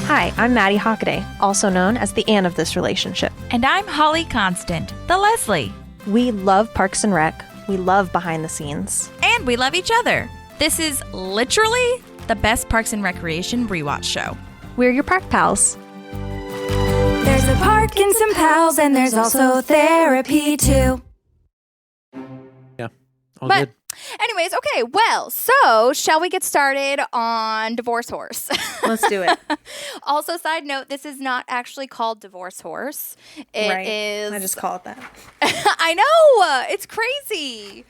Hi, I'm Maddie Hockaday, also known as the Anne of this relationship. And I'm Holly Constant, the Leslie. We love Parks and Rec. We love behind the scenes. And we love each other. This is literally the best Parks and Recreation rewatch show. We're your park pals. There's a park and some pals, and there's also therapy too. Yeah, all good. Anyways, okay, well, so shall we get started on Divorce Horse? Let's do it. Also, side note, this is not actually called Divorce Horse. It is. I just call it that. I know. It's crazy.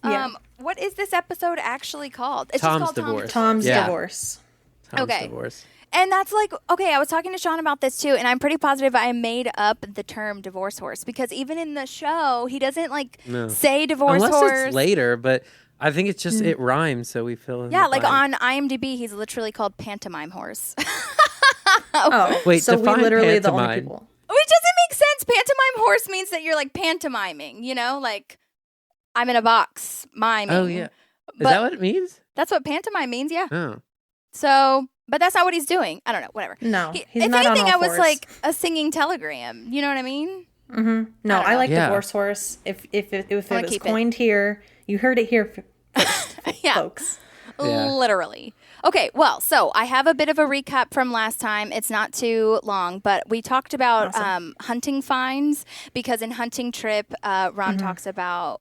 Yeah. What is this episode actually called? It's Tom's just called Divorce. Tom's Yeah. Divorce. Tom's Okay. Divorce. And that's like, okay, I was talking to Sean about this too, and I'm pretty positive I made up the term divorce horse because even in the show, he doesn't say divorce Unless horse. it's later, but I think it's just it rhymes, so we fill in. Yeah, the like blank. on IMDb, he's literally called pantomime horse. Oh, Wait, so we define literally the only pantomime. people. Which doesn't make sense. Pantomime horse means that you're like pantomiming, you know, like I'm in a box miming. Oh yeah, is But that what it means? that's what pantomime means, yeah. Oh, So, but that's not what he's doing. I don't know, whatever. No, he's if not anything, on all I was fours. like a singing telegram. You know what I mean? No, I don't I know. like Yeah. Divorce Horse. If it wanna was keep it. coined here, you heard it here first, Yeah. folks. Yeah. Literally. Okay, well, so I have a bit of a recap from last time. It's not too long, but we talked about hunting fines because in Hunting Trip, Ron talks about,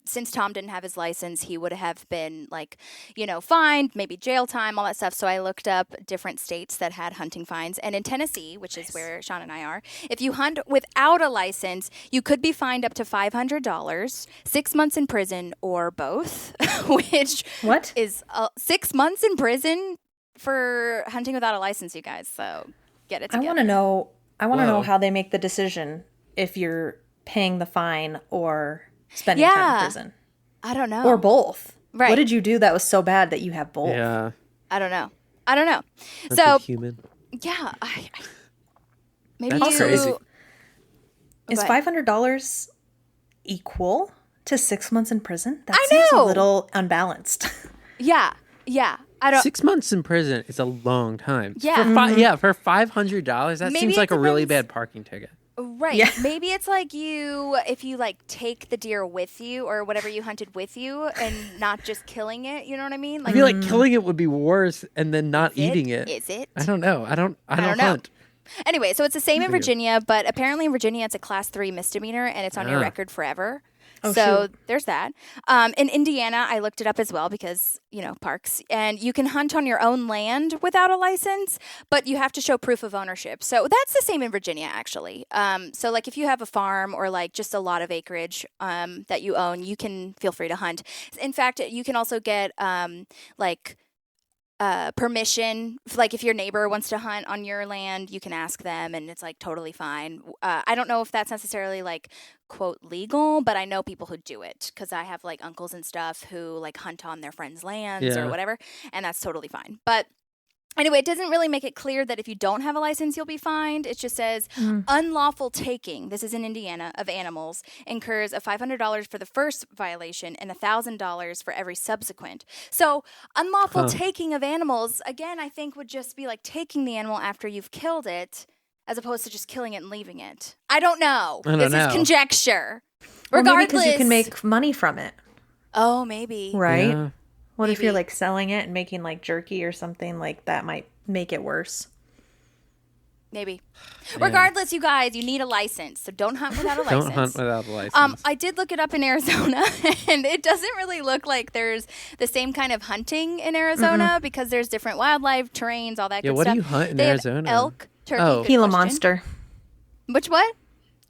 since Tom didn't have his license, he would have been fined, maybe jail time, all that stuff. So I looked up different states that had hunting fines. And in Tennessee, which is where Sean and I are, if you hunt without a license, you could be fined up to $500, 6 months in prison, or both, which What? is 6 months in prison for hunting without a license, you guys. So get it I together. want to know. I want to know Whoa. how they make the decision if you're paying the fine or spending time Yeah. in prison I don't know. or both. Right. What did you do that was so bad that you have both? yeah. I don't know. I don't know. That's So human. yeah, maybe That's you. crazy. Is But- $500 equal to 6 months in prison? That I seems a know. little unbalanced. Yeah. I don't. 6 months in prison is a long time. Yeah. For $500, that Maybe seems it like a really depends. bad parking ticket. Right. Yeah. Maybe it's like if you take the deer with you or whatever you hunted with you and not just killing it. You know what I mean? I feel like killing it would be worse, and then not eating it. Is it? I don't know. I don't don't know. hunt. Anyway, so it's the same in Virginia, but apparently in Virginia it's a class 3 misdemeanor and it's on your record forever. So there's that. In Indiana, I looked it up as well because, parks. And you can hunt on your own land without a license, but you have to show proof of ownership. So that's the same in Virginia, actually. So if you have a farm or just a lot of acreage that you own, you can feel free to hunt. In fact, you can also get permission. If your neighbor wants to hunt on your land, you can ask them and it's totally fine. I don't know if that's necessarily quote legal, but I know people who do it because I have uncles and stuff who hunt on their friends' lands or Yeah. whatever, and that's totally fine. But anyway, it doesn't really make it clear that if you don't have a license, you'll be fined. It just says unlawful taking, this is in Indiana, of animals incurs a $500 for the first violation and $1,000 for every subsequent. So unlawful taking of animals, again, I think would just be taking the animal after you've killed it as opposed to just killing it and leaving it. I don't know. This know. is conjecture. Or maybe Regardless. because you can make money from it, Oh, maybe. right? Yeah. What if you're Maybe. selling it and making jerky or something that might make it worse? Maybe. Regardless, you guys, you need a license. So don't hunt without a license. Don't hunt without a license. I did look it up in Arizona, and it doesn't really look like there's the same kind of hunting in Arizona because there's different wildlife, terrains, all that Yeah, good what do stuff. you hunt in They have Arizona? elk, turkey. Oh. good Gila question. monster. Which what?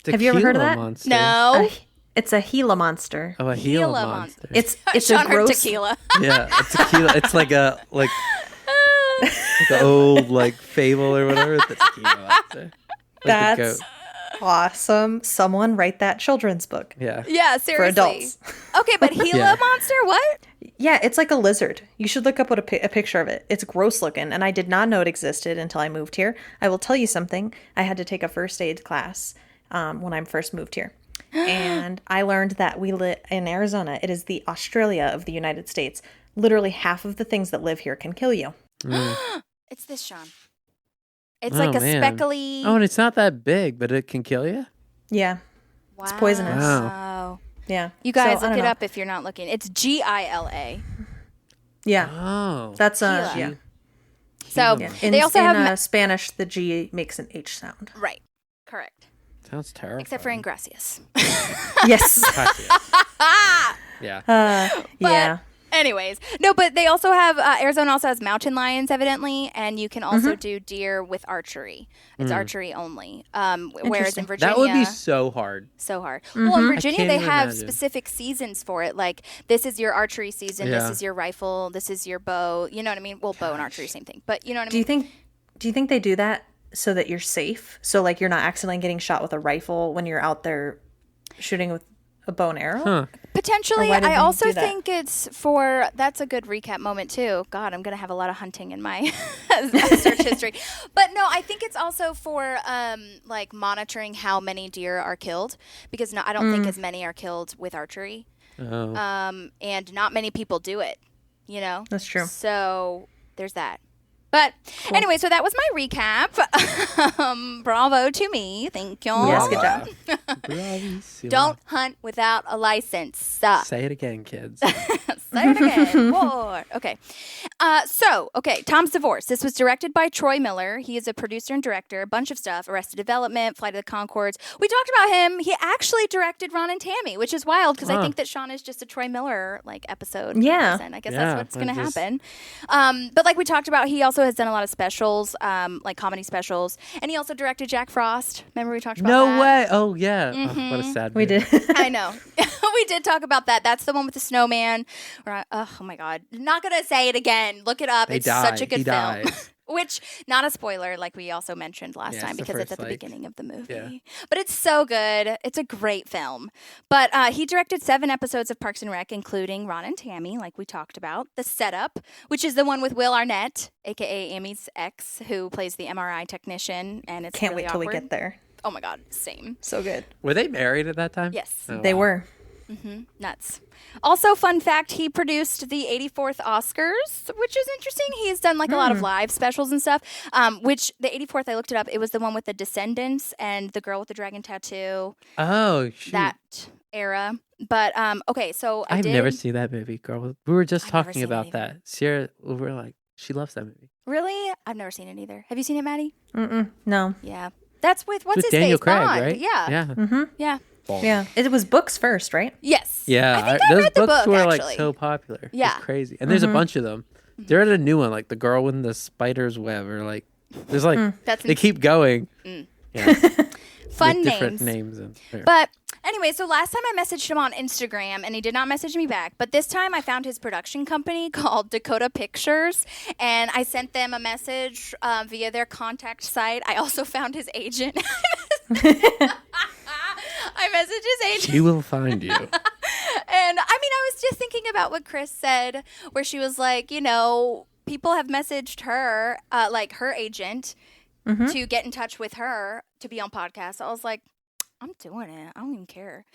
Have you ever heard of Tequila that? monster. No. It's a Gila monster. Oh, a Gila Gila monster. monster. It's Sean a heard gross. tequila. Yeah, it's tequila. It's like the old fable or whatever. The tequila monster. Like a That's goat. awesome. Someone write that children's book. Yeah. Yeah, seriously. For adults. Okay, but Gila Yeah. monster, what? Yeah, it's like a lizard. You should look up a picture of it. It's gross looking, and I did not know it existed until I moved here. I will tell you something. I had to take a first aid class when I first moved here. And I learned that we live in Arizona. It is the Australia of the United States. Literally half of the things that live here can kill you. It's this, Sean. It's like a man. speckly. Oh, and it's not that big, but it can kill you? Yeah. Wow. It's poisonous. Wow. Yeah. You guys So, I look don't it know. up if you're not looking. It's Gila. Yeah. Oh. That's Gila. yeah. So Yeah. they also in have Spanish, the G makes an H sound. right. Correct. Sounds terrible. Except for in gracias. Yes. Yeah. Yeah. Anyways, no, but they also have Arizona also has mountain lions, evidently, and you can also do deer with archery. It's archery only. Whereas in Virginia, That would be so hard. so hard. Well, in Virginia, can't they even have imagine. specific seasons for it. Like this is your archery season. Yeah. This is your rifle. This is your bow. You know what I mean? Well, bow and archery, same thing. But you know what I Do mean? you think they do that so that you're safe? So like you're not accidentally getting shot with a rifle when you're out there shooting with a bow and arrow? Huh. Potentially, Or why did I they also do that? think it's for. That's a good recap moment too. God, I'm gonna have a lot of hunting in my search history. But no, I think it's also for like monitoring how many deer are killed because I don't think as many are killed with archery. Oh. And not many people do it. You know, That's true. So there's that. But anyway, so that was my recap. Bravo to me. Thank you. Yes, good job. Bravissimo. Don't hunt without a license. Say it again, kids. Say it again. More. Okay. Tom's Divorce. This was directed by Troy Miller. He is a producer and director, a bunch of stuff, Arrested Development, Flight of the Conchords. We talked about him. He actually directed Ron and Tammy, which is wild because I think that Sean is just a Troy Miller episode. Yeah. person. I guess Yeah, that's what's going to I just- happen. But like we talked about, he also has done a lot of specials, like comedy specials. And he also directed Jack Frost. Remember we talked about No that? way. Oh, yeah. Oh, what a sad We movie. did. I know. We did talk about that. That's the one with the snowman. Oh my God. Not going to say it again. Look it up. They It's die. such a good He film. dies. Which, not a spoiler, like we also mentioned last Yeah, time, it's the because it's first, at the like- beginning of the movie. yeah. But it's so good. It's a great film. But he directed 7 episodes of Parks and Rec, including Ron and Tammy, like we talked about. The Setup, which is the one with Will Arnett, a.k.a. Amy's ex, who plays the MRI technician. And it's Can't really wait till we awkward. get there. Oh my God, same. So good. Were they married at that time? Yes. Oh, They wow. were. Nuts. Also, fun fact, he produced the 84th Oscars, which is interesting. He's done like a lot of live specials and stuff, which the 84th, I looked it up. It was the one with the Descendants and the girl with the dragon tattoo, Oh, shoot. that era. But, okay, so I've never seen that movie, girl. We were just I've never talking seen it about either. that. Sierra, we were like, she loves that movie. Really? I've never seen it either. Have you seen it, Maddie? No. Yeah. That's with, what's With his Daniel face? Craig, Bond. right? Yeah. Yeah. Yeah. Yeah. It was books first, right? Yes. Yeah. I think I those read the books book, were actually. like so popular. Yeah. It's crazy. And there's a bunch of them. They're at a new one, like The Girl in the Spider's Web, or like, there's like, That's they keep going. Yeah. fun with different names. names. But anyway, so last time I messaged him on Instagram and he did not message me back. But this time I found his production company called Dakota Pictures and I sent them a message via their contact site. I also found his agent. I messaged his agent. She will find you. And I mean, I was just thinking about what Chris said, where she was like, you know, people have messaged her, like her agent, to get in touch with her to be on podcasts. I was like, I'm doing it. I don't even care.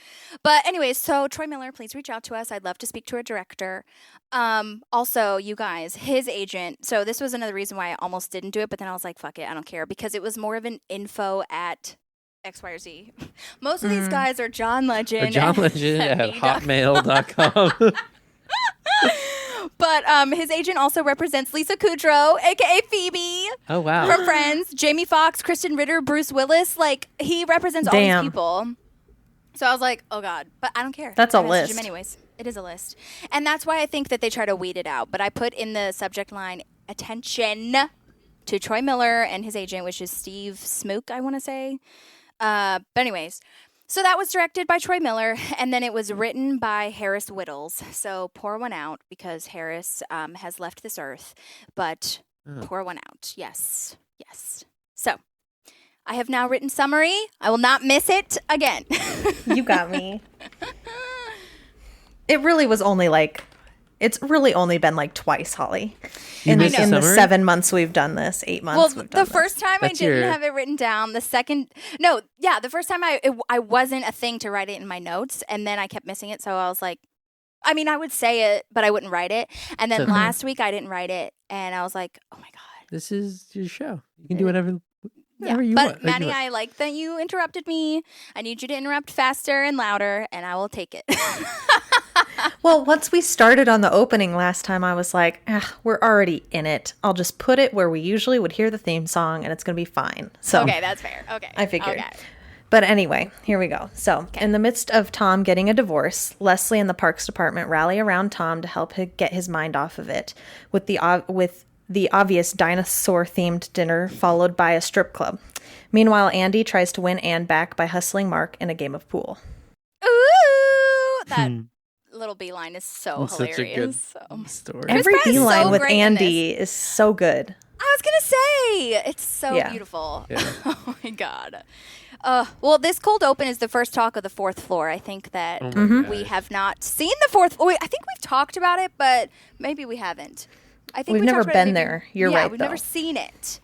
But anyways, so Troy Miller, please reach out to us. I'd love to speak to a director. Also, you guys, his agent. So this was another reason why I almost didn't do it, but then I was like, fuck it, I don't care, because it was more of an info at X, Y, or Z. Most of these guys are John Legend. Or John Legend at hotmail.com. But his agent also represents Lisa Kudrow, aka Phoebe Oh, wow. from Friends, Jamie Foxx, Kristen Ritter, Bruce Willis. Like he represents all Damn. these people. So I was like, oh God, but I don't care. That's I a messaged list. him anyways. It is a list, and that's why I think that they try to weed it out. But I put in the subject line attention to Troy Miller and his agent, which is Steve Smook, I want to say. But anyways. So that was directed by Troy Miller, and then it was written by Harris Whittles. So pour one out because Harris has left this earth, but pour one out. Yes, yes. So I have now written summary. I will not miss it again. You got me. It really was only like, it's really only been like twice, Holly. In missed the the summary? 7 months we've done this, 8 months Well, we've done the first time That's I didn't your- have it written down. The first time I wasn't a thing to write it in my notes, and then I kept missing it. So I was like, I mean, I would say it, but I wouldn't write it. And then Okay. last week I didn't write it, and I was like, oh my God. This is your show. You can do whatever Whatever you But want. Maddie, I like that you interrupted me. I need you to interrupt faster and louder, and I will take it. Well, once we started on the opening last time, I was like, we're already in it. I'll just put it where we usually would hear the theme song, and it's going to be fine. So Okay, that's fair. Okay. I figured. Okay. But anyway, here we go. So, in the midst of Tom getting a divorce, Leslie and the Parks Department rally around Tom to help him get his mind off of it, with the obvious dinosaur-themed dinner followed by a strip club. Meanwhile, Andy tries to win Anne back by hustling Mark in a game of pool. Ooh, that little beeline is so That's such a good hilarious. story. Every Pratt is beeline so with great in Andy is so good. I was gonna say it's so Yeah. beautiful. Yeah. Oh my god. Well, this cold open is the first talk of the fourth floor. I think that Oh my we gosh. have not seen the fourth. I think we've talked about it, but maybe we haven't. I think We've we never talked about it been maybe- there. You're yeah, right, we've though. never seen it.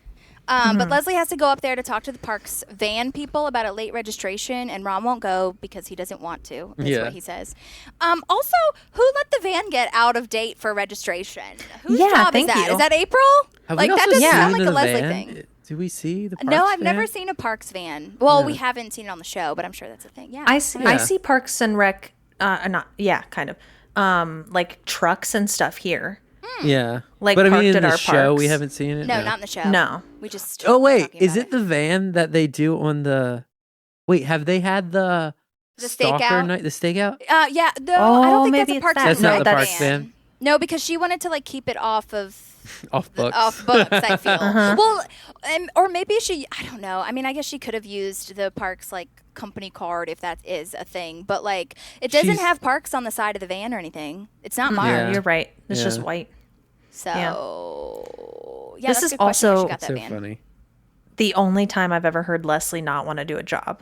But Leslie has to go up there to talk to the park's van people about a late registration, and Ron won't go because he doesn't want to. That's Yeah. what he says. Also, who let the van get out of date for registration? Whose Yeah, job thank is that? you. Is that April? Have Like we that also doesn't seen sound like the a Leslie van? thing. Do we see the Parks No, I've never van? seen a Parks van. Well, Yeah. we haven't seen it on the show, but I'm sure that's a thing. Yeah. I see Yeah. Parks and Rec, kind of, like trucks and stuff here. Yeah. Like, but I mean, parked in at the our show, we parks. haven't seen it. No, not in the show. No. We just. Oh, wait. talking Is about it the van that they do on the. Wait, have they had the. The Stalker stakeout? night? The stakeout? Yeah. No, I Oh, don't think maybe that's a it's Parks that. That's not and the Rec Parks van. No, because she wanted to like keep it off of Off books. off books. I feel. Uh-huh. Well, or maybe she. I don't know. I mean, I guess she could have used the Parks like company card if that is a thing. But like, it doesn't She's- have Parks on the side of the van or anything. It's not Yeah, marked. Yeah. you're right. It's just Yeah. white. So yeah, This that's is a good question where she also- got that So van. funny. The only time I've ever heard Leslie not want to do a job.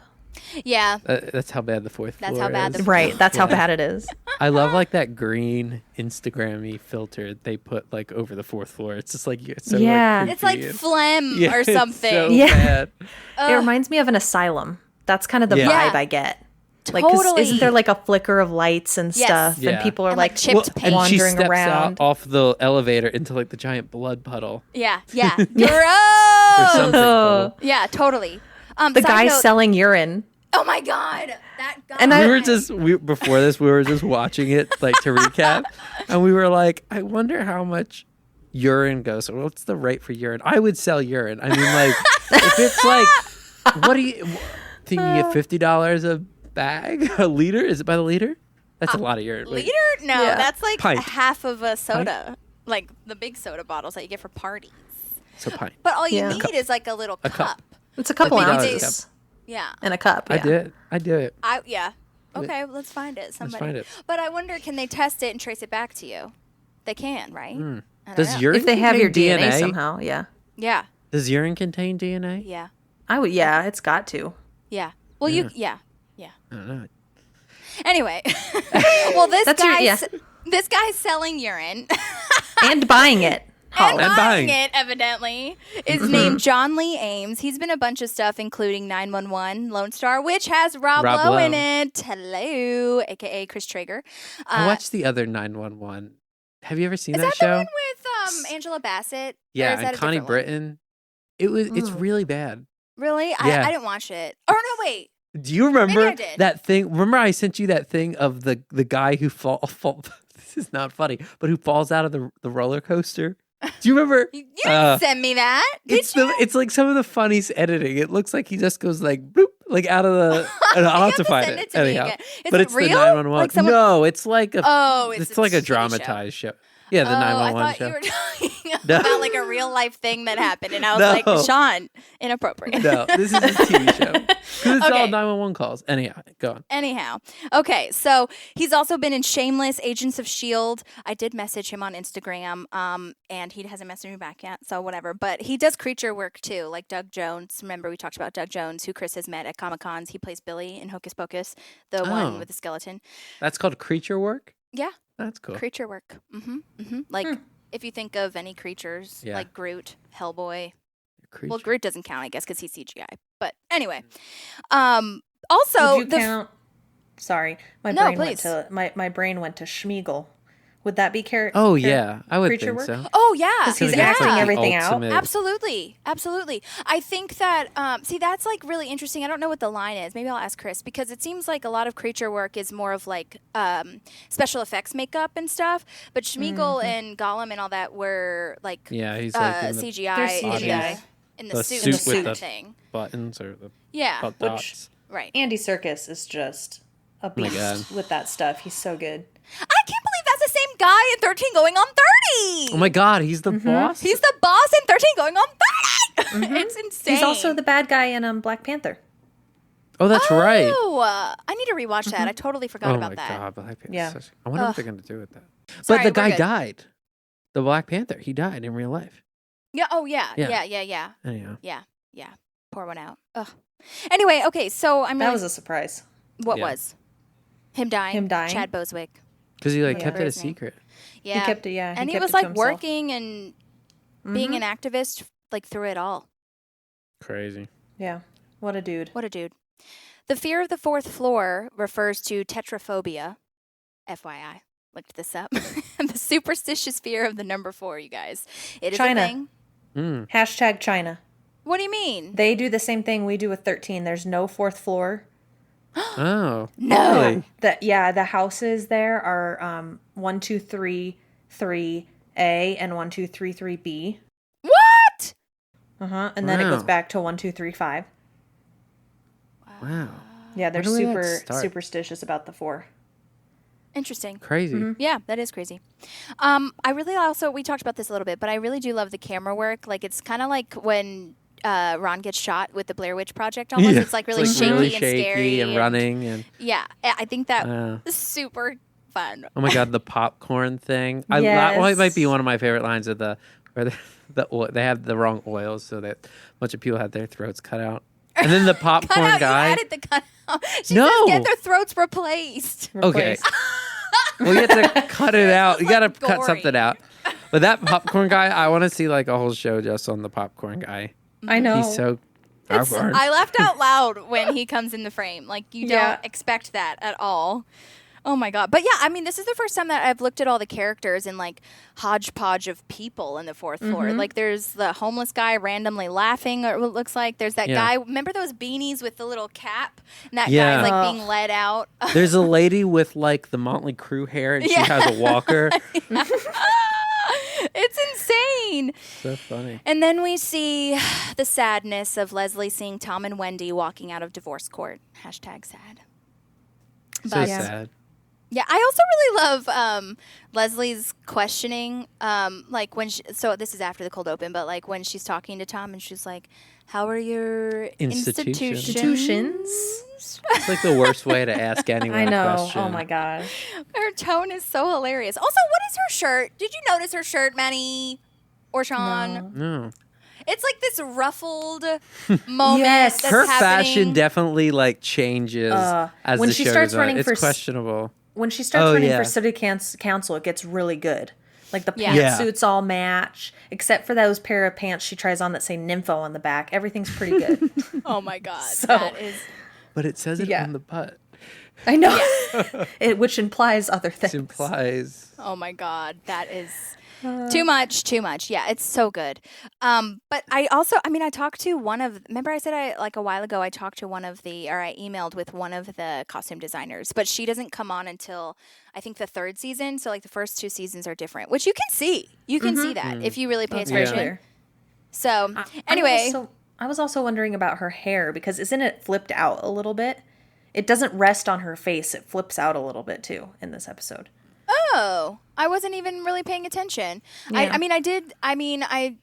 Yeah. That's how bad the fourth That's floor how bad is. the- Right. That's how Yeah. bad it is. I love like that green Instagram-y filter they put like over the fourth floor. It's just like it's so Yeah. like, It's like creepy and- phlegm Yeah, or it's something. so Yeah. bad. It reminds me of an asylum. That's kind of the Yeah. vibe Yeah. I get. Like, 'cause Totally. isn't there like a flicker of lights and Yes. stuff? Yeah. And people are And, like, like chipped paint. And she wandering steps around. out off the elevator into like the giant blood puddle Yeah. Yeah. or Gross. something. puddle. Yeah, totally. The Side guy note- selling urine. Oh my god, that guy. And Before this we were just watching it like to recap, and we were like, I wonder how much urine goes. So what's the rate for urine? I would sell urine. I mean, like if it's like, what do you think you get $50 a bag, a liter? Is it by the liter? That's a lot of urine. Wait. liter? No, Yeah. that's like Pint. half of a soda, like the big soda bottles that you get for parties. So pint. But all you Yeah. need is like a little A cup. cup. It's a couple maybe ounces Yeah. in a cup. I Yeah. did. I do it. Yeah. Okay, let's find it. Somebody. find it. But I wonder, can they test it and trace it back to you? They can, right? I don't Does know. urine If they have your contain DNA somehow, yeah. Yeah. Does urine contain DNA? Yeah. I would. Yeah, it's got to. Yeah. Well, you. Yeah. I don't know. Anyway, well, this That's your- guy's this guy's selling urine. And buying it. And And buying buying. it, evidently. Is named John Lee Ames. He's been in a bunch of stuff, including 911, Lone Star, which has Rob Rob Lowe in Lowe. it. Hello, aka Chris Traeger. I watched the other 911. Have you ever seen Is that that show? the one with Angela Bassett? Or Yeah, is that and a Connie different one? Britton. It's really bad. Really? Yeah. I didn't watch it. Oh no, wait. Do you remember I did. that thing? Remember I sent you that thing of the guy who fall this is not funny, but who falls out of the roller coaster? Do you remember? You didn't send me that. Did It's like some of the funniest editing. It looks like he just goes like bloop, like out of the and I'll have to find send it. it to me Anyhow. again. Is But it it's real? the 911. Like someone- No, it's like a it's like a TV show. dramatized show. Yeah, the I 911 thought show. you were talking No. about like a real life thing that happened, and I was No. like, Sean, inappropriate. No, this is a TV show. Because it's all Okay. 911 calls. Anyhow, go on. Anyhow, okay, so he's also been in Shameless, Agents of S.H.I.E.L.D. I did message him on Instagram, and he hasn't messaged me back yet, so whatever. But he does creature work too, like Doug Jones. Remember, we talked about Doug Jones, who Chris has met at Comic Cons. He plays Billy in Hocus Pocus, the one Oh. with the skeleton. That's called creature work? Yeah, That's cool. creature work. Like, if you think of any creatures, Yeah. like Groot, Hellboy. Creature. Well, Groot doesn't count, I guess, because he's CGI. But anyway, also Would you count? Sorry, my No, brain please. went to my brain went to Schmeagol, Would that be Oh yeah, I would creature think work? so. Oh yeah, Because he's I guess, acting like, the everything ultimate- out. Absolutely. Absolutely. I think that, see, that's like really interesting. I don't know what the line is. Maybe I'll ask Chris because it seems like a lot of creature work is more of like special effects makeup and stuff. But Schmeagol and Gollum and all that were like Yeah, he's like in the CGI, They're CGI. in The the suit, suit with the- thing. buttons or the Yeah. dots. Right. Andy Serkis is just a my beast God. with that stuff. He's so good. I can't believe that's the same guy in 13 going on 30. Oh my God, he's the boss. He's the boss in 13 going on 30. It's insane. He's also the bad guy in Black Panther. Oh, that's right. Oh, I need to rewatch that. I totally forgot Oh about my that. God, Black Panther. Yeah. I wonder what they're gonna do with that. Sorry, But the we're guy good. died. The Black Panther. He died in real life. Yeah. Oh, yeah. Yeah. Yeah. Anyhow. Yeah. Pour one out. Ugh. Anyway, okay. So I'm That really. was a surprise. What Yeah. was? Him dying. Him dying. Chad Boswick. Because he like Yeah. kept it a His name. secret. Yeah. He kept it, yeah. And he kept was it to like himself. working and being an activist like through it all. Crazy. Yeah. What a dude. What a dude. The fear of the fourth floor refers to tetraphobia. FYI. Looked this up. The superstitious fear of the number 4, you guys. It is China. a thing. Mm. Hashtag China. What do you mean? They do the same thing we do with 13. There's no fourth floor. Oh. No. Really? The houses there are 1, 2, 3, 3A and 1, 2, 3, 3B. What? And then it goes Wow. back to 1, 2, 3, 5. Wow. Yeah, they're When did that super start? superstitious about the 4. Interesting. Crazy. Yeah, that is crazy. I really also, we talked about this a little bit, but I really do love the camera work. Like, it's kind of like when Ron gets shot with the Blair Witch Project almost. Yeah. It's like really It's shaky really and shaky scary. and running and Yeah, I think that Wow. was super fun. oh my God, the popcorn thing. That Yes. might be one of my favorite lines of where they have the wrong oils, so that a bunch of people had their throats cut out. And then the Cut popcorn out, guy. you added the cut out. She No. says get their throats replaced. Okay. Replaced. Well, you have to cut it out. You got to cut gory. something out. But that popcorn guy, I want to see like a whole show just on the popcorn guy. I know. He's so popcorn. I laughed out loud when he comes in the frame. Like, you Yeah. don't expect that at all. Oh my God. But yeah, I mean, this is the first time that I've looked at all the characters and like hodgepodge of people in the fourth floor. Like, there's the homeless guy randomly laughing, or what it looks like. There's that Yeah. guy. Remember those beanies with the little cap? And that Yeah. guy's like Oh. being led out. There's a lady with like the Motley Crue hair and she Yeah. has a walker. It's insane. So funny. And then we see the sadness of Leslie seeing Tom and Wendy walking out of divorce court. Hashtag sad. So But- sad. Yeah, I also really love Leslie's questioning. Like when so this is after the cold open, but like when she's talking to Tom and she's like, "How are your Institutions." institutions?" It's like the worst way to ask anyone I know. a question. Oh my gosh. Her tone is so hilarious. Also, what is her shirt? Did you notice her shirt, Manny or Sean? No. It's like this ruffled moment. Yes. that's Her happening. fashion definitely like changes as when the she show starts goes on. running It's for s- questionable. When she starts Oh, running yeah. for city council, it gets really good. Like the Yeah. Yeah. pantsuits all match, except for those pair of pants she tries on that say Nympho on the back. Everything's pretty good. Oh my God, So- that is. But it says it Yeah. on the butt. I know, which implies other things. It implies. Oh my God, that is too much. Too much. Yeah, it's so good. But I also, I mean, I talked to one of. Remember, I said I like a while ago. I talked to one of the, or I emailed with one of the costume designers, but she doesn't come on until I think the 3rd season. So like the first 2 seasons are different, which you can see. You can see that if you really pay That's very attention. clear. So anyway, I was also wondering about her hair because isn't it flipped out a little bit? It doesn't rest on her face. It flips out a little bit too in this episode. oh, I wasn't even really paying attention. Yeah. I mean, I did. I mean, I,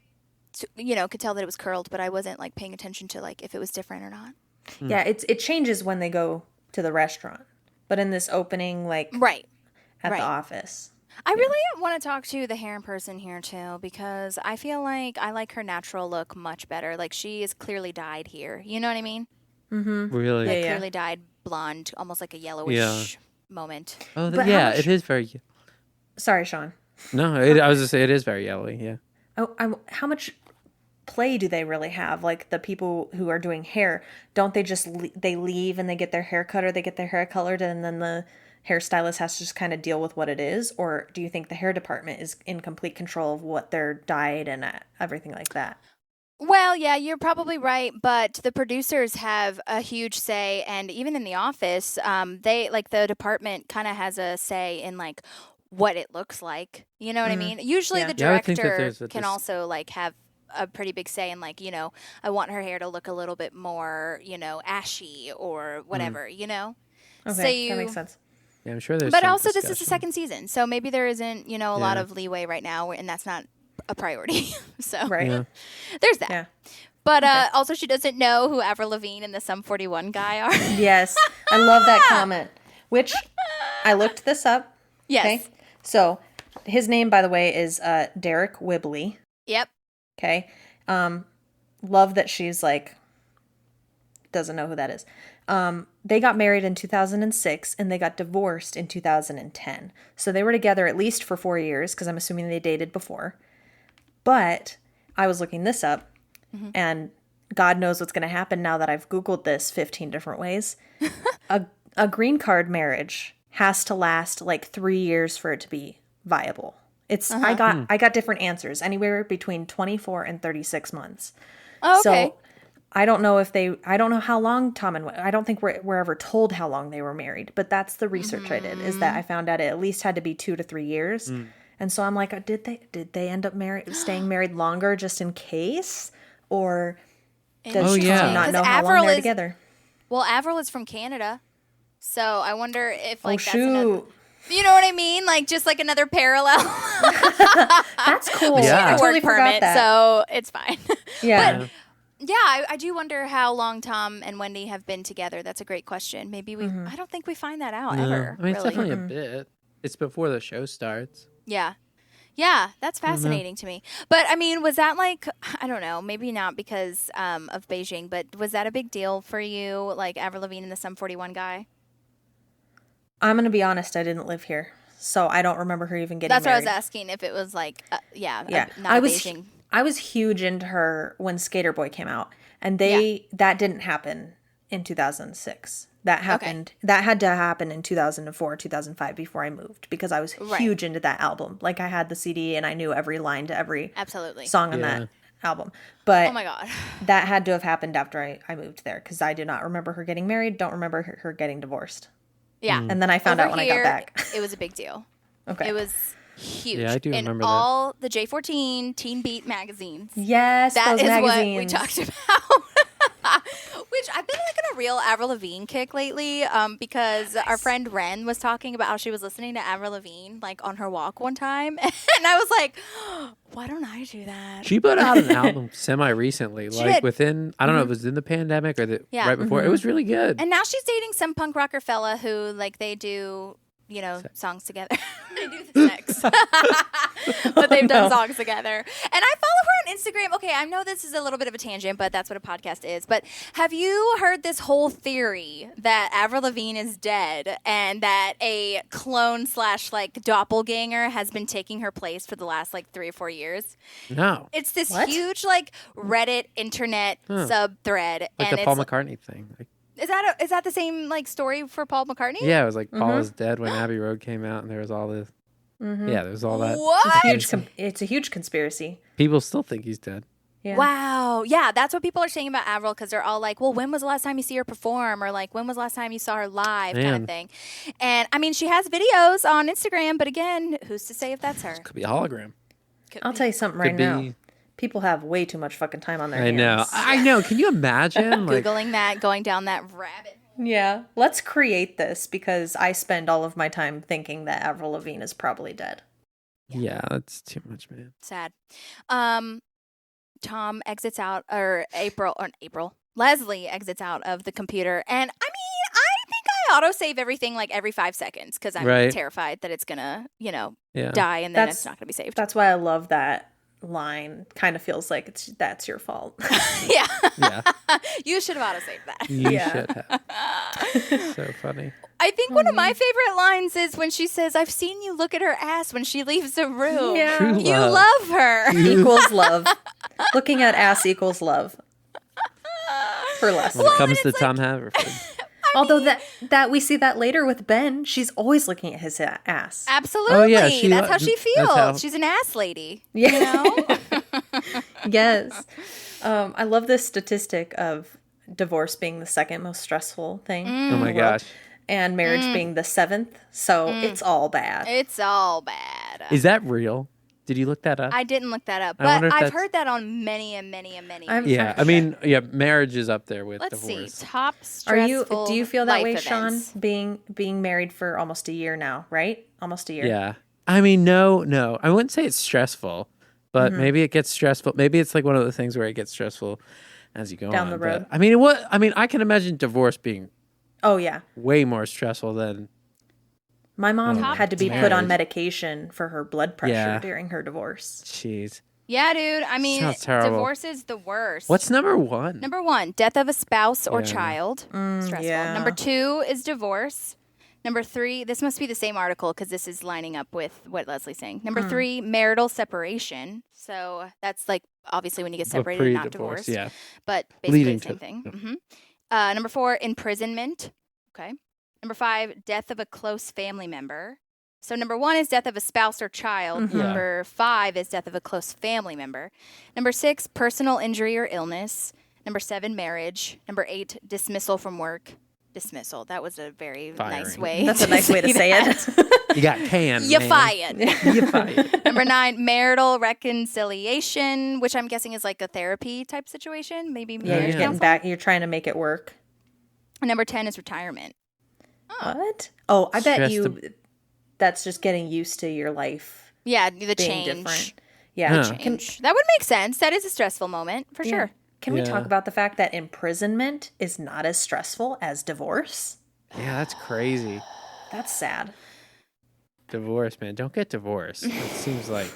you know, could tell that it was curled, but I wasn't like paying attention to like if it was different or not. Yeah, it changes when they go to the restaurant, but in this opening, like Right. at right. the office. I really want to talk to the hair person here too because I feel like I like her natural look much better. Like she is clearly dyed here. You know what I mean? Really? Like Yeah. clearly dyed blonde, almost like a yellowish moment. Oh, But how yeah, much- it is very. Sorry, Sean. No, I was just say it is very yellowy. Yeah. Oh, how much play do they really have? Like the people who are doing hair, don't they just they leave and they get their hair cut or they get their hair colored and then the hairstylist has to just kind of deal with what it is? Or do you think the hair department is in complete control of what they're dyed and everything like that? Well, yeah, you're probably right, but the producers have a huge say, and even in the office, they like the department kind of has a say in like what it looks like. You know what I mean? Usually, the Yeah, I would think that director there's can also like have a pretty big say in like, I want her hair to look a little bit more, ashy or whatever. Okay, that makes sense. Yeah, I'm sure there's. But some also, this is the discussion. second season, so maybe there isn't, a lot of leeway right now, and that's not a priority. So Right. Yeah. there's that. Yeah. But also, she doesn't know who Avril Lavigne and the Sum 41 guy are. Yes. I love that comment, which I looked this up. Yes. Okay. So his name, by the way, is Derek Wibley. Yep. Okay. Love that she's like, doesn't know who that is. They got married in 2006 and they got divorced in 2010. So they were together at least for 4 years because I'm assuming they dated before. But I was looking this up and God knows what's going to happen now that I've Googled this 15 different ways. A green card marriage has to last like 3 years for it to be viable. It's I got different answers, anywhere between 24 and 36 months. Oh, okay. So I don't know I don't know how long Tom and I don't think we're ever told how long they were married, but that's the research I did, is that I found out it at least had to be 2 to 3 years. And so I'm like, did they end up staying married longer just in case? Or does she not know how long they're together? Well, Avril is from Canada. So I wonder if like that's shoot. you know what I mean? Like just like another parallel. That's cool. She I had a totally work forgot permit, that. so it's fine. Yeah. But yeah, I do wonder how long Tom and Wendy have been together. That's a great question. Maybe I don't think we find that out ever. I mean, it's really. definitely a bit. It's before the show starts. Yeah. Yeah, that's fascinating to me. But I mean, was that like, I don't know, maybe not because of Beijing, but was that a big deal for you, like Avril Lavigne and the Sum 41 guy? I'm going to be honest, I didn't live here. So I don't remember her even getting That's married. what I was asking, if it was like, not Beijing. I was huge into her when Skater Boy came out, and that didn't happen in 2006. That happened. That had to happen in 2004, 2005 before I moved, because I was huge into that album. Like I had the CD and I knew every line to every song on that album. But oh my God, that had to have happened after I moved there, because I do not remember her getting married. Don't remember her getting divorced. Yeah, and then I found out when I got back. It was a big deal. Okay, it was huge. Yeah, I do remember in all the J14 Teen Beat magazines. Yes, that those is magazines. what we talked about. Which I've been like on a real Avril Lavigne kick lately, because our friend Ren was talking about how she was listening to Avril Lavigne like on her walk one time, and I was like, why don't I do that? She put out an album semi-recently, like did. within, I don't know if it was in the pandemic or right before. It was really good. And now she's dating some punk rocker fella who like they do, songs together. They do the sex. But they've done songs together. And I follow her on Instagram. Okay, I know this is a little bit of a tangent, but that's what a podcast is. But have you heard this whole theory that Avril Lavigne is dead and that a clone / like doppelganger has been taking her place for the last like 3 or 4 years? No. It's this huge like Reddit internet sub thread. Like and the Paul McCartney thing. Like, is that the same like story for Paul McCartney? yeah, it was like Paul is dead when Abbey Road came out, and there was all this. Yeah, there was all that. What? It's a huge conspiracy. People still think he's dead. Yeah. Wow. Yeah, that's what people are saying about Avril, because they're all like, well, when was the last time you see her perform? Or like, when was the last time you saw her live kind of thing? And I mean, she has videos on Instagram, but again, who's to say if that's her? Could be a hologram. I'll tell you something right now. People have way too much fucking time on their hands. I know. Can you imagine? Googling that, going down that rabbit. Yeah. Let's create this, because I spend all of my time thinking that Avril Lavigne is probably dead. Yeah, that's too much, man. Sad. Tom exits out, or Leslie exits out of the computer. And I mean, I think I autosave everything like every 5 seconds, because I'm terrified that it's going to, die and then it's not going to be saved. That's why I love that line. Kind of feels like that's your fault. Yeah. Yeah. You should have autosaved that. You should have. So funny. I think one of my favorite lines is when she says, I've seen you look at her ass when she leaves the room. Yeah. True You love. love her. Equals love. Looking at ass equals love. For Leslie. When it comes to Tom Haverford. Although that we see that later with Ben, she's always looking at his ass. Absolutely. Oh, yeah, that's how she feels. how- She's an ass lady. Yeah. You know? Yes. I love this statistic of divorce being the second most stressful thing. Oh my gosh. And marriage being the seventh. So it's all bad. It's all bad. Is that real? Did you look that up? I didn't look that up, I but wonder if I've that's- heard that on many and many and many. Yeah, I mean, marriage is up there with Let's divorce. see. Top stressful. Do you feel that way, life Sean? events. Being married for almost a year now, right? Almost a year. Yeah. I mean, no. I wouldn't say it's stressful, but maybe it gets stressful. Maybe it's like one of the things where it gets stressful as you go Down on. the But, road. I mean, I can imagine divorce being Oh yeah. way more stressful than My mom Top had to be put on marriage. medication for her blood pressure Yeah. during her divorce. jeez. Yeah, dude. I mean, Sounds terrible. divorce is the worst. What's number one? Number 1? Death of a spouse or Yeah. child. Stressful. yeah. Number 2 is divorce. Number 3, this must be the same article because this is lining up with what Leslie's saying. Number 3, marital separation. So that's like obviously when you get separated, not Pre-divorce, divorce. yeah. But basically Leading the same to- thing. yeah. Number 4, imprisonment. Okay. Number 5, death of a close family member. So number 1 is death of a spouse or child. Yeah. Number 5 is death of a close family member. Number 6, personal injury or illness. Number 7, marriage. Number 8, dismissal from work. Dismissal. That was a very nice Firing. way. That's a nice way to say it. You got canned. You man. fired. You fired. Number 9, marital reconciliation, which I'm guessing is like a therapy type situation. Maybe Yeah, marriage you're getting counseling. back. You're trying to make it work. And number 10 is retirement. What? Oh, I bet Stress you. That's just getting used to your life Yeah, the being change. different. Yeah. Huh. Change. That would make sense. That is a stressful moment for Yeah. sure. Can we Yeah. talk about the fact that imprisonment is not as stressful as divorce? Yeah, that's crazy. That's sad. Divorce, man. Don't get divorced. It seems like.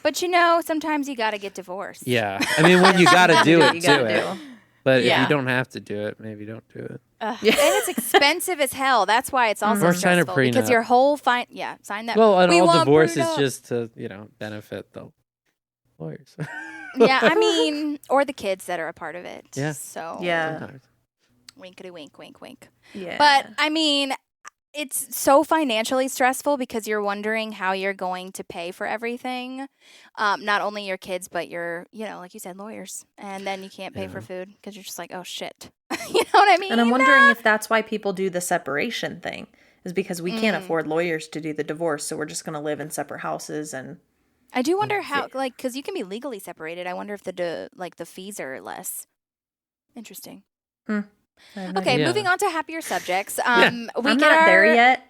But you know, sometimes you got to get divorced. Yeah. I mean, when you got to do it, You do gotta it. do. But if Yeah. you don't have to do it, maybe don't do it. And it's expensive as hell. That's why it's also Or sign a stressful because prenup. your whole sign that. Well, and We all want divorce is prenup. just to, benefit the lawyers. Yeah, I mean, or the kids that are a part of it. Yeah. So Yeah. Sometimes. winkety wink, wink, wink. Yeah. But I mean, it's so financially stressful because you're wondering how you're going to pay for everything. Not only your kids, but your, like you said, lawyers. And then you can't pay for food because you're just like, oh shit. You know what I mean? And I'm wondering if that's why people do the separation thing, is because we can't afford lawyers to do the divorce, so we're just going to live in separate houses and. I do wonder how, because you can be legally separated. I wonder if the fees are less. Interesting. Okay, Yeah. moving on to happier subjects. We I'm get not there yet.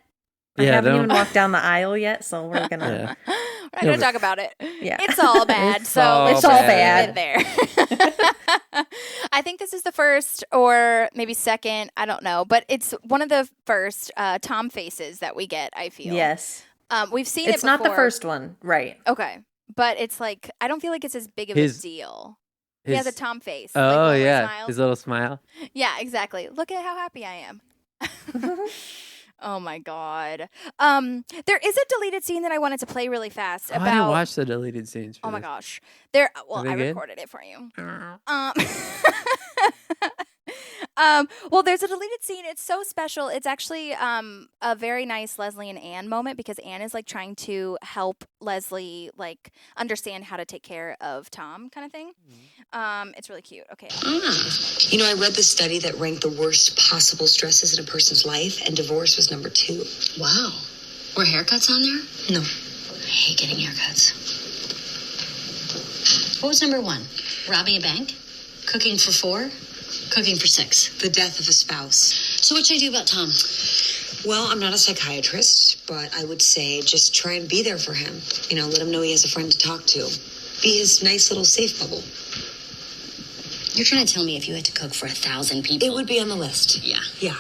I Yeah, haven't don't- even walked down the aisle yet, so we're gonna. Yeah. We're not going to talk about it. Yeah. It's all bad. It's so all let's It's all just bad. leave it there. I think this is the first or maybe second. I don't know. But it's one of the first Tom faces that we get, I feel. Yes, We've seen it it's not the before. first one, right? Okay. But it's like, I don't feel like it's as big of His- a deal. He has a His- Tom face. Oh, like, little yeah. smile. His little smile. Yeah, exactly. Look at how happy I am. Oh my god. There is a deleted scene that I wanted to play really fast Oh, I didn't about. watch the deleted scenes. For Oh my this. gosh. There. Well, they I good? recorded it for you. Well, there's a deleted scene. It's so special. It's actually a very nice Leslie and Anne moment because Anne is like trying to help Leslie like understand how to take care of Tom, kind of thing. It's really cute. Okay. You know, I read the study that ranked the worst possible stresses in a person's life, and divorce was number 2. Wow. Were haircuts on there? No. I hate getting haircuts. What was number 1? Robbing a bank? Cooking for 4? Cooking for 6? The death of a spouse. So what should I do about Tom? Well, I'm not a psychiatrist, but I would say just try and be there for him. You know, let him know he has a friend to talk to. Be his nice little safe bubble. You're trying to tell me if you had to cook for 1,000 people. It would be on the list. Yeah. Yeah.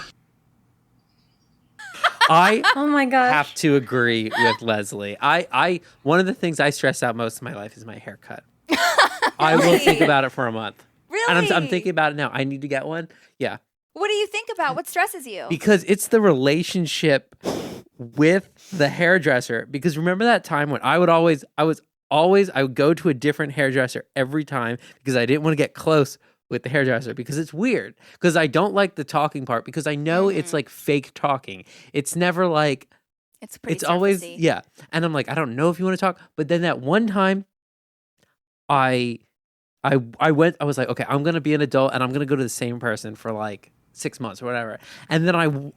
I Oh my gosh. have to agree with Leslie. I one of the things I stress out most in my life is my haircut. I will think about it for a month. Really? And I'm thinking about it now. I need to get one. Yeah. What do you think about? What stresses you? Because it's the relationship with the hairdresser. Because remember that time when I would go to a different hairdresser every time because I didn't want to get close with the hairdresser because it's weird. Because I don't like the talking part because I know it's like fake talking. It's never like It's always surfacey. And I'm like, I don't know if you want to talk. But then that one time I was like, okay, I'm gonna be an adult and I'm gonna go to the same person for like 6 months or whatever. And then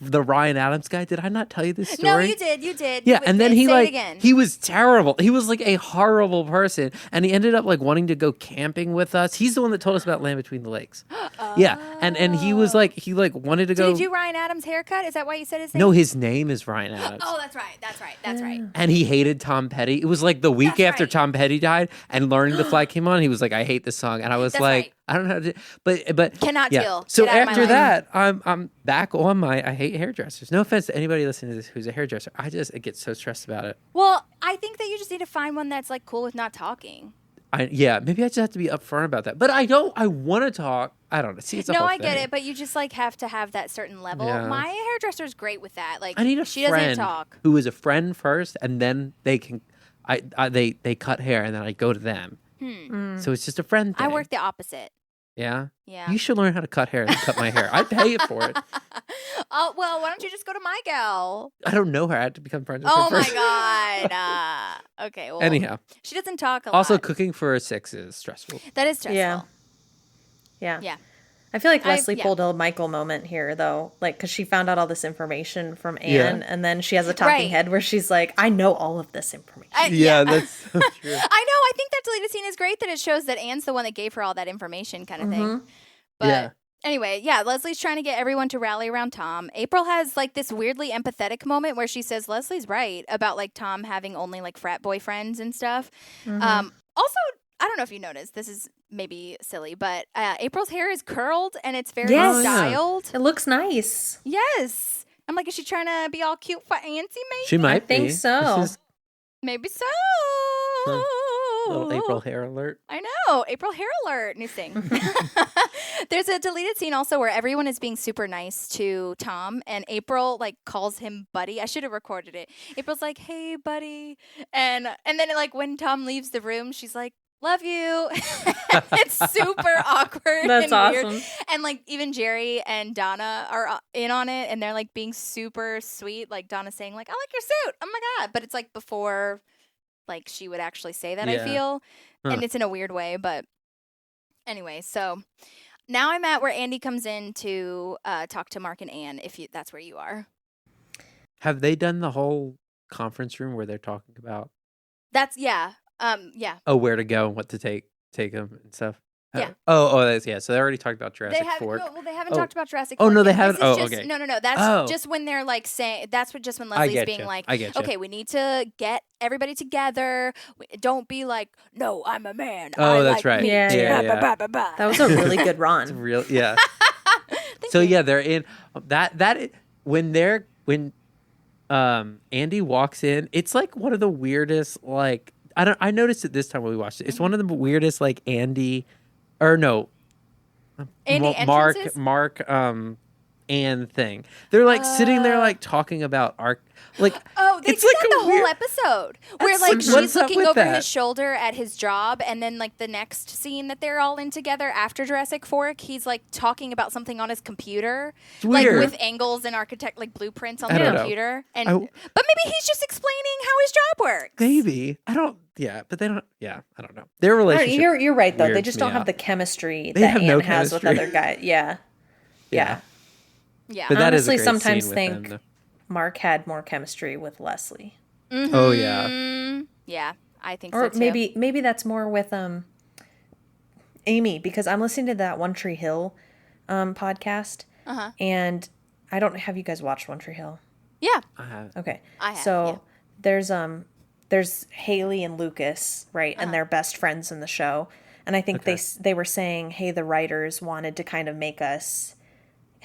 the Ryan Adams guy, did I not tell you this story? No, you did. Yeah, and then say he it like again. he was terrible. He was like a horrible person, and he ended up like wanting to go camping with us. He's the one that told us about Land Between the Lakes. Yeah, and he was like he like wanted to go. Did you do Ryan Adams' haircut? Is that why you said his name? No, his name is Ryan Adams. Oh, that's right. And he hated Tom Petty. It was like the week after Tom Petty died, and Learning to Fly came on. He was like, I hate this song, and I was That's like, right. I don't know, how to, but Cannot deal. So Get out of my after life. that, I'm back on my I hate hairdressers. No offense to anybody listening to this who's a hairdresser. I get so stressed about it. Well, I think that you just need to find one that's like cool with not talking. Maybe I just have to be upfront about that. But I want to talk. I don't know. See, it's a No, whole I get thing. it, but you just like have to have that certain level. Yeah. My hairdresser's great with that. Like I need a she doesn't friend talk. who is a friend first, and then they can, they cut hair, and then I go to them. So it's just a friend thing. I work the opposite. Yeah? Yeah. You should learn how to cut hair and cut my hair. I'd pay you for it. Oh well, why don't you just go to my gal? I don't know her. I had to become friends with Oh her my first. god. Okay. Well, Anyhow. she doesn't talk a lot. Also, cooking for a 6 is stressful. That is stressful. Yeah. Yeah. I feel like Leslie yeah. pulled a Michael moment here, though, like because she found out all this information from Anne, and then she has a talking Right. head where she's like, "I know all of this information." That's so true. I know. I think that deleted scene is great that it shows that Anne's the one that gave her all that information, kind of thing. But Yeah. anyway, yeah, Leslie's trying to get everyone to rally around Tom. April has like this weirdly empathetic moment where she says Leslie's right about like Tom having only like frat boyfriends and stuff. Also, I don't know if you noticed, this is maybe silly, but April's hair is curled and it's very Yes. styled. It looks nice. Yes. I'm like, is she trying to be all cute for Auntie maybe? She might think be. so. This is Maybe so. a little April hair alert. I know. April hair alert. New thing. There's a deleted scene also where everyone is being super nice to Tom and April like calls him buddy. I should have recorded it. April's like, "Hey, buddy." And then like when Tom leaves the room, she's like, "Love you." It's super awkward. That's and weird. awesome. And like even Jerry and Donna are in on it and they're like being super sweet. Like Donna's saying like, "I like your suit." Oh my God. But it's like before like she would actually say that, I Yeah. feel. Huh. And it's in a weird way. But anyway, so now I'm at where Andy comes in to talk to Mark and Anne, if that's where you are. Have they done the whole conference room where they're talking about That's, yeah. where to go and what to take them and stuff? Yeah. That's so they already talked about Jurassic They Fork. haven't Oh. talked about Jurassic Oh, Fork no, yet. they This haven't? is Oh, just, okay. No. That's Oh. just when they're like saying, that's just when I Leslie's get being you. like, I get you. okay, we need to get everybody together. Don't be like, no, I'm a man. Oh, I that's like right. me Yeah, too." yeah. Bah, bah, bah, bah, bah. That was a really good It's run. real, yeah. So yeah, they're in when Andy walks in, it's like one of the weirdest like I noticed it this time when we watched it. It's one of the weirdest like Andy entrances? Mark Anne thing. They're like sitting there like talking about like Oh, they it's did like that a the whole weird- episode where That's like like, she's what's up looking with over that? his shoulder at his job, and then like the next scene that they're all in together after Jurassic Fork, he's like talking about something on his computer, like weird. with angles and architect like blueprints on I the don't know. computer, and I- but maybe he's just explaining how his job works. Maybe. I don't but they don't I don't know. Their All right, relationship. you're right though. They weirds just me don't have out. the chemistry They that have Anne no has with chemistry. other guys. Yeah. Yeah. Yeah. But that is a Honestly, great sometimes scene with think them, Mark had more chemistry with Leslie. though. Oh yeah. Yeah, I think Or so too. maybe that's more with Amy, because I'm listening to that One Tree Hill podcast, and I don't have you guys watched One Tree Hill. Yeah. I have. Okay, I have, so there's Haley and Lucas, right, and they're best friends in the show, and I think they were saying, hey, the writers wanted to kind of make us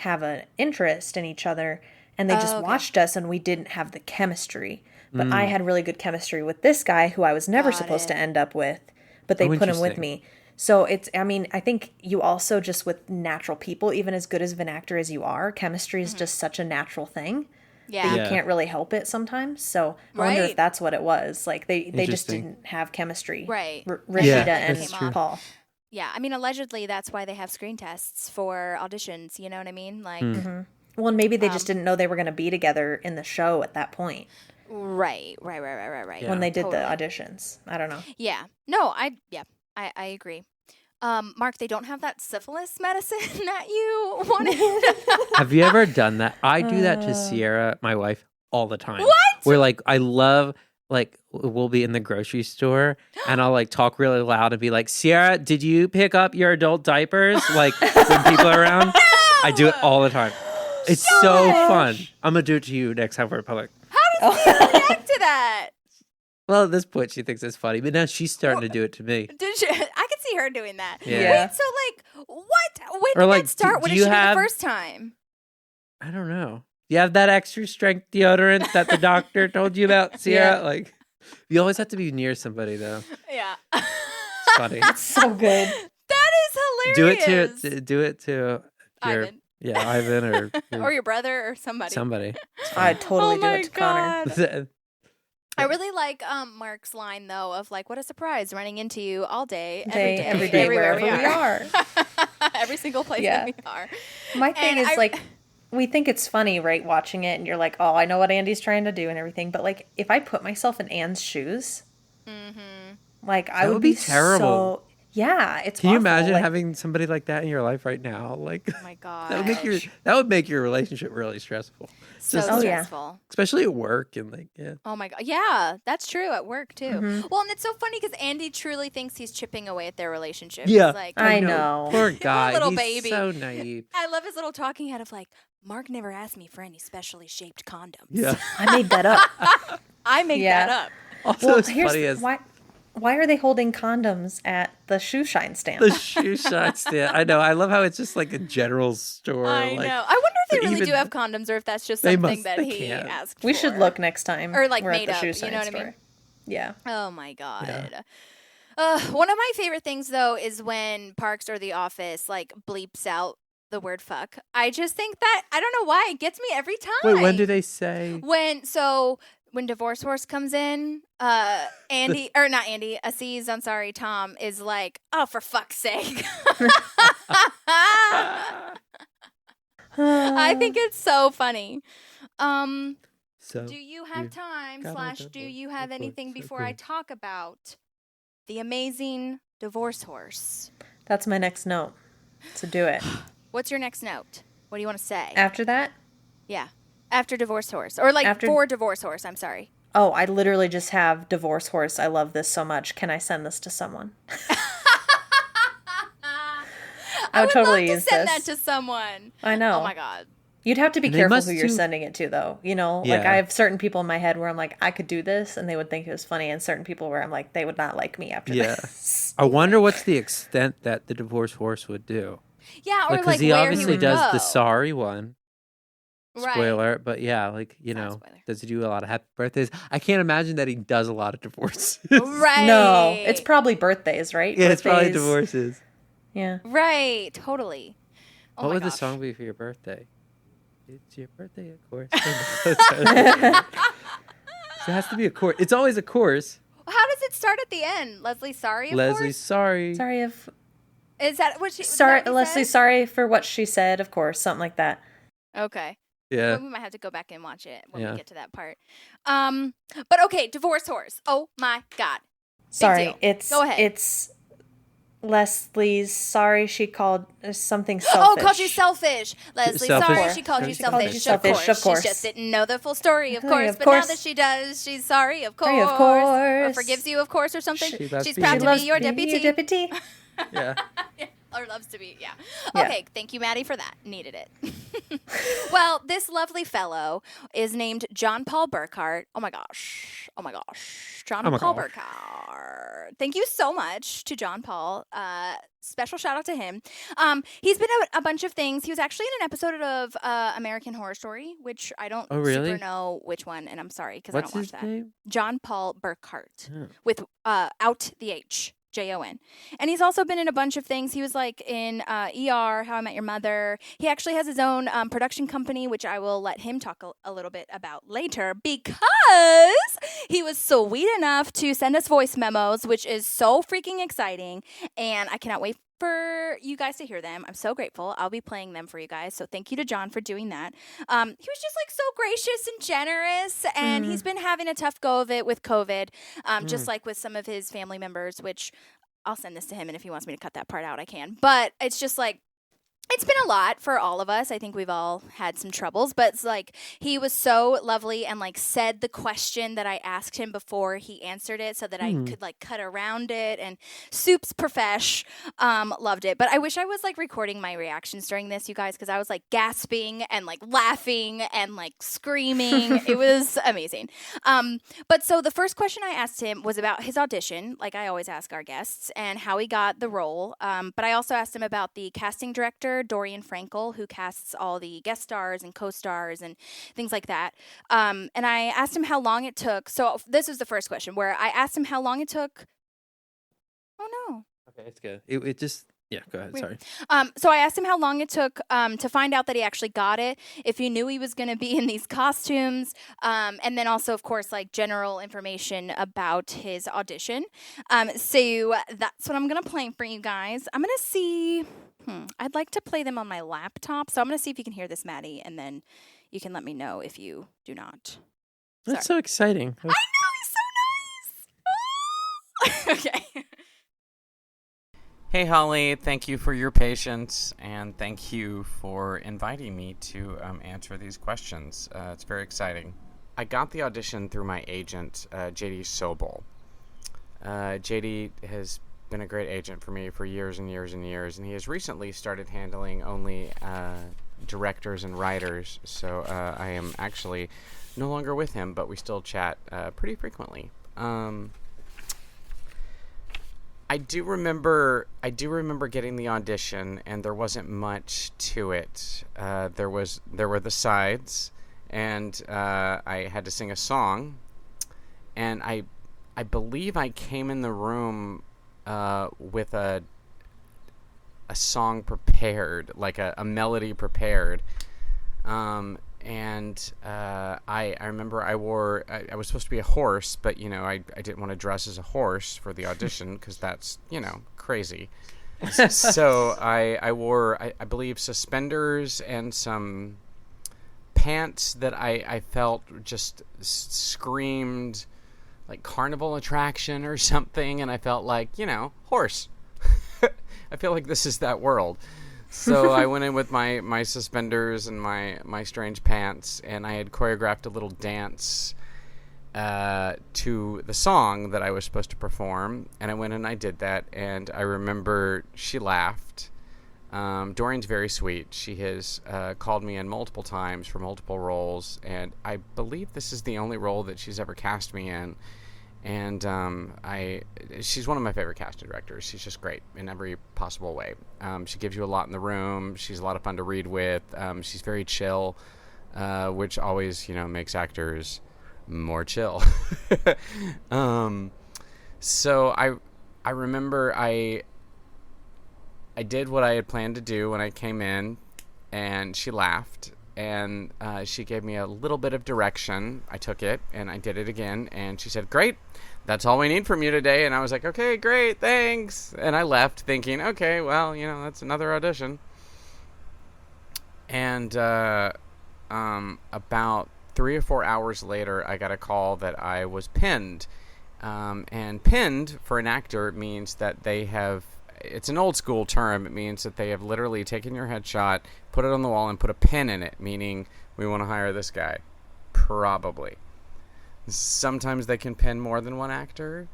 have an interest in each other, and they just watched us, and we didn't have the chemistry. But I had really good chemistry with this guy who I was never supposed to end up with, but they put him with interesting. me. So I think you also just with natural people, even as good of an actor as you are, chemistry is just such a natural thing Yeah. that you can't really help it sometimes. So I wonder Right. if that's what it was. Like they just Interesting. didn't have chemistry. Right. Rashida Yeah, and that's true. Paul. Yeah, I mean, allegedly, that's why they have screen tests for auditions. You know what I mean? Like, Well, and maybe they just didn't know they were going to be together in the show at that point right. Yeah. when they did Totally. the auditions. I don't know. Yeah. No, I agree. Mark, they don't have that syphilis medicine that you wanted. Have you ever done that? I do that to Sierra, my wife, all the time. What? Where like I love like we'll be in the grocery store and I'll like talk really loud and be like, Sierra, did you pick up your adult diapers? Like when people are around. I do it all the time. It's so fun. I'm gonna do it to you next time we're in public. How does she react to that? Well, at this point, she thinks it's funny, but now she's starting to do it to me. Did she? I could see her doing that. Yeah. Wait, so like, what? When Or, did like, that start? do When did you she do have- the first time? I don't know. You have that extra strength deodorant that the doctor told you about, Sierra? Yeah. Like, you always have to be near somebody, though. Yeah. It's funny. So good. That is hilarious. Do it to your, Ivan. Yeah, Ivan or Or your brother or somebody. somebody. I totally Oh do my it to Connor. God. I really like Mark's line though of like, what a surprise running into you all day, Every day, everywhere wherever we are. every single place Yeah. that we are. My thing And is like, we think it's funny, right? Watching it, and you're like, oh, I know what Andy's trying to do and everything. But like, if I put myself in Anne's shoes, like I That would would be be terrible. So, yeah, it's. Can you awful. imagine Like, having somebody like that in your life right now? Like, Oh my god. that would make your relationship really stressful, so just- Oh, yeah. stressful. especially at work and like yeah. Oh my god. Yeah, that's true at work too. Mm-hmm. Well, and it's so funny because Andy truly thinks he's chipping away at their relationship. Yeah. He's like, I know. Poor guy. little He's baby. so naive. I love his little talking head of like, Mark never asked me for any specially shaped condoms. Yeah. I made that up. I make Yeah. that up. Also, Well, as here's funny as why are they holding condoms at the shoe shine stand? the shoe shine stand. I know. I love how it's just like a general store. I like, know. I wonder if they really even- do have condoms or if that's just They something must- that they he can't. asked We for. should look next time. Or, like, we're made at the up, shoe you shine know what I store. mean? Yeah. Oh my god. Yeah. One of my favorite things though is when Parks or The Office like bleeps out the word fuck. I just think that I don't know why it gets me every time. Wait, when do they say? When Divorce Horse comes in, Andy or not Andy, Aziz, I'm sorry, Tom is like, oh, for fuck's sake. I think it's so funny. So Do you have you time got a / do divorce, you have divorce, anything so before I cool. talk about the amazing Divorce Horse? That's my next note. So do it. What's your next note? What do you want to say? After that, Yeah. After Divorce Horse. Or like After- for Divorce Horse, I'm sorry. oh, I literally just have Divorce Horse. I love this so much. Can I send this to someone? I would totally love use to send this. that to someone. I know. Oh my god. You'd have to be And they careful must who you're do- sending it to, though. You know, like Yeah. I have certain people in my head where I'm like, I could do this, and they would think it was funny, and certain people where I'm like, they would not like me after Yeah. this. I wonder what's the extent that the divorce horse would do. Yeah, or Because like he where obviously would does go. the sorry one. Right. Spoiler, but yeah, like, you It's not a know, spoiler. does he do a lot of happy birthdays? I can't imagine that he does a lot of divorces. Right. No, it's probably birthdays, right? Yeah, it's probably Birthdays. divorces. Yeah. Right, totally. Oh What my would the gosh. song be for your birthday? It's your birthday, of course. It has to be a chorus. It's always a chorus. How does it start at the end? Leslie, sorry, of Leslie, course? sorry. Sorry if Is that what she sorry, is that what he Leslie. said? Sorry for what she said. Of course, something like that. Okay. Yeah. Well, we might have to go back and watch it when Yeah. we get to that part. But okay, Divorce Horse. Oh my god. Sorry, deal. it's Go ahead. It's Leslie's. Sorry, she called something selfish. Oh, called you selfish. Leslie, Selfish. sorry she called you She called you selfish. selfish, of course. She just didn't know the full story, of Hey, course. of But now course. that she does, she's sorry, of course. Sorry, of Or course. forgives you, of course, or something. She loves She's being proud She to loves be your being deputy. deputy. Yeah. Or loves to be, yeah. Yeah. Okay, thank you, Maddie, for that. Needed it. Well, this lovely fellow is named Jon Paul Burkhart. Oh my gosh. Oh my gosh. Jon Oh my Paul gosh. Burkhart. Thank you so much to Jon Paul. Special shout out to him. He's been a bunch of things. He was actually in an episode of American Horror Story, which I don't Oh, really? super know which one, and I'm sorry because I What's don't watch his that. name? Jon Paul Burkhart Oh. with out the H. JON. And he's also been in a bunch of things. He was like in ER, How I Met Your Mother. He actually has his own production company, which I will let him talk a little bit about later, because he was sweet enough to send us voice memos, which is so freaking exciting. And I cannot wait for you guys to hear them. I'm so grateful. I'll be playing them for you guys. So thank you to Jon for doing that. He was just like so gracious and generous, and he's been having a tough go of it with COVID, just like with some of his family members, which I'll send this to him, and if he wants me to cut that part out, I can. But it's just like, it's been a lot for all of us. I think we've all had some troubles, but it's like he was so lovely and like said the question that I asked him before he answered it so that I could like cut around it, and soup's profesh. Loved it. But I wish I was like recording my reactions during this, you guys, because I was like gasping and like laughing and like screaming. It was amazing. But so the first question I asked him was about his audition, like I always ask our guests, and how he got the role. But I also asked him about the casting director, Dorian Frankel, who casts all the guest stars and co-stars and things like that. And I asked him how long it took. So this is the first question, where I asked him how long it took. Oh no. Okay, it's good. It just, yeah, go ahead. Weird. Sorry. So I asked him how long it took to find out that he actually got it, if he knew he was going to be in these costumes, and then also, of course, like general information about his audition. So that's what I'm going to play for you guys. I'm going to see. I'd like to play them on my laptop, so I'm going to see if you can hear this, Maddie, and then you can let me know if you do not. That's so exciting. I know, he's so nice. Okay. Hey, Holly, thank you for your patience, and thank you for inviting me to answer these questions. It's very exciting. I got the audition through my agent, JD Sobel. JD has been a great agent for me for years and years and years, and he has recently started handling only directors and writers, so I am actually no longer with him, but we still chat pretty frequently. I do remember getting the audition, and there wasn't much to it. There were the sides, and I had to sing a song, and I believe I came in the room with a song prepared, like a melody prepared, and I remember I was supposed to be a horse, but you know I didn't want to dress as a horse for the audition because that's crazy. So I wore I believe suspenders and some pants that I felt just screamed like carnival attraction or something, and I felt like, horse. I feel like this is that world. So I went in with my suspenders and my strange pants, and I had choreographed a little dance to the song that I was supposed to perform, and I went and I did that, and I remember she laughed. Dorian's very sweet. She has called me in multiple times for multiple roles, and I believe this is the only role that she's ever cast me in. And she's one of my favorite casting directors. She's just great in every possible way. She gives you a lot in the room. She's a lot of fun to read with. She's very chill, which always, makes actors more chill. So I remember I did what I had planned to do when I came in, and she laughed, and she gave me a little bit of direction. I took it, and I did it again, and she said, "Great, that's all we need from you today." And I was like, "Okay, great, thanks." And I left thinking, okay, well, that's another audition. And about 3 or 4 hours later, I got a call that I was pinned. And pinned for an actor means that they have, it's an old school term. It means that they have literally taken your headshot, put it on the wall, and put a pin in it, meaning we want to hire this guy. Probably. Sometimes they can pin more than one actor.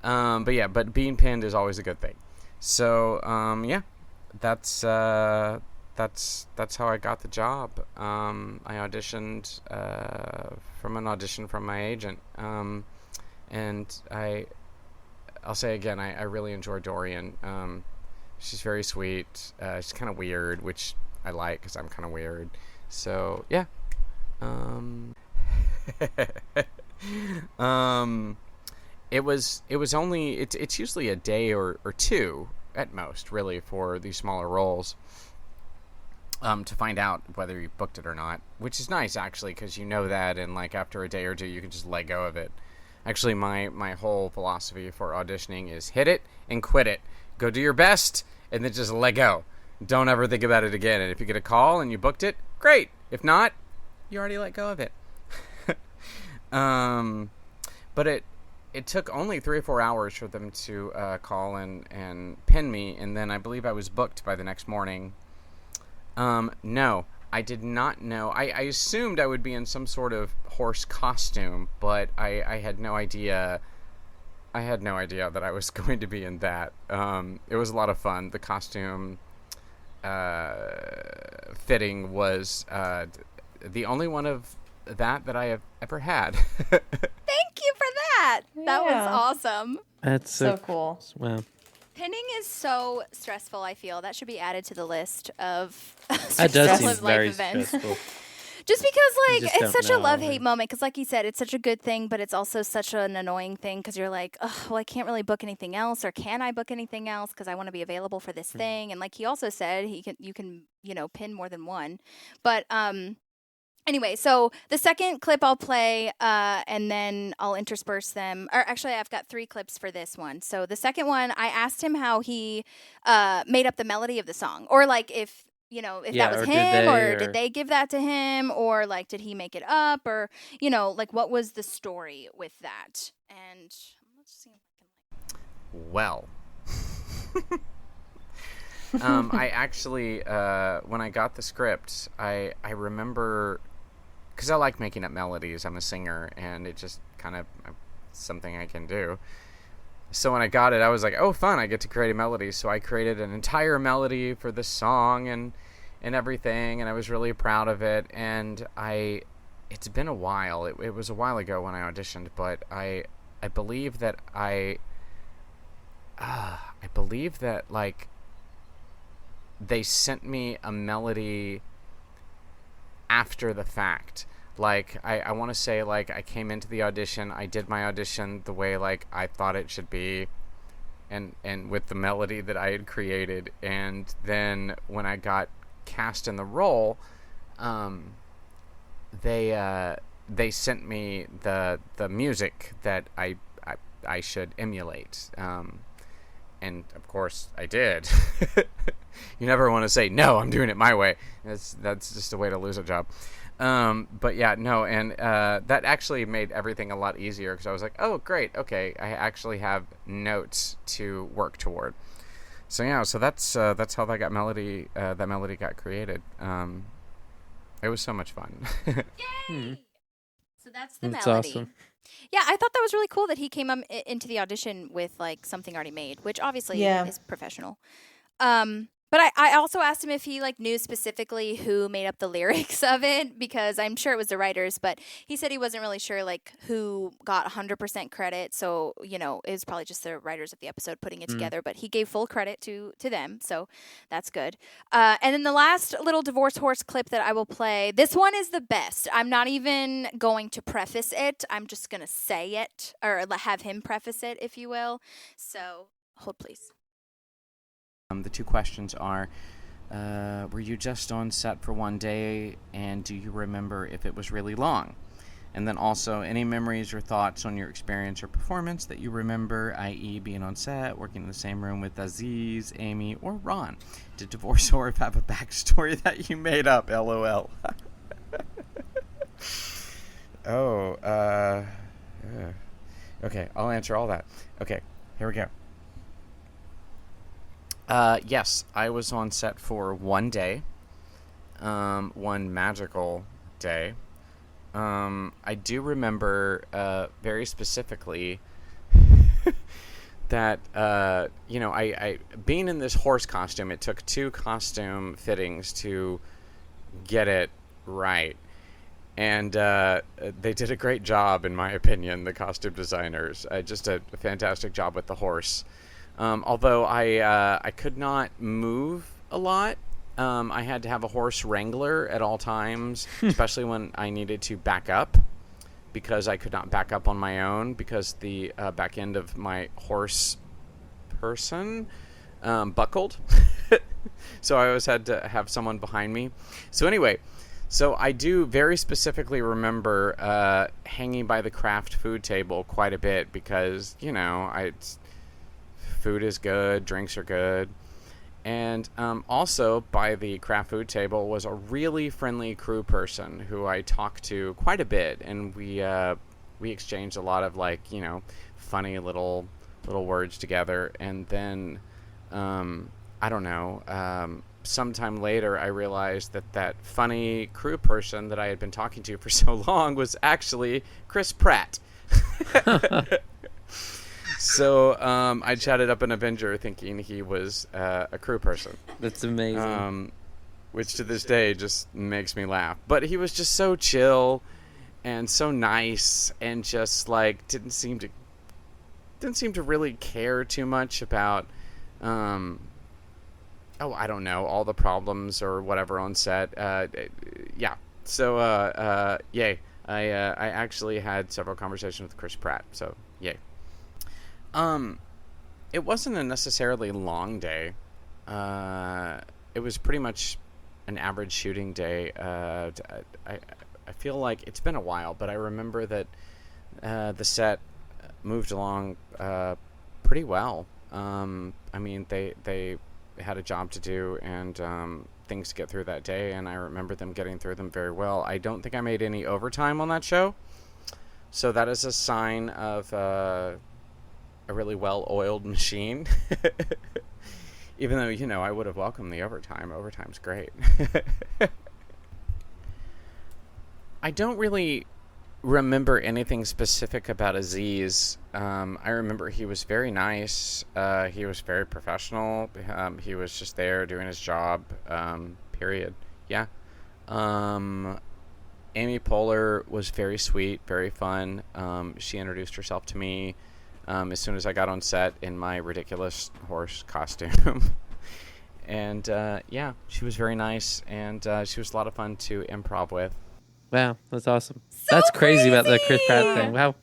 But being pinned is always a good thing. So, that's how I got the job. I auditioned from an audition from my agent. And I'll say again, I really enjoy Dorian. She's very sweet. She's kind of weird, which I like because I'm kind of weird. So, yeah. it's usually a day or two at most, really, for these smaller roles, to find out whether you booked it or not, which is nice, actually, because you know that, and like after a day or two you can just let go of it. Actually, my whole philosophy for auditioning is hit it and quit it. Go do your best and then just let go. Don't ever think about it again. And if you get a call and you booked it, great. If not, you already let go of it. But it took only 3 or 4 hours for them to call and pin me, and then I believe I was booked by the next morning. No, I did not know. I assumed I would be in some sort of horse costume, but I had no idea. I had no idea that I was going to be in that. It was a lot of fun. The costume fitting was the only one of that I have ever had. Thank you for that. That was Yeah. awesome. That's So cool. Wow. Pinning is so stressful, I feel. That should be added to the list of That does seem stressful life very events. stressful. Just because, like, just it's don't such a know. love-hate moment. Because, like you said, it's such a good thing, but it's also such an annoying thing. Because you're like, oh, well, I can't really book anything else, or can I book anything else? Because I want to be available for this thing. And like he also said, you can pin more than one. But anyway, so the second clip I'll play, and then I'll intersperse them. Or actually, I've got 3 clips for this one. So the second one, I asked him how he made up the melody of the song, or like if Yeah, that was or did him, they, or or- did they give that to him, or like did he make it up, or like what was the story with that? And let's see if I can Well, I actually, when I got the script, I remember, because I like making up melodies. I'm a singer, and it just kind of something I can do. So when I got it, I was like, oh, fun, I get to create a melody. So I created an entire melody for this song and everything, and I was really proud of it. And it's been a while. It was a while ago when I auditioned, but I believe that like they sent me a melody after the fact. Like I want to say, like, I came into the audition, I did my audition the way like I thought it should be, and with the melody that I had created, and then when I got cast in the role, they sent me the music that I should emulate, and of course I did. You never want to say no, I'm doing it my way. That's just a way to lose a job. But yeah, no, and that actually made everything a lot easier, because I was like, oh, great, okay, I actually have notes to work toward. So yeah, so that's how that melody got created. It was so much fun. Yay! So that's the That's melody. awesome. Yeah, I thought that was really cool that he came into the audition with like something already made, which obviously Yeah. is professional. But I also asked him if he like knew specifically who made up the lyrics of it, because I'm sure it was the writers, but he said he wasn't really sure like who got 100% credit. So, it was probably just the writers of the episode putting it together, but he gave full credit to them. So that's good. And then the last little divorce horse clip that I will play, this one is the best. I'm not even going to preface it. I'm just going to say it, or have him preface it, if you will. So hold please. The 2 questions are, were you just on set for one day, and do you remember if it was really long? And then also, any memories or thoughts on your experience or performance that you remember, i.e. being on set, working in the same room with Aziz, Amy, or Ron? Did Divorce Horse have a backstory that you made up? LOL. Okay, I'll answer all that. Okay, here we go. Yes, I was on set for one day, one magical day. I do remember very specifically that I being in this horse costume, it took 2 costume fittings to get it right, and they did a great job, in my opinion. The costume designers just a fantastic job with the horse. Although I could not move a lot. I had to have a horse wrangler at all times, especially when I needed to back up, because I could not back up on my own because the back end of my horse person buckled. So I always had to have someone behind me. So anyway, so I do very specifically remember hanging by the craft food table quite a bit because, you know, food is good, drinks are good. And also by the craft food table was a really friendly crew person who I talked to quite a bit. And we exchanged a lot of, like, you know, funny little words together. And then, I don't know, sometime later I realized that funny crew person that I had been talking to for so long was actually Chris Pratt. So I chatted up an Avenger thinking he was a crew person. That's amazing. Which to this day just makes me laugh. But he was just so chill and so nice and just like didn't seem to really care too much about I don't know, all the problems or whatever on set. Yeah. So yay. I actually had several conversations with Chris Pratt. So yay. It wasn't a necessarily long day. It was pretty much an average shooting day. I feel like it's been a while, but I remember that the set moved along pretty well. I mean, they had a job to do and things to get through that day, and I remember them getting through them very well. I don't think I made any overtime on that show, so that is a sign of a really well-oiled machine. Even though, you know, I would have welcomed the overtime. Overtime's great. I don't really remember anything specific about Aziz. I remember he was very nice. He was very professional. He was just there doing his job, period. Yeah. Amy Poehler was very sweet, very fun. She introduced herself to me as soon as I got on set in my ridiculous horse costume. And yeah, she was very nice, and she was a lot of fun to improv with. Wow, that's awesome. That's crazy about the Chris Pratt thing. Wow,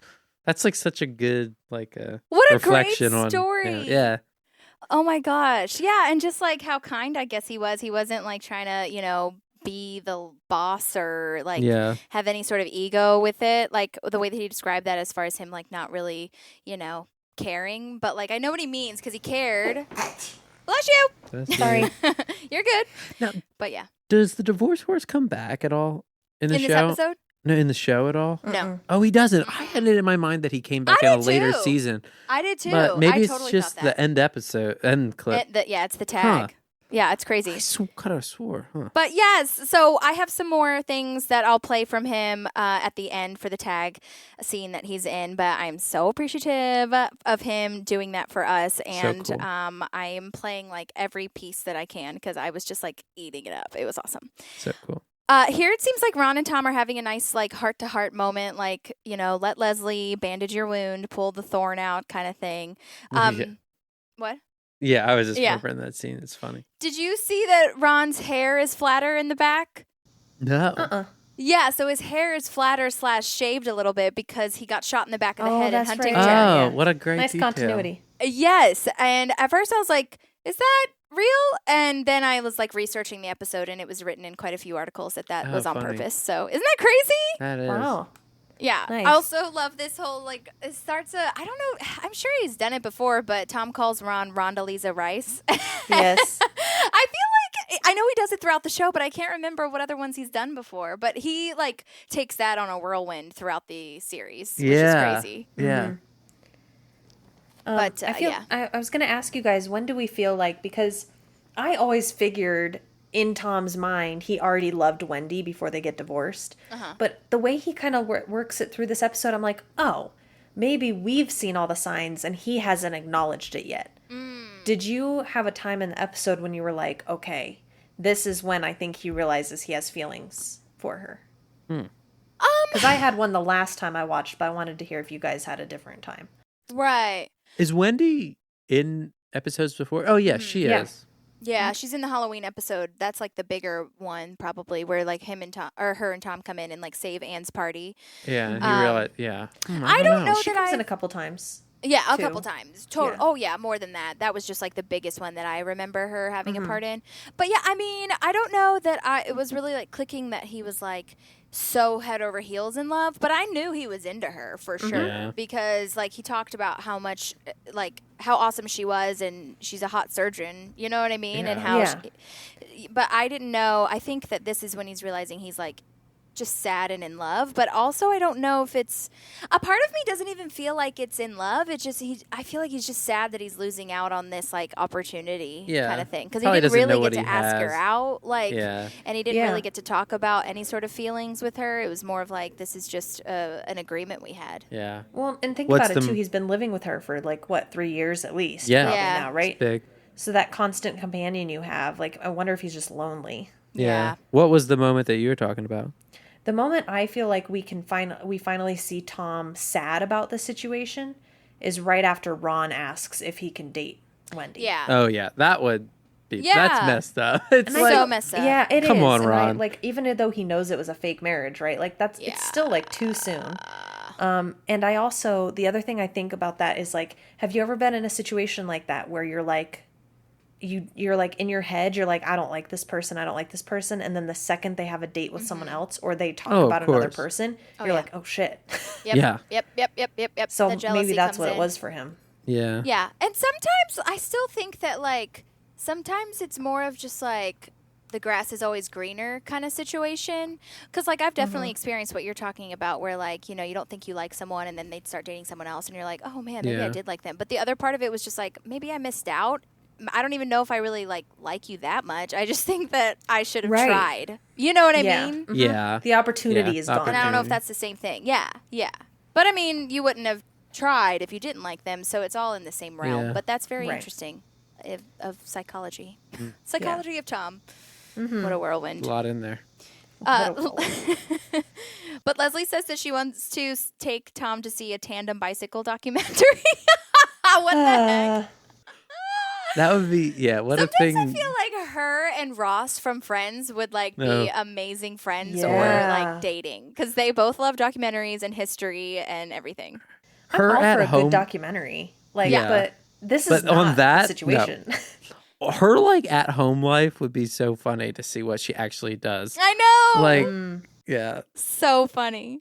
that's like such a good what a reflection great story. on yeah. Oh my gosh, yeah, and just like how kind I guess he was. He wasn't like trying to, you know, be the boss or like have any sort of ego with it. Like the way that he described that, as far as him like not really, you know, caring. But like I know what he means because he cared. Bless you. Sorry. You're good. Now, but yeah. Does the divorce horse come back at all in the show? This episode? No, in the show at all? No. Oh, he doesn't. I had it in my mind that he came back in a later season. I did too. But maybe totally it's just the end clip. Yeah, it's the tag. Huh. Yeah, it's crazy. I kind of swore. Huh. But yes, so I have some more things that I'll play from him at the end for the tag scene that he's in. But I'm so appreciative of him doing that for us. And so cool. I am playing like every piece that I can because I was just like eating it up. It was awesome. So cool. Here it seems like Ron and Tom are having a nice like heart-to-heart moment, like, you know, let Leslie bandage your wound, pull the thorn out kind of thing. What? Yeah, I was just remembering that scene. It's funny. Did you see that Ron's hair is flatter in the back? No. Yeah, so his hair is flatter / shaved a little bit because he got shot in the back of the head in hunting right. trip. Oh, what a great nice detail. continuity. Yes, and at first I was like, is that real? And then I was like researching the episode, and it was written in quite a few articles that was on purpose. So isn't that crazy? That is. Wow. Yeah. Nice. I also love this whole, like, it starts I don't know, I'm sure he's done it before, but Tom calls Ron Rondalisa Rice. Yes. I feel like, I know he does it throughout the show, but I can't remember what other ones he's done before. But he, like, takes that on a whirlwind throughout the series, which is crazy. Yeah. Mm-hmm. But I was going to ask you guys, when do we feel like, because I always figured in Tom's mind, he already loved Wendy before they get divorced. Uh-huh. But the way he kind of works it through this episode, I'm like, oh, maybe we've seen all the signs and he hasn't acknowledged it yet. Did you have a time in the episode when you were like, okay, this is when I think he realizes he has feelings for her? Because I had one the last time I watched, but I wanted to hear if you guys had a different time. Right. Is Wendy in episodes before? Oh, yeah, she is. Yeah, she's in the Halloween episode. That's like the bigger one, probably, where like him and Tom, or her and Tom, come in and like save Anne's party. Yeah, you realize. Yeah, I don't know She that comes I. in a couple times. Yeah, a too. couple times. Total. Yeah. Oh, yeah, more than that. That was just like the biggest one that I remember her having Mm-hmm. a part in. But yeah, I mean, I don't know that it was really like clicking that he was like so head over heels in love, but I knew he was into her for sure Yeah. because like he talked about how much like how awesome she was and she's a hot surgeon, you know what I mean? And how Yeah. but I didn't know. I think that this is when he's realizing he's like just sad and in love, but also I don't know if it's a part of me doesn't even feel like it's in love. It's just I feel like he's just sad that he's losing out on this like opportunity kind of thing because he Probably didn't doesn't know really what get to he ask her has. out like Yeah. and he didn't Yeah. really get to talk about any sort of feelings with her. It was more of like this is just an agreement we had. Yeah. Well, and think What's about it the- too. He's been living with her for like what 3 years at least. Yeah. probably Yeah. now, right? Big. So that constant companion you have, like, I wonder if he's just lonely. Yeah. What was the moment that you were talking about? The moment I feel like we finally see Tom sad about the situation is right after Ron asks if he can date Wendy. Yeah. Oh yeah, that would be. Yeah. That's messed up. It's And like so messed up. Yeah, it is. Come on, And I, Ron. like, even though he knows it was a fake marriage, right? Like, it's still like too soon. And I also, the other thing I think about that is like, have you ever been in a situation like that where you're like, you're like in your head, you're like, I don't like this person, and then the second they have a date with someone else or they talk Oh, of about another course. person, you're yeah. like, oh shit. Yep. Yeah. Yep. So The jealousy maybe that's comes what it in. was for him. Yeah. Yeah. And sometimes I still think that like sometimes it's more of just like the grass is always greener kind of situation. Because like I've definitely experienced what you're talking about where like, you know, you don't think you like someone and then they'd start dating someone else and you're like, oh man, maybe I Yeah. did like them. But the other part of it was just like, maybe I missed out. I don't even know if I really like you that much. I just think that I should have Right. tried. You know what I Yeah. mean? Yeah. The opportunity Yeah, is gone. And I don't know if Opportunity. that's the same thing. Yeah. But I mean, you wouldn't have tried if you didn't like them, so it's all in the same realm. Yeah. But that's very Right. interesting of psychology. Mm-hmm. Psychology of Tom. What a whirlwind. A lot in there. But Leslie says that she wants to take Tom to see a tandem bicycle documentary. What the heck? That would be what Sometimes a thing. I feel like her and Ross from Friends would like No. be amazing friends or Yeah. like dating because they both love documentaries and history and everything. Her I'm all at for a home. good documentary. Like, Yeah. but this But is not on that, the situation. Her like at home life would be so funny to see what she actually does. I know. Like, yeah. So funny.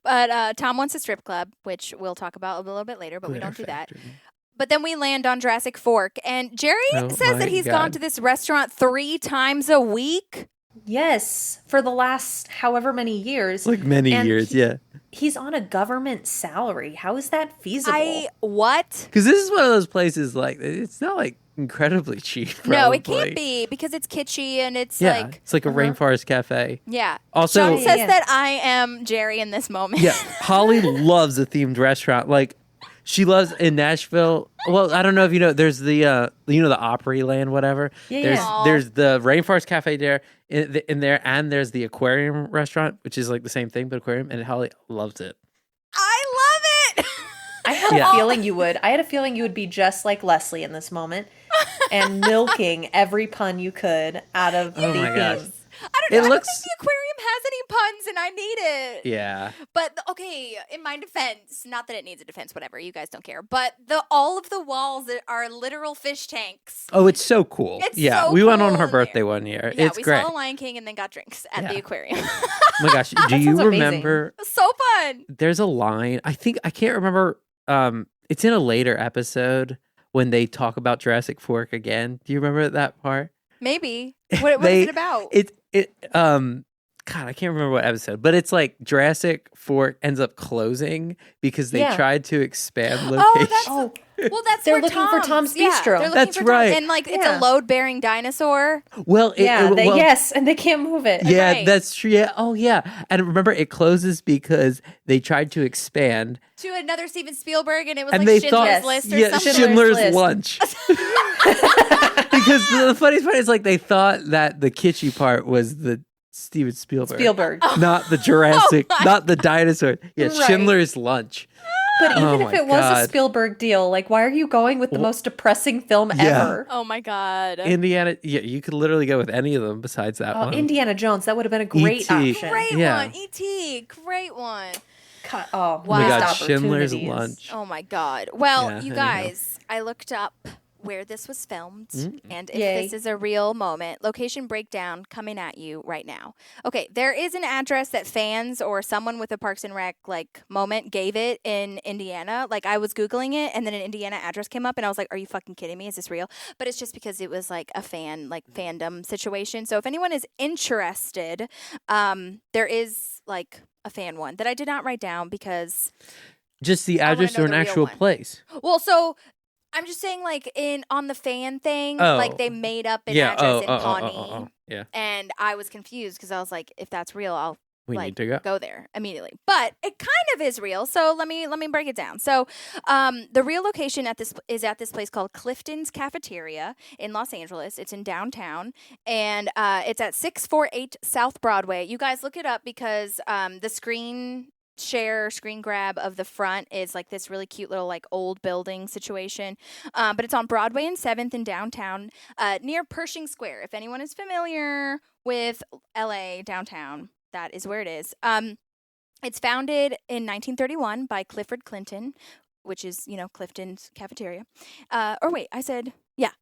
But Tom wants a strip club, which we'll talk about a little bit later, but we don't do that. But then we land on Jurassic Fork, and Jerry Oh says my that he's God. gone to this restaurant 3 times a week. Yes, for the last however many years. Like many And years, yeah. He's on a government salary. How is that feasible? What? Because this is one of those places like it's not like incredibly cheap. No, it probably. can't be because it's kitschy and it's Yeah, like, it's like a rainforest cafe. yeah. Also- John says Yeah. that I am Jerry in this moment. Yeah, Holly loves a themed restaurant. Like she loves in Nashville. Well, I don't know if you know. There's the the Opryland, whatever. Yeah, there's yeah. there's the Rainforest Cafe there in there, and there's the aquarium restaurant, which is like the same thing but aquarium. And Holly loves it. I love it. I had Yeah. a feeling you would. I had a feeling you would be just like Leslie in this moment and milking every pun you could out of the Oh my gosh. theme. I don't know. It I don't looks- think the aquarium has any puns and I need it. Yeah. But okay, in my defense, not that it needs a defense, whatever, you guys don't care. But all of the walls are literal fish tanks. Oh, it's so cool. It's yeah, so we went on cool her in there. birthday one year. Yeah, it's we great. saw the Lion King and then got drinks at the Yeah. aquarium. Oh my gosh, do you sounds amazing. remember? So fun. There's a line. I can't remember. It's in a later episode when they talk about Jurassic Fork again. Do you remember that part? Maybe. What is They- it about? God, I can't remember what episode, but it's like Jurassic Fork ends up closing because they Yeah. tried to expand Oh, location. that's Oh, well. That's They're where looking for Tom's yeah, Bistro. they're looking That's for right. and like it's Yeah. a load-bearing dinosaur. well, yeah, well, yes, and they can't move it. yeah, Right. that's true. Yeah, oh yeah, and remember it closes because they tried to expand, To another Steven Spielberg, and it was and like they Schindler's thought, List or yeah, something. Schindler's List. Lunch. Because the funniest part is like they thought that the kitschy part was the Steven Spielberg. Spielberg. Not the Jurassic, Oh my not the dinosaur. Yeah, Right. Schindler's Lunch. But even Oh if my it was a God. Spielberg deal, like, why are you going with the most depressing film Yeah. ever? Oh my God. Indiana, yeah, you could literally go with any of them besides that Oh, one. Indiana Jones. That would have been a great E.T.. option. Great Yeah. one. E.T. Great one. Oh, Oh my God, missed Schindler's opportunities. Lunch. Oh my God. Well, Yeah, you there you go. guys, I looked up where this was filmed and if Yay. this is a real moment. Location breakdown coming at you right now. Okay, there is an address that fans or someone with a Parks and Rec like moment gave it in Indiana. Like I was Googling it and then an Indiana address came up and I was like, are you fucking kidding me? Is this real? But it's just because it was like a fan, like fandom situation. So if anyone is interested, there is like a fan one that I did not write down because Just the wanna address know or an the real actual one. place. well, so I'm just saying, like on the fan thing, like they made up an Yeah. address in Pawnee, Yeah. and I was confused because I was like, if that's real, I'll We like need to go. there immediately. But it kind of is real, so let me break it down. So, the real location at this place called Clifton's Cafeteria in Los Angeles. It's in downtown, and it's at 648 South Broadway. You guys look it up because the screen grab of the front is like this really cute little like old building situation, but it's on Broadway and 7th in downtown, near Pershing Square. If anyone is familiar with LA downtown, that is where it is. It's founded in 1931 by Clifford Clinton, which is Clifton's Cafeteria.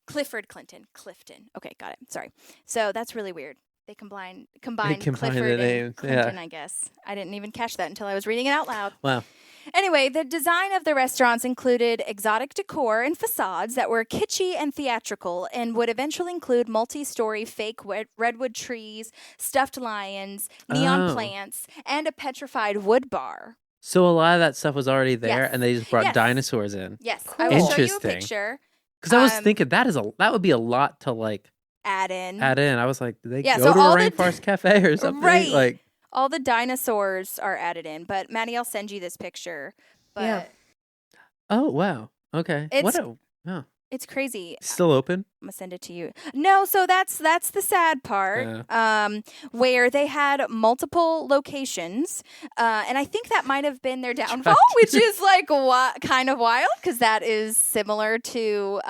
Clifford Clinton. Clifton. Okay, got it. Sorry. So that's really weird. They combined combined Clifford the and names, Clinton, yeah. I guess. I didn't even catch that until I was reading it out loud. Wow. Anyway, the design of the restaurants included exotic decor and facades that were kitschy and theatrical and would eventually include multi-story fake redwood trees, stuffed lions, neon Oh. plants, and a petrified wood bar. So a lot of that stuff was already there, Yes. and they just brought Yes. dinosaurs in. Yes, Cool. I will show you a Interesting. picture. Because I was Um, thinking that would be a lot to like Add in. add in. I was like, did they Yeah, go so to all a the- Rainforest Cafe or something? Right. Like, All the dinosaurs are added in, but Maddie, I'll send you this picture. But Yeah. oh wow, okay. it's crazy. Still open? I'm gonna send it to you. No, so that's the sad part. Where they had multiple locations, and I think that might have been their downfall, which is like kind of wild because that is similar to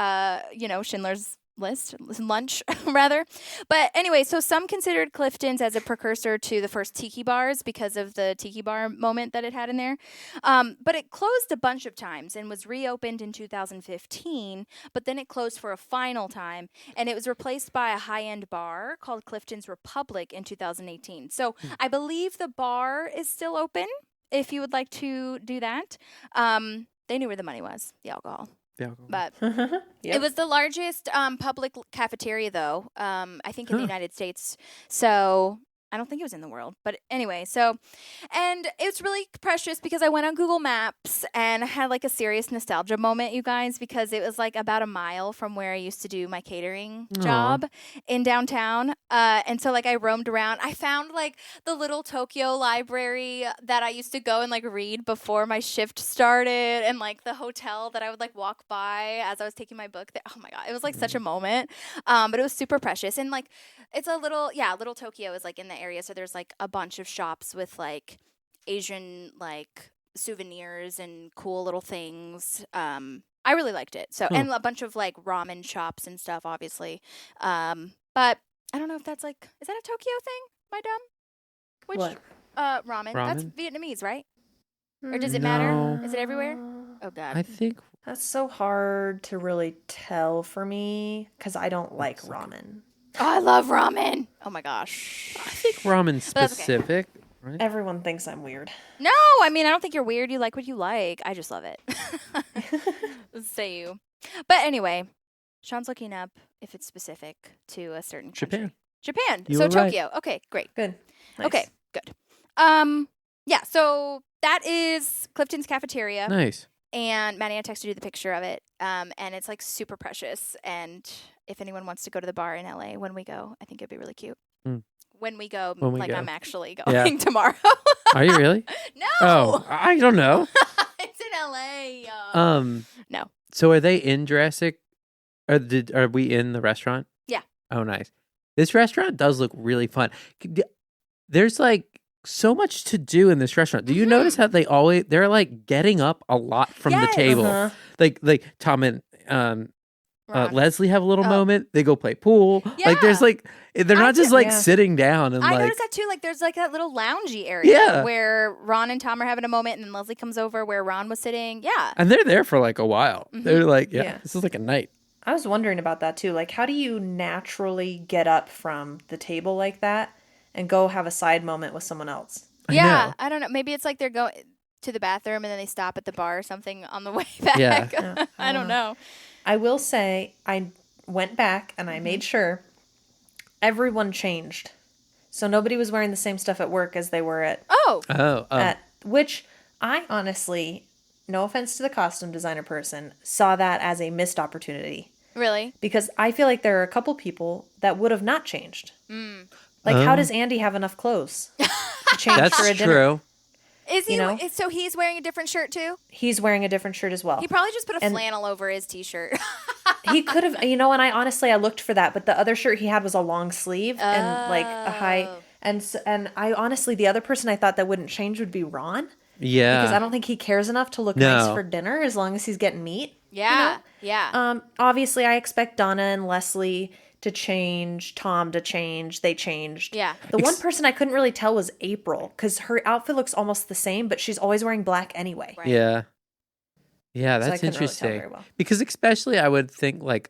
Schindler's Lunch rather. But anyway, so some considered Clifton's as a precursor to the first tiki bars because of the tiki bar moment that it had in there. But it closed a bunch of times and was reopened in 2015, but then it closed for a final time and it was replaced by a high-end bar called Clifton's Republic in 2018. So I believe the bar is still open if you would like to do that. They knew where the money was, the alcohol. But it was the largest public cafeteria, though, I think in the United States. So I don't think it was in the world. But anyway, and it's really precious because I went on Google Maps and I had like a serious nostalgia moment, you guys, because it was like about a mile from where I used to do my catering job in downtown. And so like I roamed around. I found like the little Tokyo library that I used to go and like read before my shift started and like the hotel that I would like walk by as I was taking my book there. Oh my God, it was like such a moment. But it was super precious. And like it's little Tokyo is like in the area, so there's like a bunch of shops with like Asian like souvenirs and cool little things. I really liked it. So and a bunch of like ramen shops and stuff, obviously. But I don't know if that's like, is that a Tokyo thing? Am I dumb? Which What? ramen? That's Ramen? Vietnamese, right? Or does it matter? No. Is it everywhere? Oh God. I think That's so hard to really tell for me because I don't like ramen. Oh, I love ramen. Oh my gosh. ramen But that's okay. specific, right? Everyone thinks I'm weird. No, I mean, I don't think you're weird. You like what you like. I just love it. Say you. But anyway, Sean's looking up if it's specific to a certain country. Japan. You So were right. Tokyo. Okay, great. Good. Nice. Okay, good. Yeah, so that is Clifton's Cafeteria. Nice. And Maddie, I texted you the picture of it. And it's like super precious. And if anyone wants to go to the bar in LA when we go, I think it'd be really cute. When we go, When we like go. I'm actually going tomorrow. Are you really? No. Oh, I don't know. It's in LA. No. So are they in Jurassic? Are we in the restaurant? Yeah. Oh, nice. This restaurant does look really fun. There's like so much to do in this restaurant. Do you notice how they're like getting up a lot from the Yes. table? Uh-huh. Like Tom and Ron. Leslie have a little moment. They go play pool. Yeah. Like there's like they're not just like yeah. sitting down and I like noticed that too. Like, there's like that little loungy area Yeah. where Ron and Tom are having a moment, and then Leslie comes over where Ron was sitting. Yeah. and they're there for like a while. They're like, Yeah. this is like a night. I was wondering about that too. Like, how do you naturally get up from the table like that and go have a side moment with someone else? Yeah. know. I don't know. Maybe it's like they're going to the bathroom and then they stop at the bar or something on the way back. Yeah. I don't know. I will say I went back and I made sure everyone changed. So nobody was wearing the same stuff at work as they were at Oh. which I honestly, no offense to the costume designer person, saw that as a missed opportunity. Really? Because I feel like there are a couple people that would have not changed. Like, how does Andy have enough clothes to change That's for a dinner? true. Is he? You know? So he's wearing a different shirt too? He's wearing a different shirt as well. He probably just put a And- flannel over his t-shirt. He could have, and I looked for that, but the other shirt he had was a long sleeve and like a high, and I honestly, the other person I thought that wouldn't change would be Ron, Yeah. because I don't think he cares enough to look No. nice for dinner as long as he's getting meat. Yeah. Yeah. Obviously, I expect Donna and Leslie to change, Tom to change. They changed. Yeah. The one person I couldn't really tell was April, because her outfit looks almost the same, but she's always wearing black anyway. Right. Yeah. Yeah, So I that's couldn't really tell interesting. very well. Because especially I would think like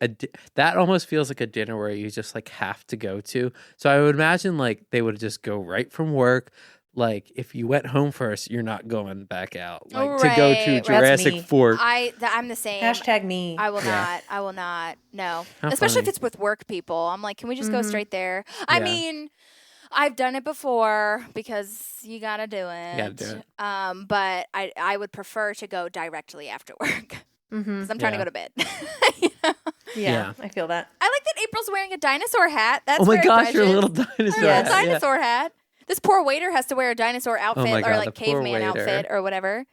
that almost feels like a dinner where you just like have to go to. So I would imagine like they would just go right from work. Like if you went home first, you're not going back out. Like to go to Right, right. That's Jurassic me. Fork. I'm the same. Hashtag me. I will Yeah. not. I will not. No. How Especially if funny. it's with work people. I'm like, can we just go straight there? I Yeah. mean, I've done it before because you gotta do it. gotta do it. But I would prefer to go directly after work because I'm trying to Yeah. go to bed. Yeah, I feel that. I like that April's wearing a dinosaur hat. That's Oh my very gosh, you're a precious. little dinosaur. Yeah, hat. Yeah. dinosaur hat. This poor waiter has to wear a dinosaur outfit my or God, like the poor caveman waiter. outfit or whatever.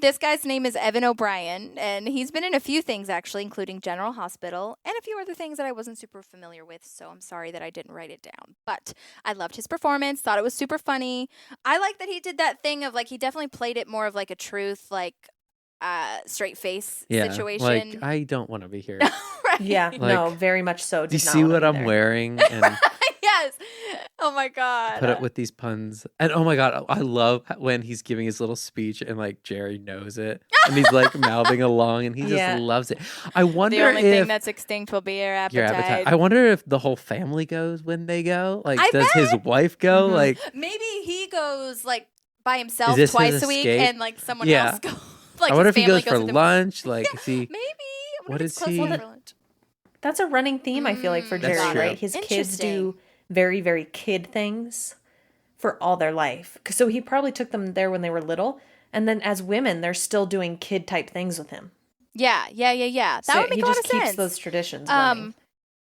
This guy's name is Evan O'Brien, and he's been in a few things actually, including General Hospital and a few other things that I wasn't super familiar with. So I'm sorry that I didn't write it down. But I loved his performance. Thought it was super funny. I like that he did that thing of like he definitely played it more of like a truth, like straight face Yeah, situation. like I don't want to be here. Right. Yeah, no, Like, very much so. Do you Did not see wanna what be I'm there. wearing? And Yes. Oh my god. put up with these puns. And oh my God, I love when he's giving his little speech and like Jerry knows it. And he's like mouthing along and he just Yeah. loves it. I wonder the only if thing that's extinct will be your appetite. your appetite. I wonder if the whole family goes when they go. Like, I does his wife go? Mm-hmm. Like, Maybe he goes like by himself this his twice a week, escape? and like someone Yeah. else goes. Like I wonder his if he family goes for into- lunch. Like, is he? Maybe. I wonder What if it's is close he- enough for lunch. That's a running theme, I feel like, for That's Jerry, true. right? His kids Interesting. do very, very kid things for all their life. So he probably took them there when they were little. And then as women, they're still doing kid type things with him. Yeah. That So would make he a lot just of keeps sense. those traditions running.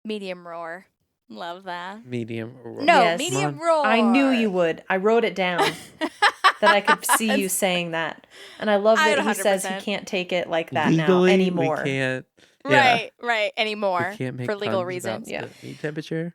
Medium roar. Love that. Medium. Or No, Yes. medium Come roar. I knew you would. I wrote it down that I could see you saying that. And I love I that he says he 100%. can't take it like that Legally, now anymore. we can't. Yeah. Right. Anymore We can't make for legal puns reasons. about the meat temperature.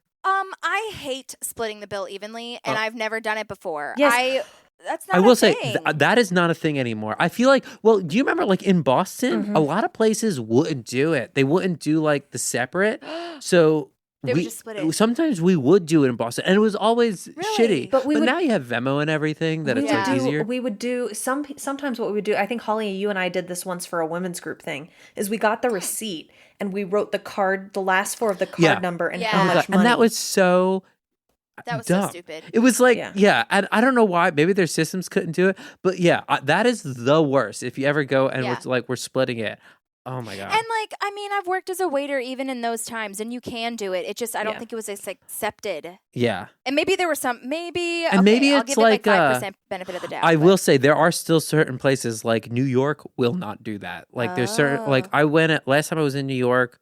I hate splitting the bill evenly, and I've never done it before. Yes. That's not I will a say thing. that is not a thing anymore. I feel like, well, do you remember like in Boston, a lot of places wouldn't do it. They wouldn't do like the separate. So They would just split it. sometimes we would do it in Boston, and it was always Really? shitty. But we would- now you have Venmo and everything that We it's would like do, easier. we would do sometimes what we would do, I think Holly, you and I did this once for a women's group thing, is we got the receipt and we wrote the last four of the card Yeah. number and Yeah. how Oh my much money. And that was so That was so dumb. stupid. It was like, Yeah. yeah, and I don't know why. Maybe their systems couldn't do it, but yeah, that is the worst. If you ever go and Yeah. we're splitting it, oh my god. And like, I mean, I've worked as a waiter even in those times, and you can do it. It just, I don't Yeah. think it was as accepted. yeah, And maybe there were some, maybe, And okay, maybe I'll it's give it like like, 5% benefit of the doubt. I but- will say there are still certain places like New York will not do that. Like there's certain like I went last time I was in New York,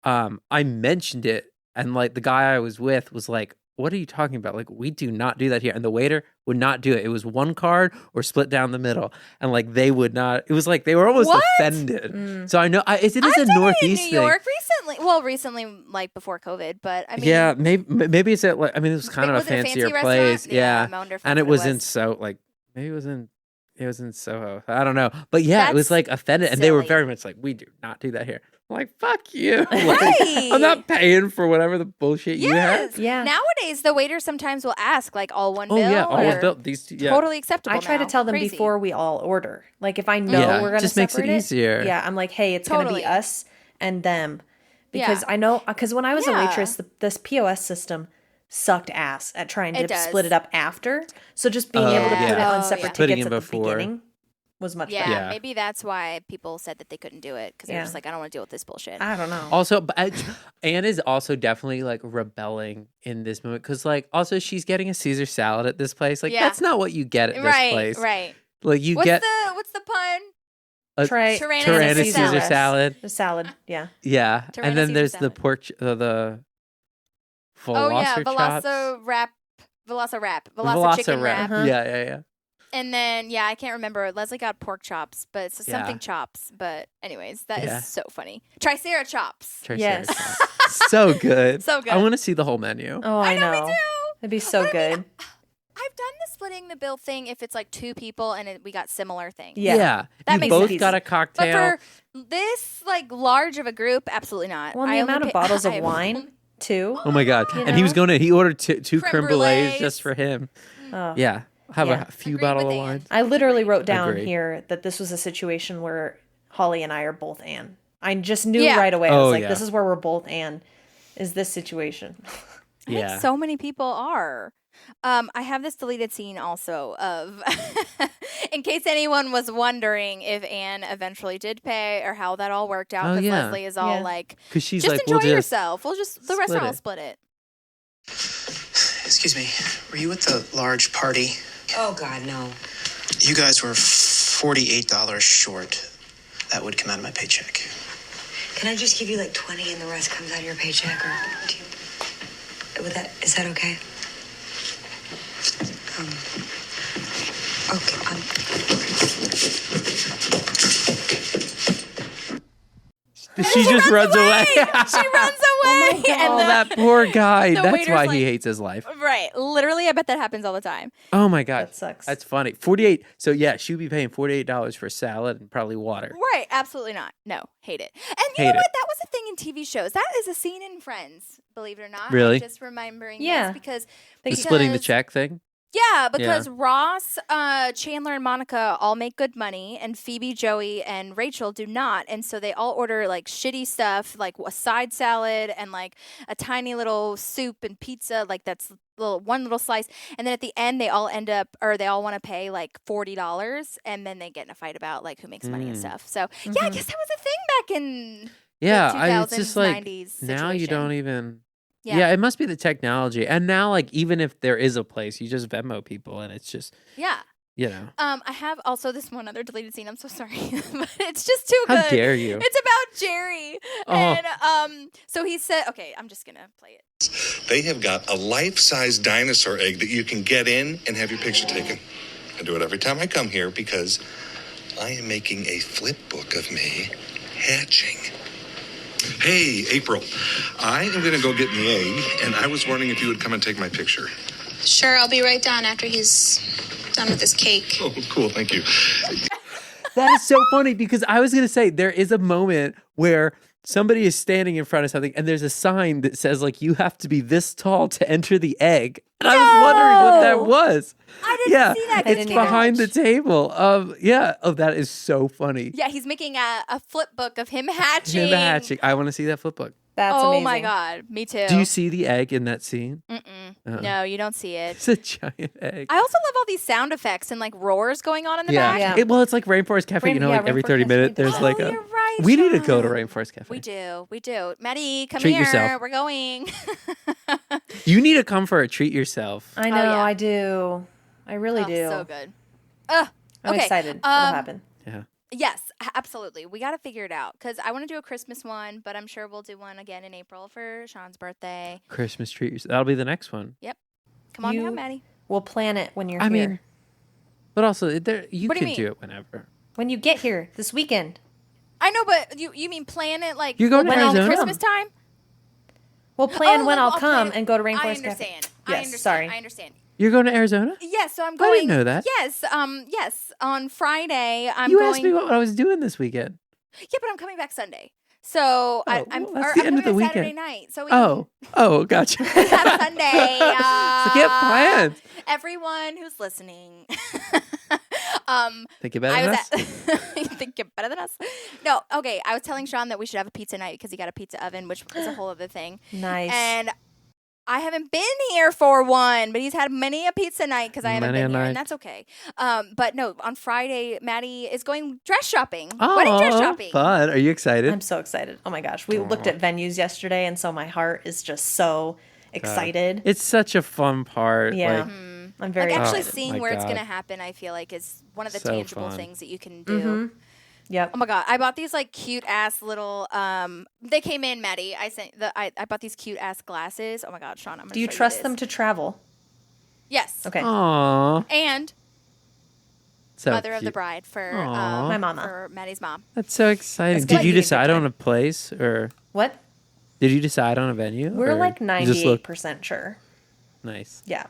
I mentioned it and like the guy I was with was like, what are you talking about? Like, we do not do that here. And the waiter would not do it. It was one card or split down the middle. And like, they would not, it was like, they were almost offended. So I know, it is a Northeast in thing. New York recently. Well, recently, like before COVID, but I mean. Yeah, maybe it's at, like, I mean, it was kind of a was it a fancier fancy place. restaurant? Yeah. I wonder if And that's it what was in like, maybe it was in Soho. I don't know. But yeah, it was like offended. And they were silly. very much like, we do not do that here. I'm like, fuck you. Like, Right. I'm not paying for whatever the bullshit you have. Yes. Yeah. Nowadays, the waiter sometimes will ask like all one Oh, bill. yeah. All or one bill. These two, yeah. Totally acceptable. I try to now. tell them Crazy. before we all order. Like if I know Yeah, we're gonna just makes it separate easier. Yeah, I'm like, hey, it's gonna Totally. be us and them, because Yeah. I know because when I was a Yeah. waitress, this POS system sucked ass at trying It to does. split it up after. So just being able to put it yeah. on Oh, separate yeah. Putting tickets it at before. the beginning was much Yeah, better. Yeah. maybe that's why people said that they couldn't do it because they're Yeah. just like, I don't want to deal with this bullshit. I don't know. Also, but Anne is also definitely like rebelling in this moment because, like, also she's getting a Caesar salad at this place. Like, Yeah. that's not what you get at this right, place. right. Like, you What's get the pun? a Tyrannosaurus Tyrannosaurus salad. Caesar salad. The salad, yeah. Yeah, and then Tyrannosaurus there's the salad. pork, the Oh yeah, chops. Veloso chicken wrap. Uh-huh. Yeah. And then I can't remember. Leslie got pork chops, but it's something Yeah. chops. But anyways, that is Yeah. so funny. Tricera chops. Yes. So good. So good. I want to see the whole menu. Oh, I know. Me too. It'd be so But I mean, good. I've done the splitting the bill thing if it's like two people and we got similar things. Yeah. That you makes both sense. got a But cocktail. for this like large of a group, absolutely not. Well, I the only amount of pay- bottles of I- wine too. Oh my god! You And he was know? he ordered two Creme creme brulees brulees. just for him. Oh. Yeah, have Yeah. a few Agreed bottle with of Anne. wine. I literally wrote down Agreed. here that this was a situation where Holly and I are both Anne. I just knew Yeah. right away. I Oh, was like, yeah. this is where we're both Anne. Is this situation? I think Yeah. so many people are. I have this deleted scene also of, in case anyone was wondering if Anne eventually did pay or how that all worked out. Oh, Because yeah. Leslie is all Yeah. like, Because she's just like, enjoy we'll just yourself. We'll just, the split restaurant will it. split it. Excuse me, were you at the large party? Oh, God, no. You guys were $48 short. That would come out of my paycheck. Can I just give you like 20 and the rest comes out of your paycheck? Or do you, is that okay? Okay. She just runs away. She runs away. Oh, that poor guy. the That's waiter's why like- he hates his life. Right. Literally, I bet that happens all the time. Oh my god, That sucks. That's funny. 48. So yeah, she would be paying $48 for salad and probably water. Right. Absolutely not. No. Hate it. And you Hate know what? it. That was a thing in TV shows. That is a scene in Friends, believe it or not. Really? I'm just remembering Yeah. this because The splitting the because- check thing. Yeah, because Ross, Chandler, and Monica all make good money, and Phoebe, Joey, and Rachel do not. And so they all order like shitty stuff, like a side salad and like a tiny little soup and pizza, like that's one little slice. And then at the end, they all end up, or they all want to pay like $40, and then they get in a fight about like who makes money and stuff. So yeah, I guess that was a thing back in Yeah, the it's just like 90s now you situation. don't even. Yeah. Yeah, it must be the technology. And now, like, even if there is a place, you just Venmo people, and it's just, Yeah. you know. I have also this one other deleted scene. I'm so sorry, but it's just too How good. dare you. It's about Jerry, Oh. and so he said, "Okay, I'm just gonna play it." They have got a life-size dinosaur egg that you can get in and have your picture taken. I do it every time I come here because I am making a flip book of me hatching. Hey, April, I am going to go get the egg, and I was wondering if you would come and take my picture. Sure, I'll be right down after he's done with his cake. Oh, cool, thank you. That is so funny because I was going to say there is a moment where somebody is standing in front of something and there's a sign that says, like, you have to be this tall to enter the egg. And I was wondering what that was. I didn't see that. I It's didn't behind the either. table. Oh, that is so funny. Yeah, he's making a flip book of him hatching. Him hatching. I want to see that flip book. That's oh amazing. my god, me too. Do you see the egg in that scene? No, you don't see it. It's a giant egg. I also love all these sound effects and like roars going on in the back. Yeah. Well, it's like Rainforest Cafe. You know, like every Rainforest 30 Cafe. minutes, there's Oh, like a. you're right, We need to go to Sean. Rainforest Cafe. We do. Maddie, come Treat here. yourself. We're going. You need to come for a treat yourself. I know, yeah. I do. I really do. So good. I'm I'm excited. It'll happen. Yes, absolutely. We got to figure it out because I want to do a Christmas one, but I'm sure we'll do one again in April for Sean's birthday. Christmas tree. That'll be the next one. Yep. Come on down, Maddie. We'll plan it when you're I here. mean, but also, you What do you can mean? do it whenever. When you get here this weekend. I know, but you mean plan it like You're going to around Arizona? Christmas time? We'll plan Oh, when like, I'll come and go to Rainforest I Cafe. understand. Yes, sorry. I understand. You're going to Arizona? Yes, so I'm I going. didn't know that. Yes, yes. On Friday, I'm You going. asked me what I was doing this weekend. Yeah, but I'm coming back Sunday. So I'm well, that's or the I'm end of coming the back Saturday weekend. night. So we Oh, gotcha. can have Sunday. So get plans. Everyone who's listening. Think about I it. was at think you're better than us. No, okay. I was telling Sean that we should have a pizza night because he got a pizza oven, which is a whole other thing. Nice. And I haven't been here for one, but he's had many a pizza night because I haven't Many a been here, night. and that's okay. But no, on Friday, Maddie is going dress shopping, wedding dress shopping. Fun. Are you excited? I'm so excited. Oh my gosh. We looked at venues yesterday, and so my heart is just so excited. It's such a fun part. Yeah. Like, I'm very Like actually excited. seeing my where it's God. going to happen, I feel like is one of the So tangible fun. things that you can do. Yep. Oh my God, I bought these like cute ass little. They came in, Maddie. I bought these cute ass glasses. Oh my God, Sean, I'm gonna Do you show trust this. them to travel? Yes. Okay. Aww. And So mother of the cute. bride for Aw. My mama. for Maddie's mom. That's so exciting. That's Did good. you Like, decide on a place or What? did you decide on a venue? We're or like you just looked 98% sure. nice. Yeah.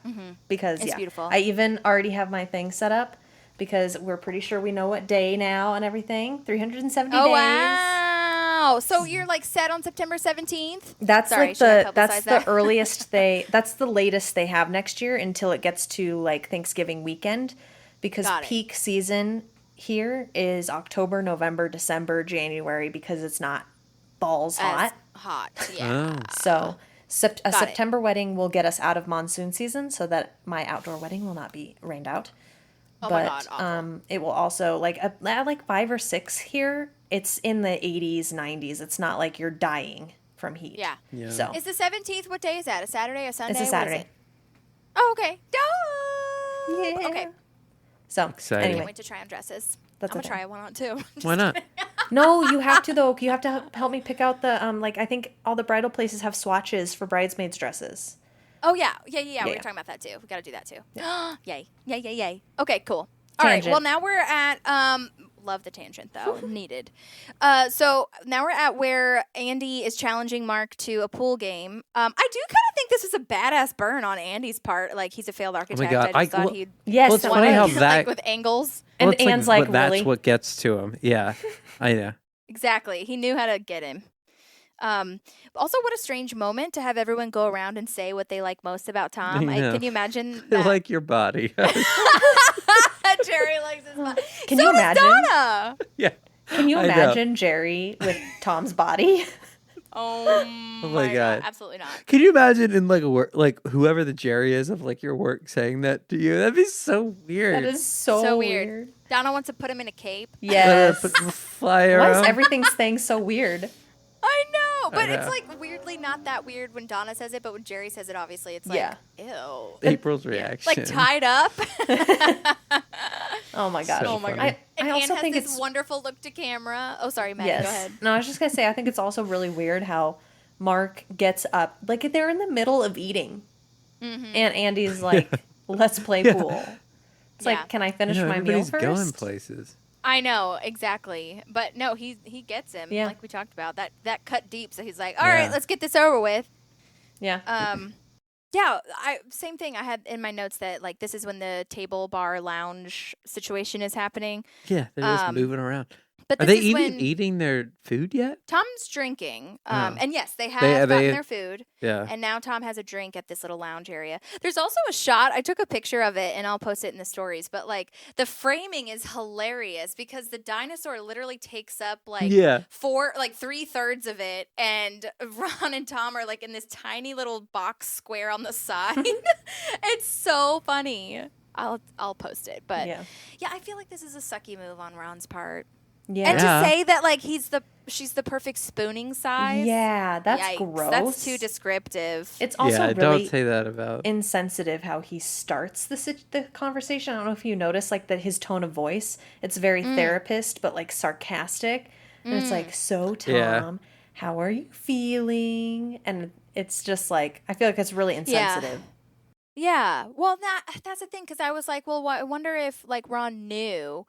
Because It's yeah. beautiful. I even already have my thing set up because we're pretty sure we know what day now and everything. 370 Oh days. wow! So you're like set on September 17th. That's Sorry, like should I the publicize that's that? the earliest that's the latest they have next year until it gets to like Thanksgiving weekend because Got it. peak season here is October, November, December, January because it's not balls As hot. hot. Yeah. Oh. So a Got it. September wedding will get us out of monsoon season so that my outdoor wedding will not be rained out. Oh my But God, awful. it will also like at like 5 or 6 here. It's in the 80s, 90s. It's not like you're dying from heat. Yeah. Yeah. So Is the 17th? What day is that? A Saturday? A Sunday? it's a What is Saturday. it? Oh, okay. Dope. Yeah. Okay. So Exciting. anyway, Can't wait to try on dresses. That's I'm gonna okay. try one on too. Why not? no, you have to though. You have to help me pick out the like. I think all the bridal places have swatches for bridesmaids' dresses. Oh yeah. We Yeah. were talking about that too. We got to do that too. Yay! Yay! Okay, cool. All right. Tangent. Well, now we're at love the tangent though. Needed. So now we're at where Andy is challenging Mark to a pool game. I do kind of think this is a badass burn on Andy's part. Like he's a failed architect. God. I just thought well- he'd Yes, Well, it's it funny was. how like that with angles. And well, it's Anne's like, but that's really? what gets to him. Yeah. I know. Exactly. He knew how to get him. Also, what a strange moment to have everyone go around and say what they like most about Tom. I know. Can you imagine I that? like your body. Jerry likes his body. Can So you does imagine? Donna. yeah. Can you I know. imagine Jerry with Tom's body? Oh my God. Absolutely not. Can you imagine in like a work, like whoever the Jerry is of like your work saying that to you? That'd be so weird. That is so, So weird. Donna wants to put him in a cape. Yes. Fly Why around. is everything's thing so weird? I know, but it's know. like weirdly not that weird when Donna says it, but when Jerry says it, obviously it's like, Yeah. ew. April's reaction. Like tied up. Oh my gosh. So funny. I And also Anne has think this it's wonderful look to camera. Oh, sorry, Maddie. yes. Go ahead. No, I was just gonna say I think it's also really weird how Mark gets up like they're in the middle of eating, Mm-hmm. and Andy's like, "Let's play pool." It's Yeah. like, can I finish You know, my meal everybody's first? going places. I know, exactly. But no, he gets him, Yeah. like we talked about. That cut deep, so he's like, all right, Yeah. let's get this over with. Yeah. Yeah, same thing I had in my notes that like this is when the table bar lounge situation is happening. Yeah, they're just moving around. But Are this they is even when eating their food yet? Tom's drinking. Oh. And yes, they have They- gotten their food. Yeah. And now Tom has a drink at this little lounge area. There's also a shot. I took a picture of it and I'll post it in the stories. But like the framing is hilarious because the dinosaur literally takes up like Yeah. 3/3 of it, and Ron and Tom are like in this tiny little box square on the side. It's so funny. I'll post it. But Yeah. yeah, I feel like this is a sucky move on Ron's part. Yeah. And to say that like she's the perfect spooning size. Yeah, that's Yikes. gross. That's too descriptive. It's also really don't say that about insensitive how he starts the conversation. I don't know if you notice like that his tone of voice. It's very therapist, but like sarcastic, and it's like, so Tom, how are you feeling? And it's just like I feel like it's really insensitive. Yeah. Well, that's the thing because I was like, well, I wonder if like Ron knew.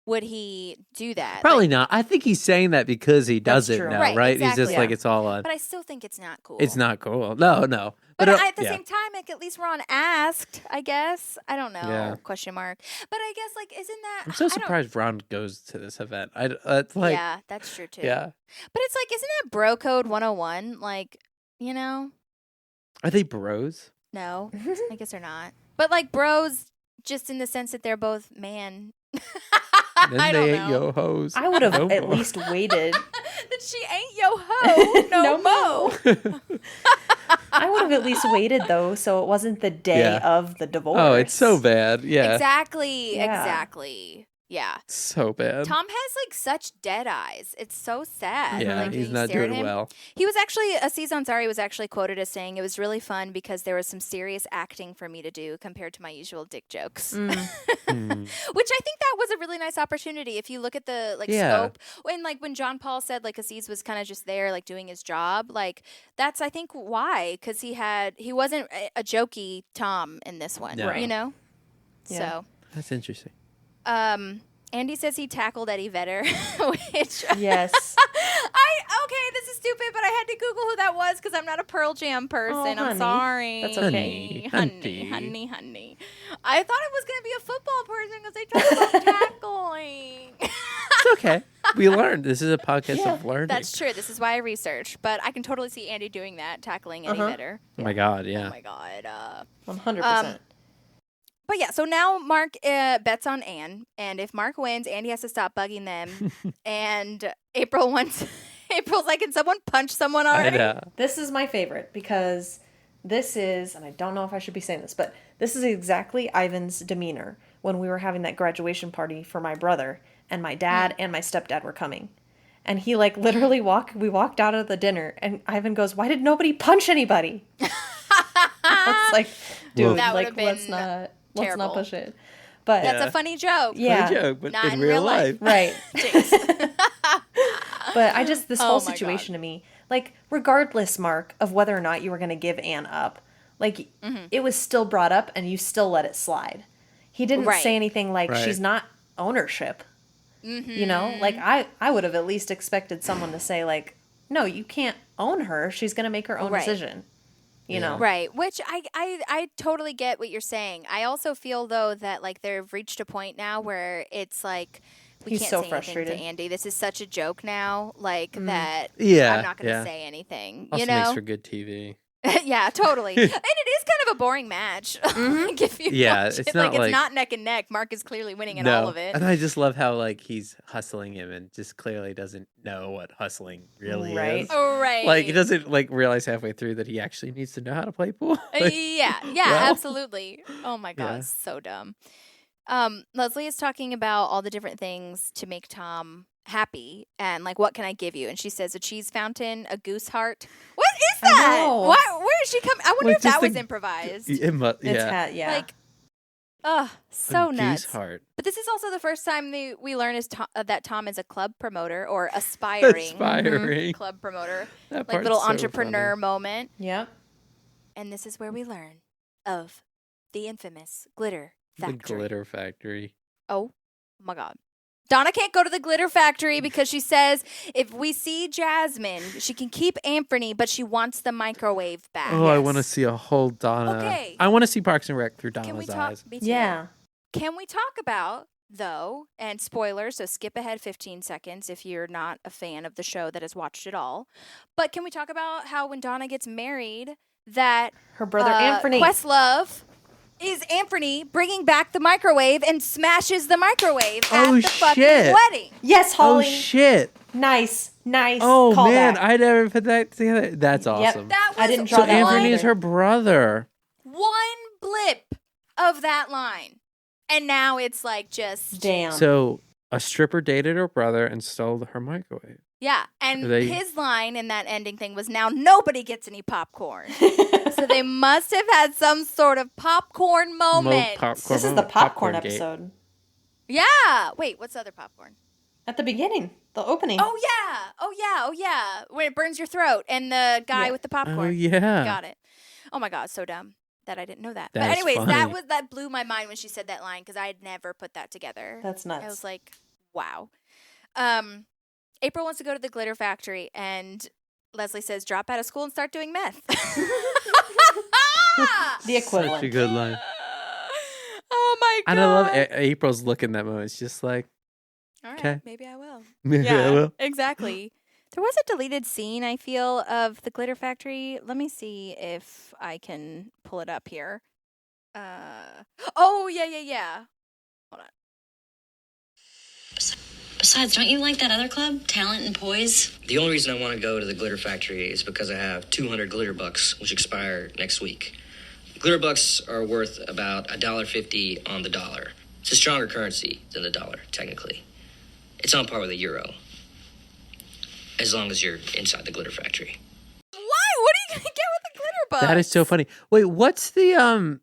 Would he do that? Probably not. I think he's saying that because he doesn't know, right? Exactly. He's just like, it's all on. But I still think it's not cool. It's not cool. No. But at the same time, like, at least Ron asked, I guess. I don't know. Yeah. Question mark. But I guess, like, isn't that... I'm so surprised Ron goes to this event. It's like, yeah, that's true, too. Yeah. But it's like, isn't that bro code 101? Like, you know? Are they bros? No. I guess they're not. But, like, bros, just in the sense that they're both man... Then I they don't ain't know. yo hoes. I would have at least waited. That she ain't yo ho, no mo. I would have at least waited though, so it wasn't the day of the divorce. Oh, it's so bad. Yeah. Exactly. Yeah. Exactly. Yeah. So bad. Tom has like such dead eyes. It's so sad. Yeah, like, he's you not stare at doing him. well. He was actually, Aziz Ansari was actually quoted as saying, it was really fun because there was some serious acting for me to do compared to my usual dick jokes. Which I think that was a really nice opportunity. If you look at the like scope, when Jon Paul said like Aziz was kind of just there like doing his job, like that's I think why, because he wasn't a jokey Tom in this one, you know? Yeah. So. That's interesting. Andy says he tackled Eddie Vedder, which yes. Okay, this is stupid, but I had to Google who that was because I'm not a Pearl Jam person. I'm sorry. That's okay. Honey. I thought it was going to be a football person because they talked about tackling. It's okay. We learned. This is a podcast of learning. That's true. This is why I researched, but I can totally see Andy doing that, tackling Eddie Vedder. Oh my God, yeah. Oh my God. 100%. But yeah, so now Mark bets on Anne, and if Mark wins, Andy has to stop bugging them. And April's like, can someone punch someone already? This is my favorite because this is, and I don't know if I should be saying this, but this is exactly Ivan's demeanor when we were having that graduation party for my brother, and my dad and my stepdad were coming. And he like literally we walked out of the dinner, and Ivan goes, "Why did nobody punch anybody?" It's like, dude, that like let's not push it. But that's a funny joke. Yeah, funny joke, but not in real life. right? But I just this whole situation to me, like regardless, Mark, of whether or not you were going to give Anne up, like it was still brought up, and you still let it slide. He didn't say anything like she's not ownership. You know, like I would have at least expected someone to say like, no, you can't own her. She's going to make her own decision. You know? Right. Which I totally get what you're saying. I also feel though that like they've reached a point now where it's like we can't say anything to Andy. This is such a joke now, like that I'm not going to say anything. Also you know? makes for good TV. Yeah, totally. And it is kind of a boring match. Like if you watch it's it, not it's not neck and neck. Mark is clearly winning in all of it. And I just love how like he's hustling him and just clearly doesn't know what hustling really is. Oh, right. Like he doesn't like realize halfway through that he actually needs to know how to play pool. Yeah, absolutely. Oh my God, it's so dumb. Leslie is talking about all the different things to make Tom happy and like what can I give you, and she says a cheese fountain, a goose heart. What is that? Where is she coming? I wonder if that was improvised. Like so nuts. Goose heart. But this is also the first time we learn that Tom is a club promoter or aspiring club promoter, like little entrepreneur moment. Yep. And this is where we learn of the infamous glitter factory. The glitter factory. Oh my God. Donna can't go to the glitter factory because she says if we see Jasmine, she can keep Anthony, but she wants the microwave back. Oh, I want to see a whole Donna. Okay. I want to see Parks and Rec through Donna's eyes. Yeah. Can we talk about, though, and spoilers, so skip ahead 15 seconds if you're not a fan of the show that has watched it all. But can we talk about how when Donna gets married, that her brother Anthony Questlove is Anthony bringing back the microwave and smashes the microwave at the fucking wedding. Yes, Holly. Oh, shit. Nice. Oh, man. I never put that together. That's awesome. Yep. That was I didn't draw that Anthony is her brother. One blip of that line. And now it's like just... Damn. So, A stripper dated her brother and stole her microwave. Yeah, and They- his line in that ending thing was, now nobody gets any popcorn. So they must have had some sort of popcorn moment. This is the popcorn episode. Yeah. Wait, what's the other popcorn? At the beginning, the opening. Oh, yeah. Oh, yeah. When it burns your throat and the guy with the popcorn. Oh, yeah. Got it. Oh, my God, so dumb that I didn't know that. That's but anyways, funny. that blew my mind when she said that line because I had never put that together. That's nuts. I was like, wow. April wants to go to the glitter factory, and Leslie says, drop out of school and start doing meth. The equivalent. Such a good line. Oh, my God. And I love April's look in that moment. It's just like, All right, okay. maybe I will. Maybe I will. Exactly. There was a deleted scene, I feel, of the glitter factory. Let me see if I can pull it up here. Oh, yeah. Hold on. Besides, don't you like that other club, Talent and Poise? The only reason I want to go to the glitter factory is because I have 200 glitter bucks, which expire next week. Glitter bucks are worth about $1.50 on the dollar. It's a stronger currency than the dollar, technically. It's on par with the euro, as long as you're inside the glitter factory. Why? What are you going to get with the glitter bugs? That is so funny. Wait, what's the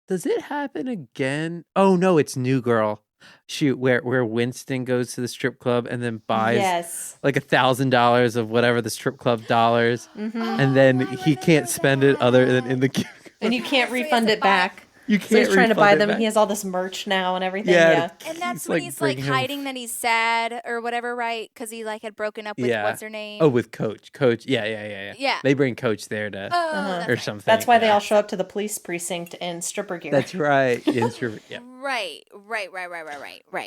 does it happen again? Oh no, it's New Girl. Shoot, where Winston goes to the strip club and then buys like $1,000 of whatever the strip club dollars, and then he can't spend it other than in the and you can't refund it back. You can't. So he's trying to buy refund it them. back. He has all this merch now and everything. Yeah. And that's He's, when like, he's like bringing home- hiding that he's sad or whatever, right? Because he like had broken up with what's her name? Oh, with Coach. Yeah. Yeah. They bring Coach there to or something. That's why they all show up to the police precinct in stripper gear. That's right. Yeah. Right.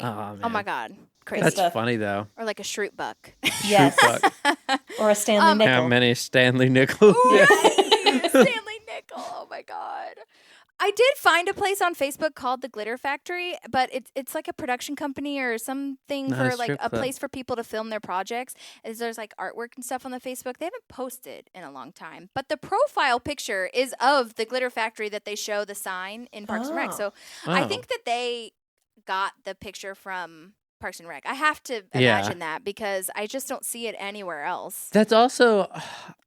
Oh, Oh my man. God, crazy. That's funny though. Or like a Shroot Buck. Yes. Buck. Or a Stanley nickel. How many Stanley nickels? Stanley Nickel. Oh my God. I did find a place on Facebook called the Glitter Factory, but it's like a production company or something Not a for like strip a club. place for people to film their projects. There's like artwork and stuff on the Facebook. They haven't posted in a long time, but the profile picture is of the Glitter Factory that they show the sign in Parks and Rec. So I think that they got the picture from Parks and Rec. I have to imagine that because I just don't see it anywhere else. That's also.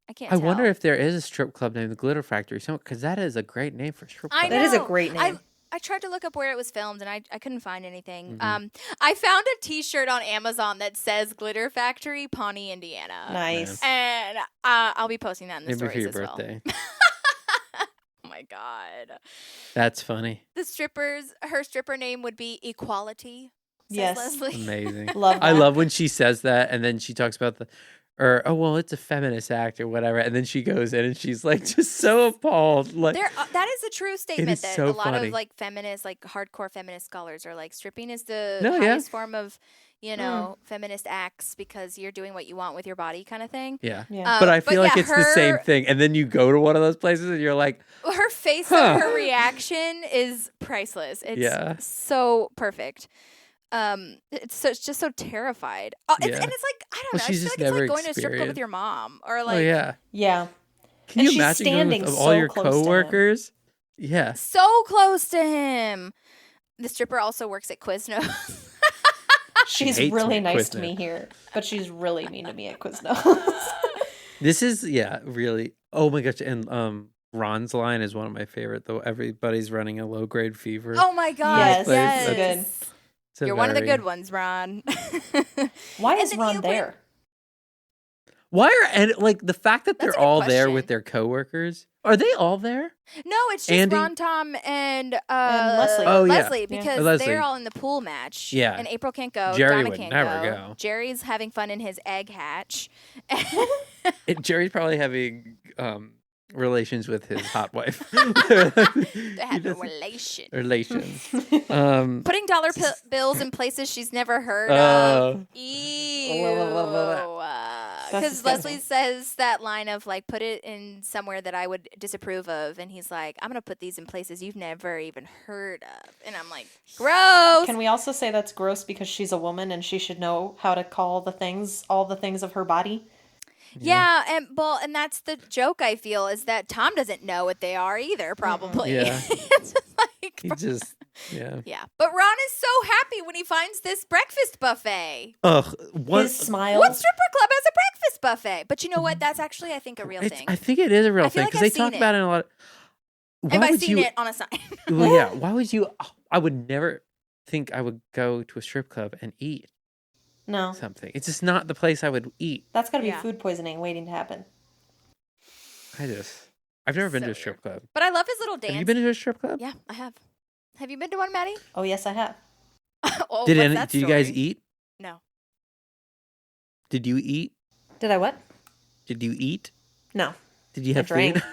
I can't. I wonder if there is a strip club named the Glitter Factory, because that is a great name for a strip club. I know. That is a great name. I tried to look up where it was filmed and I couldn't find anything. Mm-hmm. I found a T-shirt on Amazon that says Glitter Factory, Pawnee, Indiana. Nice. And I'll be posting that in the Maybe for stories your as birthday. well. Oh my God. That's funny. Her stripper name would be Equality. Says Yes. Leslie. Amazing. Love I that. love when she says that, and then she talks about it's a feminist act or whatever, and then she goes in and she's like just so appalled. Like That is a true statement is that so a lot funny. of like feminists, like hardcore feminist scholars are like stripping is the No, yeah. highest form of, feminist acts because you're doing what you want with your body kind of thing. Yeah. Yeah. But I feel like it's the same her- thing, and then you go to one of those places and you're like, Her face Huh. and her reaction is priceless. It's Yeah. so perfect. It's just so terrified. And it's like, I don't know. I she's feel just like it's never like going to a strip club with experienced- your mom or like oh yeah. Yeah. Can And you she's imagine going standing with all so your close to him. coworkers? Yeah. so close to him. The stripper also works at Quiznos. She's hates really me at nice to Quiznos. me here, but she's really mean to me at Quiznos. This is really. Oh my gosh! And Ron's line is one of my favorite though. Everybody's running a low grade fever. Oh my God. Yes. Yes. Good. It's a You're one of the very- good ones, Ron. Why is then Ron you there? Why are and like the fact that That's they're a good all there question. with their coworkers? Are they all there? No, it's just Andy? Ron, Tom, and Leslie. Oh, yeah. Leslie, Yeah. because Leslie. they're all in the pool match. Yeah. And April can't go. Jerry Donna would can't never go. Jerry's having fun in his egg hatch. Jerry's probably having relations with his hot wife. They He have a doesn't- relation. relations. Putting dollar bills in places she's never heard Oh. of. Ew. That's Because disgusting. Leslie says that line of like, put it in somewhere that I would disapprove of. And he's like, I'm going to put these in places you've never even heard of. And I'm like, gross. Can we also say that's gross because she's a woman and she should know how to call all the things of her body? Yeah, and that's the joke I feel is that Tom doesn't know what they are either, probably. Yeah. It's just like, like, He just, yeah. yeah. But Ron is so happy when he finds this breakfast buffet. Ugh. His smile. What stripper club has a breakfast buffet? But you know what? That's actually, I think, a real thing. I think it is a real I feel thing like because I've they talk seen about it in a lot of. And by seeing it on a sign. Well, yeah. Why would you? I would never think I would go to a strip club and eat No. something. It's just not the place I would eat. That's got to be food poisoning waiting to happen. I've never been to a strip club. But I love his little dance. Have you been to a strip club? Yeah, I have. Have you been to one, Maddie? Oh, yes, I have. Oh, Did what's that you guys story? eat? No. Did you eat? Did I what? Did you eat? No. Did you I have drank. food?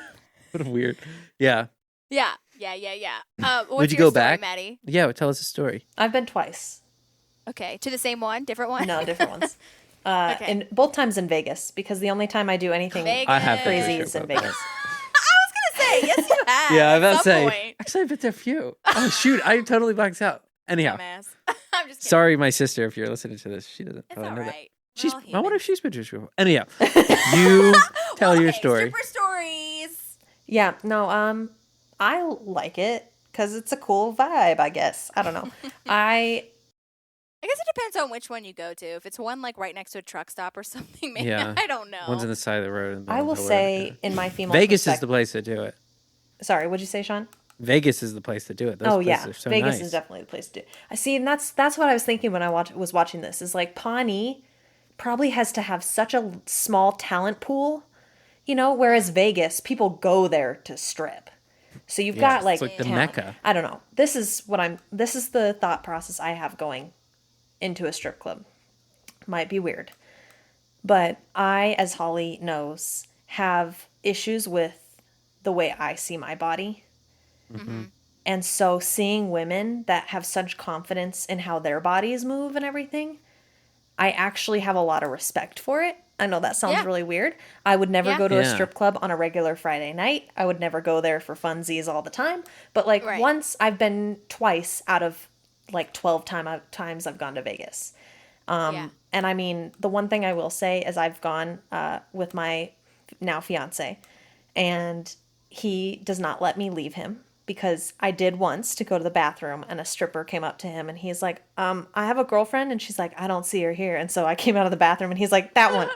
What a weird. Yeah. Yeah. What's Would you your go story, back? Maddie? Yeah. Tell us a story. I've been twice. Okay, to the same one, different one. No, different ones. Okay. And both times in Vegas because the only time I do anything I have been to a crazy strip is in club. Vegas. Say yes, you have. Yeah, I was at about to some say. point. Actually, I've been to a few. Oh shoot, I totally blanked out. Anyhow, Dumbass. I'm just kidding. sorry, my sister, if you're listening to this, she doesn't It's probably all know that. right. She's. all I wonder human. if she's been to a strip club. Anyhow, you tell your story. Stripper stories. Yeah, no, I like it because it's a cool vibe, I guess. I don't know. I guess it depends on which one you go to. If it's one like right next to a truck stop or something, maybe Yeah. I don't know. One's on the side of the road. And I will say in my female Vegas is perspective- the place to do it. Sorry, what'd you say, Sean? Vegas is the place to do it. Those Oh places yeah, are so Vegas nice. is definitely the place to do. I see, and that's what I was thinking when I was watching this. Is like Pawnee probably has to have such a small talent pool, whereas Vegas people go there to strip. So you've got it's like like the talent. Mecca. I don't know. This is the thought process I have going into a strip club. Might be weird, but I, as Holly knows, have issues with the way I see my body. Mm-hmm. And so seeing women that have such confidence in how their bodies move and everything, I actually have a lot of respect for it. I know that sounds really weird. I would never go to a strip club on a regular Friday night. I would never go there for funsies all the time. But once, I've been twice out of 12 times I've gone to Vegas. And I mean, the one thing I will say is I've gone with my now fiance, and he does not let me leave him because I did once to go to the bathroom and a stripper came up to him and he's like, I have a girlfriend, and she's like, I don't see her here. And so I came out of the bathroom and he's like, that one.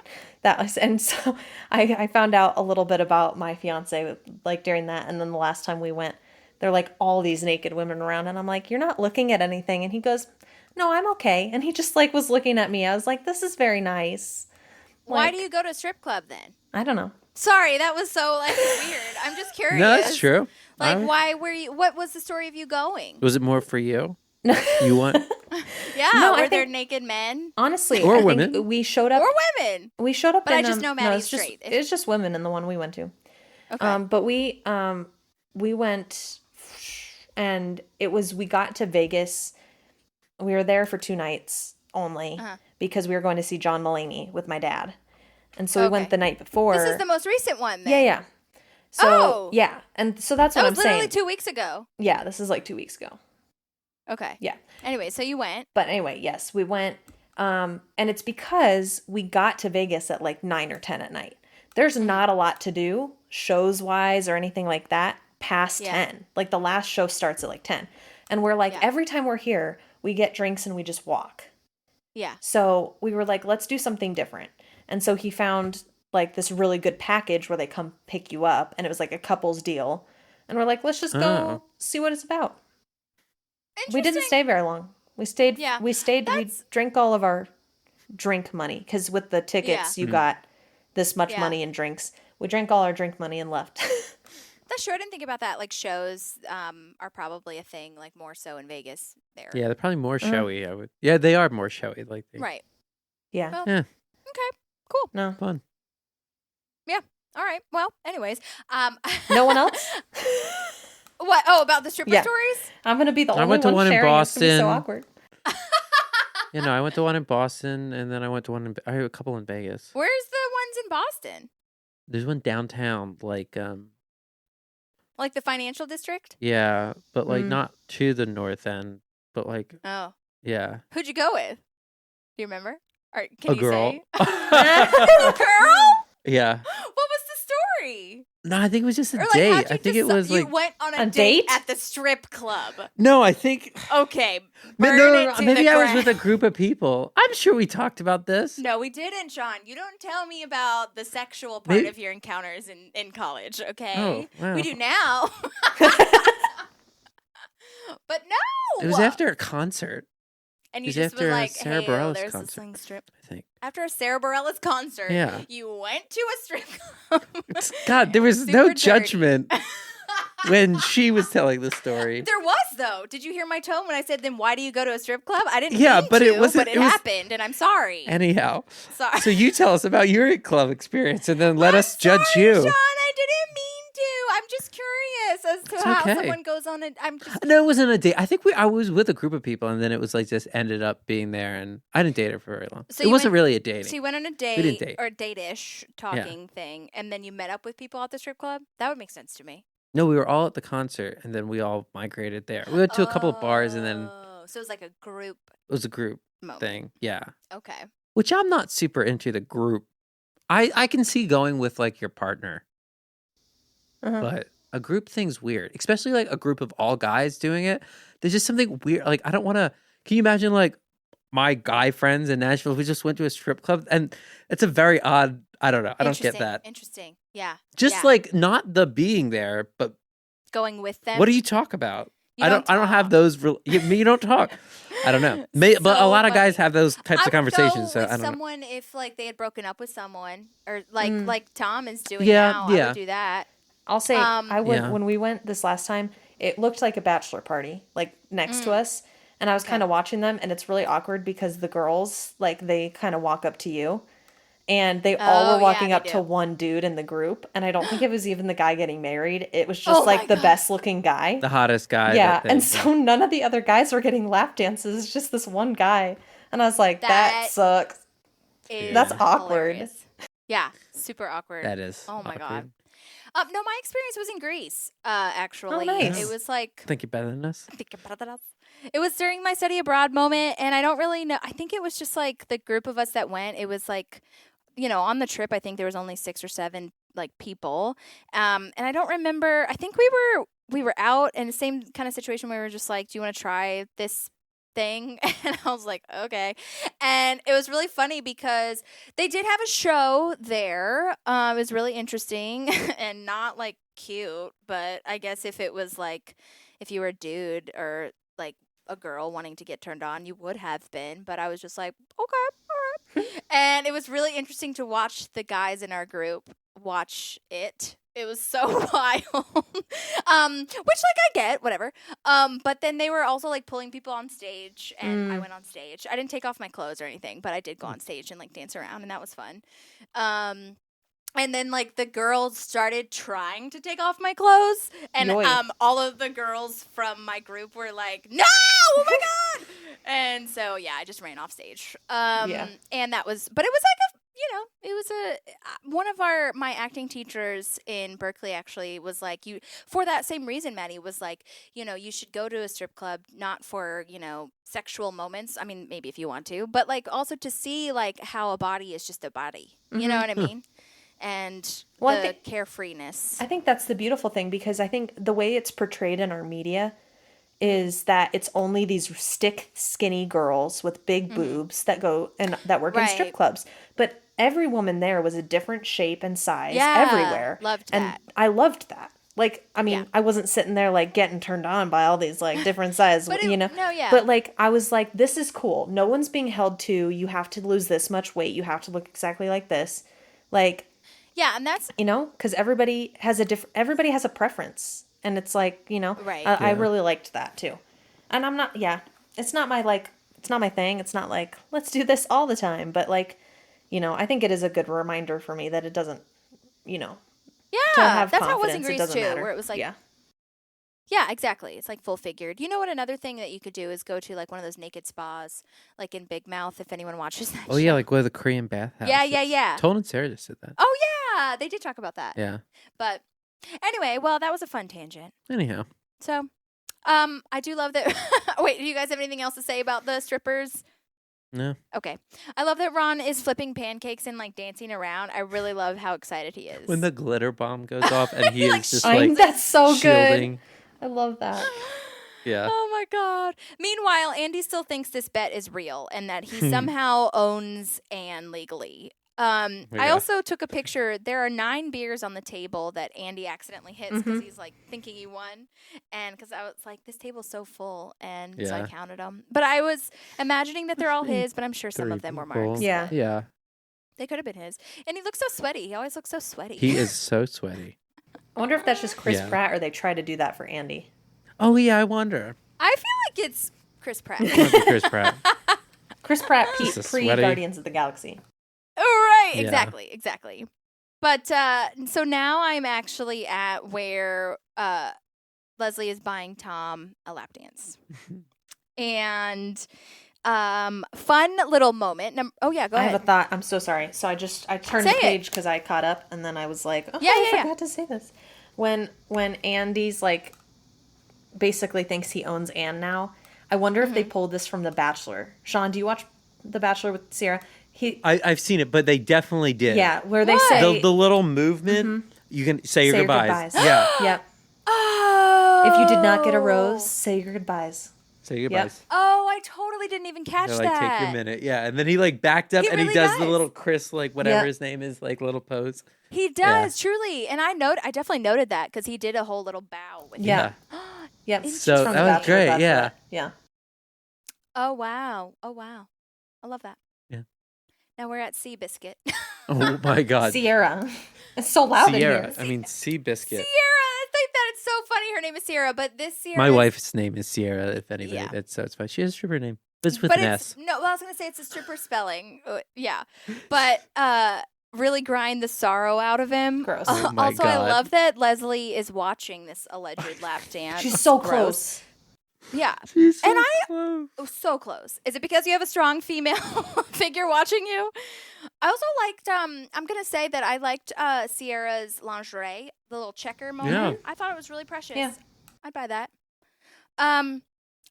And so I found out a little bit about my fiance during that. And then the last time we went, there are all these naked women around and I'm like, you're not looking at anything. And he goes, no, I'm okay. And he just was looking at me. I was like, this is very nice. Why do you go to a strip club then? I don't know. Sorry, that was so weird. I'm just curious. No, that's true. Why were you? What was the story of you going? Was it more for you? You want? Yeah, No, were I there think- naked men Honestly, Or I think women. we showed up. or women? We showed up But in, I just know Maddie's it's just, straight. It was just women in the one we went to. Okay. But we went, and we got to Vegas. We were there for 2 nights only because we were going to see John Mulaney with my dad. And so we went the night before. This is the most recent one then. Yeah. So, yeah. And so that's what That I'm was literally saying. 2 weeks ago. Yeah, this is 2 weeks ago. Okay. Yeah. Anyway, so you went. But anyway, yes, we went. And it's because we got to Vegas at 9 or 10 at night. There's not a lot to do shows wise or anything like that past 10. The last show starts at 10. And we're every time we're here, we get drinks and we just walk. Yeah. So we were let's do something different. And so he found this really good package where they come pick you up, and it was a couple's deal. And we're let's just go see what it's about. We didn't stay very long. We stayed. Yeah. We drank all of our drink money because with the tickets you got this much money in drinks. We drank all our drink money and left. That's true. I didn't think about that. Shows are probably a thing, more so in Vegas there. Yeah, they're probably more showy. I would. Yeah, they are more showy. Right. Yeah. Well, Yeah. Okay. Cool. No. Fun. Yeah. All right. Well, anyways. No one else? What? Oh, about the stripper Yeah. stories? I'm gonna be the I only went to one in sharing. It's gonna be Boston. so awkward. I went to one in Boston, and then I went to one. I had a couple in Vegas. Where's the ones in Boston? There's one downtown, Like the financial district? yeah, but not to the north end, but Oh. yeah, Who'd you go with? Do you remember? Or a can you girl. say? A girl? Yeah, What was the story? No, I think it was just a Or like, date. how'd you I think it was you like went on a A date date? at the strip club. no. I think Okay, no, burn no, it no, to maybe the I was with a ground. group of people. I'm sure we talked about this. No, we didn't, Sean. You don't tell me about the sexual part Maybe- of your encounters in college, okay? Oh, wow. We do now. But no! It was after a concert. And it you was just after were a like, Sarah hey, Bareilles there's a concert. swing strip. I think. After a Sarah Bareilles concert, Yeah. you went to a strip club. God, there was Super no dirty. judgment when she was telling the story. There was, though. Did you hear my tone when I said, then why do you go to a strip club? I didn't Yeah, mean but to, it wasn't- but it was- happened, and I'm sorry. Anyhow, Sorry. so you tell us about your club experience, and then let us judge you. Sean, I didn't mean to. I'm just curious as to It's how okay. someone goes on it. I'm just No, it wasn't a date. I think I was with a group of people, and then it was like just ended up being there, and I didn't date her for very long. So it you wasn't went- really a dating. So you went on a We didn't date, date. or date-ish talking thing, and then you met up with people at the strip club? That would make sense to me. No, we were all at the concert, and then we all migrated there. We went to a couple of bars, and then Oh, so it was like a group it was a group moment. thing. Yeah, Okay. which I'm not super into the group. I can see going with like your partner, but a group thing's weird, especially like a group of all guys doing it. There's just something weird. Like I don't want to. Can you imagine like my guy friends in Nashville who just went to a strip club, and it's a very odd. I don't know. I don't get Interesting, that. Interesting. Yeah. Just yeah. like not the being there, but going with them. what do you talk about? You I don't have those. You don't talk. I don't know. But a So lot of guys funny. have those types I of would conversations. So go I with don't know. someone if like they had broken up with someone, or like Tom is doing Yeah, now. I yeah. would do that. I'll say I would Yeah. when we went this last time, it looked like a bachelor party, like next to us. And I was kind of watching them, and it's really awkward because the girls, like, they kind of walk up to you. And they all were walking up to one dude in the group. And I don't think it was even the guy getting married. It was just like the best looking guy. The hottest guy. Yeah. that And they- so none of the other guys were getting lap dances. It's just this one guy. And I was like, that sucks. That's awkward. Hilarious. Yeah, super awkward. That is Oh my god. awkward. No, my experience was in Greece. Actually, nice. It was like Think you're better than us? it was during my study abroad moment, and I don't really know. I think it was just like the group of us that went. It was like, you know, on the trip, I think there was only 6 or 7 like people, and I don't remember. I think we were out in the same kind of situation where we were just like, "Do you want to try this thing?" And I was like, "Okay." And it was really funny because they did have a show there. It was really interesting and not like cute, but I guess if it was like if you were a dude or like a girl wanting to get turned on, you would have been. But I was just like, okay, all right. And it was really interesting to watch the guys in our group watch it. It was so wild. Which like I get, whatever. But then they were also like pulling people on stage, and I went on stage. I didn't take off my clothes or anything, but I did go on stage and like dance around, and that was fun. And then like the girls started trying to take off my clothes, and Yoink. all of the girls from my group were like, "No! Oh my god!" And so yeah, I just ran off stage. And that was, but it was like a, you know, it was one of my acting teachers in Berkeley actually was like, you, for that same reason, Maddie, was like, you know, you should go to a strip club not for, you know, sexual moments. I mean, maybe if you want to, but like also to see like how a body is just a body. You know what I mean? And the carefreeness. I think that's the beautiful thing, because I think the way it's portrayed in our media is that it's only these stick skinny girls with big boobs that go and that work in strip clubs. But every woman there was a different shape and size everywhere. Loved and that. I loved that. Like, I mean, I wasn't sitting there like getting turned on by all these like different sizes, you know. But like I was like, this is cool. No one's being held to, you have to lose this much weight, you have to look exactly like this. Like, yeah, and that's, you know, because everybody has a preference, and it's like, you know, I really liked that too. And I'm not, it's not my thing. It's not like, let's do this all the time, but like, you know, I think it is a good reminder for me that it doesn't, you know, to have that's how it was in confidence, Greece doesn't too, matter. where it was like, yeah, exactly. It's like full figured. You know what? Another thing that you could do is go to like one of those naked spas, like in Big Mouth, if anyone watches that. Oh yeah, like where the Korean bathhouse. Yeah. Tone and Sarah just did that. Oh yeah, they did talk about that. Yeah. But anyway, well, that was a fun tangent. Anyhow. So, I do love that. Wait, do you guys have anything else to say about the strippers? No. Okay. I love that Ron is flipping pancakes and like dancing around. I really love how excited he is. When the glitter bomb goes off and he is just that's so shielding. good. I love that. Yeah. Oh my God. Meanwhile, Andy still thinks this bet is real and that he somehow owns Anne legally. I also took a picture. There are 9 beers on the table that Andy accidentally hits because he's like thinking he won. And because I was like, this table's so full. And so I counted them. But I was imagining that they're all his, but I'm sure some of them were Mark's. Yeah. Yeah. They could have been his. And he looks so sweaty. He always looks so sweaty. He is so sweaty. I wonder if that's just Chris Pratt or they try to do that for Andy. Oh, yeah, I wonder. I feel like it's Chris Pratt. Chris Pratt. Chris Pratt Just a pre-Guardians of the Galaxy. Right, Yeah. exactly. But so now I'm actually at where Leslie is buying Tom a lap dance. And fun little moment. Go ahead. I have a thought. I'm so sorry. So I turned Say the it. page because I caught up and then I was like, oh, Yeah, I yeah. forgot to say this. When Andy's like basically thinks he owns Anne now, I wonder if they pulled this from The Bachelor. Sean, do you watch The Bachelor with Sierra? I've seen it, but they definitely did. Yeah, where they say the little movement, you can say your goodbyes. Yeah. Yep. Oh. If you did not get a rose, say your goodbyes. Say your goodbyes. Oh, I totally didn't even catch They're like, that. take your minute. Yeah. And then he like backed up He and really he does does. the little Chris, like whatever Yep. his name is, like little pose. He does, truly. And I definitely noted that because he did a whole little bow. With Yeah. Yep. So From that The was Bachelor, great. Bachelorette. Yeah. Yeah. Oh, wow. I love that. Yeah. Now we're at Seabiscuit. Oh my God. Sierra. It's so loud Sierra. in here. I mean, Seabiscuit. Sierra. I think that it's so funny. Her name is Sierra, but this Sierra. My wife's name is Sierra, if anybody. Yeah. It's fine. She has a stripper name. But it's with But an it's S. no. Well, I was gonna say it's a stripper spelling. Yeah, but really grind the sorrow out of him. Gross. Oh my Also, I God. love that Leslie is watching this alleged lap dance. She's so Gross. close. Yeah, She's so and close. so close. Is it because you have a strong female figure watching you? I also liked. I'm gonna say that I liked Sierra's lingerie, the little checker moment. Yeah. I thought it was really precious. Yeah. I'd buy that.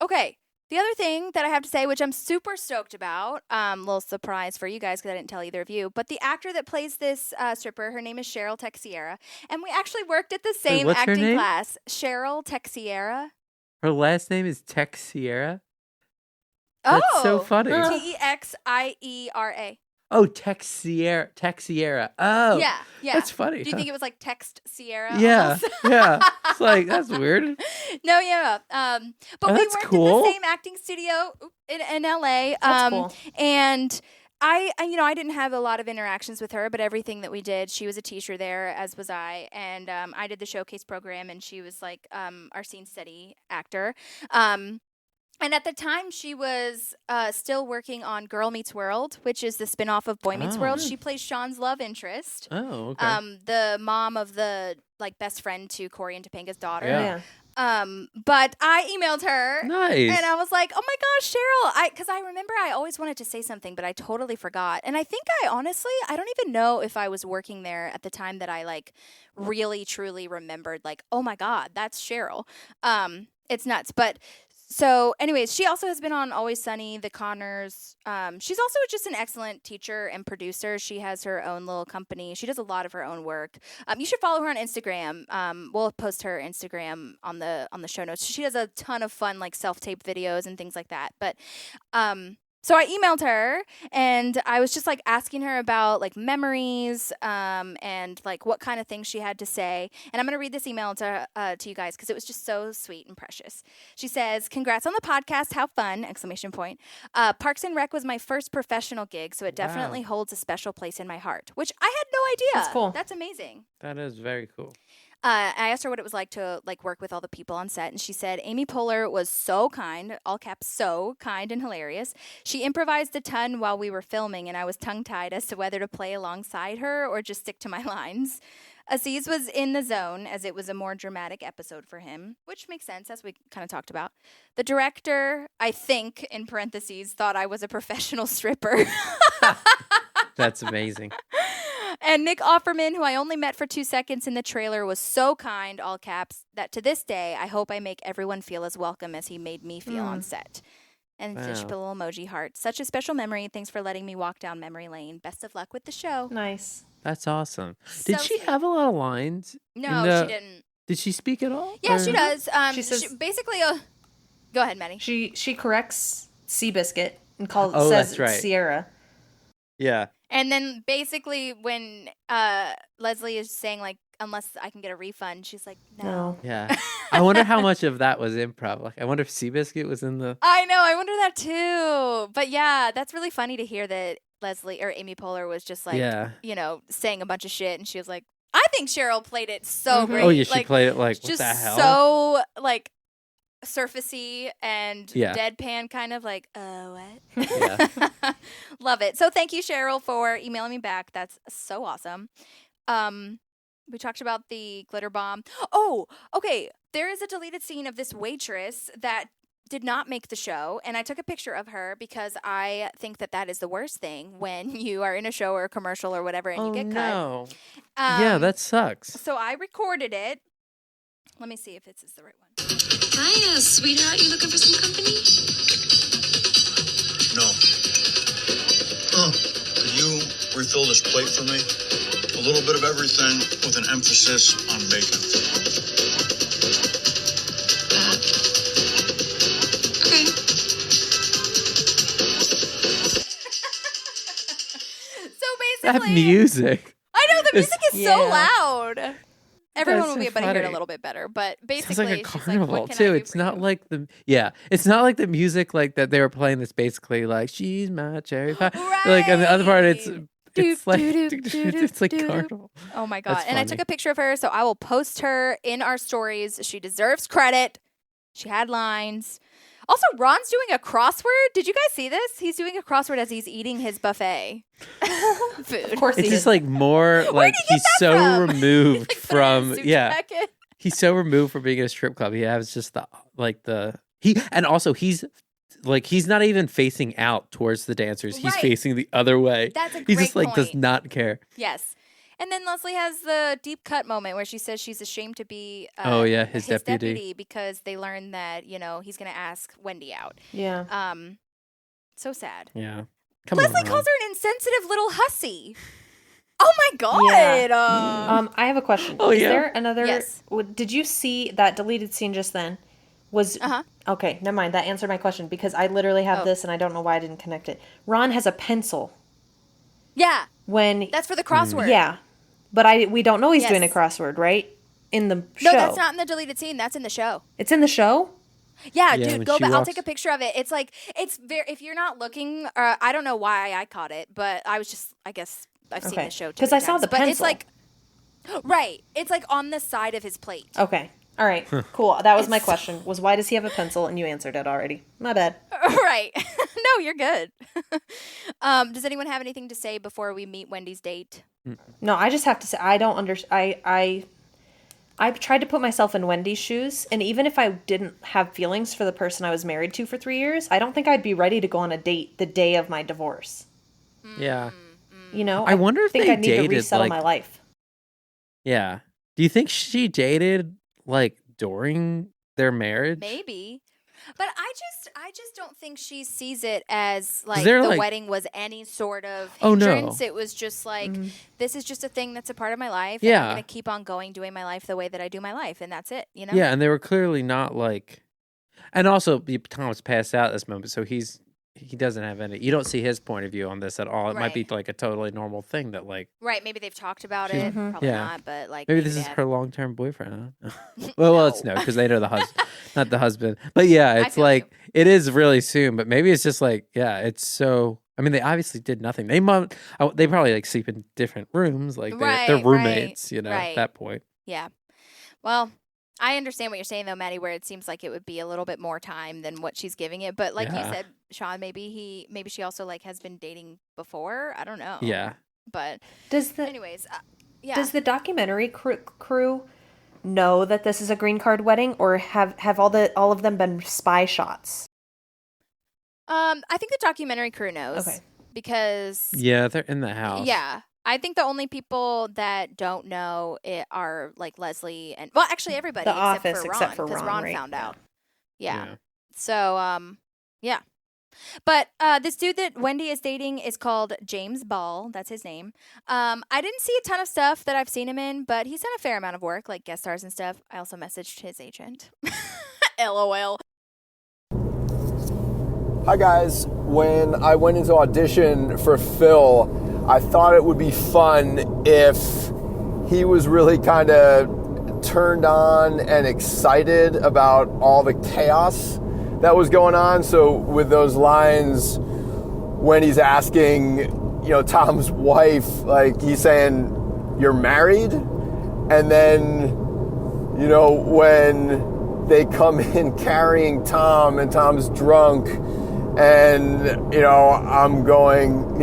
Okay. The other thing that I have to say, which I'm super stoked about, little surprise for you guys because I didn't tell either of you, but the actor that plays this stripper, her name is Cheryl Texiera, and we actually worked at the same what's her acting name? class. Cheryl Texiera. Her last name is Texiera. That's so funny. Texiera. Oh, Texiera. Oh. Yeah. That's funny. Do you think it was like Text Sierra? Yeah. almost? Yeah. It's like, that's weird. No, yeah. But Oh, we that's worked cool. at the same acting studio in LA. That's cool. And I didn't have a lot of interactions with her, but everything that we did, she was a teacher there, as was I. And I did the showcase program, and she was like our scene study actor. And at the time, she was still working on Girl Meets World, which is the spinoff of Boy Meets Oh. World. She plays Sean's love interest. Oh, okay. The mom of the like best friend to Corey and Topanga's daughter. Yeah. But I emailed her. Nice. And I was like, oh my gosh, Cheryl. Because I remember I always wanted to say something, but I totally forgot. And I think I don't even know if I was working there at the time that I like really, truly remembered like, oh my God, that's Cheryl. It's nuts. But so anyways, she also has been on Always Sunny, The Connors. She's also just an excellent teacher and producer. She has her own little company. She does a lot of her own work. You should follow her on Instagram. We'll post her Instagram on the show notes. She does a ton of fun like self-tape videos and things like that. But so I emailed her and I was just like asking her about like memories and like what kind of things she had to say. And I'm going to read this email to you guys because it was just so sweet and precious. She says, "Congrats on the podcast. How fun!" ! Parks and Rec was my first professional gig, so it definitely holds a special place in my heart, which I had no idea. That's cool. That's amazing. That is very cool. I asked her what it was like to like work with all the people on set, and she said Amy Poehler was so kind, all caps, so kind and hilarious. She improvised a ton while we were filming, and I was tongue-tied as to whether to play alongside her or just stick to my lines. Aziz was in the zone as it was a more dramatic episode for him, which makes sense as we kind of talked about. The director, I think, in parentheses, thought I was a professional stripper. That's amazing. And Nick Offerman, who I only met for 2 seconds in the trailer, was so kind, all caps, that to this day, I hope I make everyone feel as welcome as he made me feel on set. And just Wow. put a little emoji heart. Such a special memory. Thanks for letting me walk down memory lane. Best of luck with the show. Nice. That's awesome. Did So she sweet. have a lot of lines? No, in the- she didn't. Did she speak at all? Yeah, Or- she does. She says- basically, go ahead, Maddie. She corrects Seabiscuit and says that's right. Sierra. Yeah. And then basically when Leslie is saying like, unless I can get a refund, she's like, no. Yeah. I wonder how much of that was improv. Like, I wonder if Seabiscuit was in the. I know. I wonder that too. But yeah, that's really funny to hear that Leslie or Amy Poehler was just like, Yeah. saying a bunch of shit. And she was like, I think Cheryl played it so great. Oh, yeah. She like, played it like, what just the hell? so like surfacey and Yeah. deadpan, kind of like, what? Yeah. Love it. So thank you, Cheryl, for emailing me back. That's so awesome. We talked about the glitter bomb. Oh, okay. There is a deleted scene of this waitress that did not make the show, and I took a picture of her because I think that is the worst thing when you are in a show or a commercial or whatever and you get cut. No. Yeah, that sucks. So I recorded it. Let me see if this is the right one. Hiya, sweetheart. You looking for some company? No. Could you refill this plate for me? A little bit of everything with an emphasis on bacon. Okay. So That basically, music. I know the music is so Yeah. loud. Everyone That's will be so able to hear it a funny. little bit better, but basically, Sounds like a she's like, carnival what can I too. do It's for not you? like it's not like the music like that they were playing. That's basically like she's my cherry pie. Like and the other part, it's like it's like carnival. Oh my god! That's And I funny. took a picture of her, so I will post her in our stories. She deserves credit. She had lines. Also, Ron's doing a crossword. Did you guys see this? He's doing a crossword as he's eating his buffet. Food. Of course It's he just is. like more like he's so from? removed Like, put it in a from suit jacket. he's so removed from being in a strip club. He has just he and also he's not even facing out towards the dancers. He's Right. facing the other way. That's a He great just like does point. not care. Yes. And then Leslie has the deep cut moment where she says she's ashamed to be Oh, yeah, his deputy. because they learned that, he's going to ask Wendy out. Yeah. So sad. Yeah. Come Leslie on, Ron. calls her an insensitive little hussy. Oh my god. Yeah. I have a question. Oh, Is yeah. there another? Yes. Did you see that deleted scene just then? Was okay. Never mind. That answered my question because I literally have this and I don't know why I didn't connect it. Ron has a pencil Yeah. when That's for the crossword. yeah, but we don't know he's doing a Yes. crossword, right? In the show. No, that's not in the deleted scene. That's in the show. It's in the show. Yeah, Yeah, dude, when go she back. I'll walks- take a picture of it. It's like it's very. If you're not looking, I don't know why I caught it, but I was just. I guess I've seen Okay. the show 'Cause too I many saw times. the But it's pencil. like, right. It's like on the side of his plate. Okay. All right. Cool. That was my question. Was why does he have a pencil? And you answered it already. My bad. Right. No, you're good. Does anyone have anything to say before we meet Wendy's date? No, I just have to say I don't understand. I've tried to put myself in Wendy's shoes, and even if I didn't have feelings for the person I was married to for 3 years, I don't think I'd be ready to go on a date the day of my divorce. Yeah. You know, I wonder if think they I need to dated, resettle like- my life. Yeah. Do you think she dated like during their marriage? Maybe. But I just don't think she sees it as like they're, the like- wedding was any sort of Oh, no. hindrance. It was just like this is just a thing that's a part of my life. And Yeah. I'm gonna keep on going doing my life the way that I do my life, and that's it. You know. Yeah, and they were clearly not like, and also Tom's passed out at this moment, so he doesn't have any. You don't see his point of view on this at all. It might be Right. like a totally normal thing that like Right. Maybe they've talked about She's- it. Probably yeah. not. But like maybe this they is have- her long-term boyfriend. Huh? well, it's no because they know the husband, not the husband. But yeah, it's feel like it is really soon. But maybe it's just like it's so. I mean, they obviously did nothing. They probably like sleep in different rooms, like they're Right, roommates. right, You know, right. at that point. Yeah. Well, I understand what you're saying though, Maddie, where it seems like it would be a little bit more time than what she's giving it. But like you Yeah. said, Sean, maybe she also like has been dating before. I don't know. Yeah. But anyways, yeah. Does the documentary crew know that this is a green card wedding, or have all of them been spy shots? I think the documentary crew knows. Okay. Because Yeah, they're in the house. yeah. I think the only people that don't know it are like Leslie and well, actually everybody The except office, for Ron, except for because Ron, Ron right? found Yeah. out. Yeah. So yeah. But this dude that Wendy is dating is called James Ball. That's his name. I didn't see a ton of stuff that I've seen him in, but he's done a fair amount of work, like guest stars and stuff. I also messaged his agent. LOL. Hi guys. When I went into audition for Phil, I thought it would be fun if he was really kind of turned on and excited about all the chaos that was going on. So with those lines, when he's asking, Tom's wife, like he's saying, "You're married?" And then, when they come in carrying Tom and Tom's drunk and, I'm going,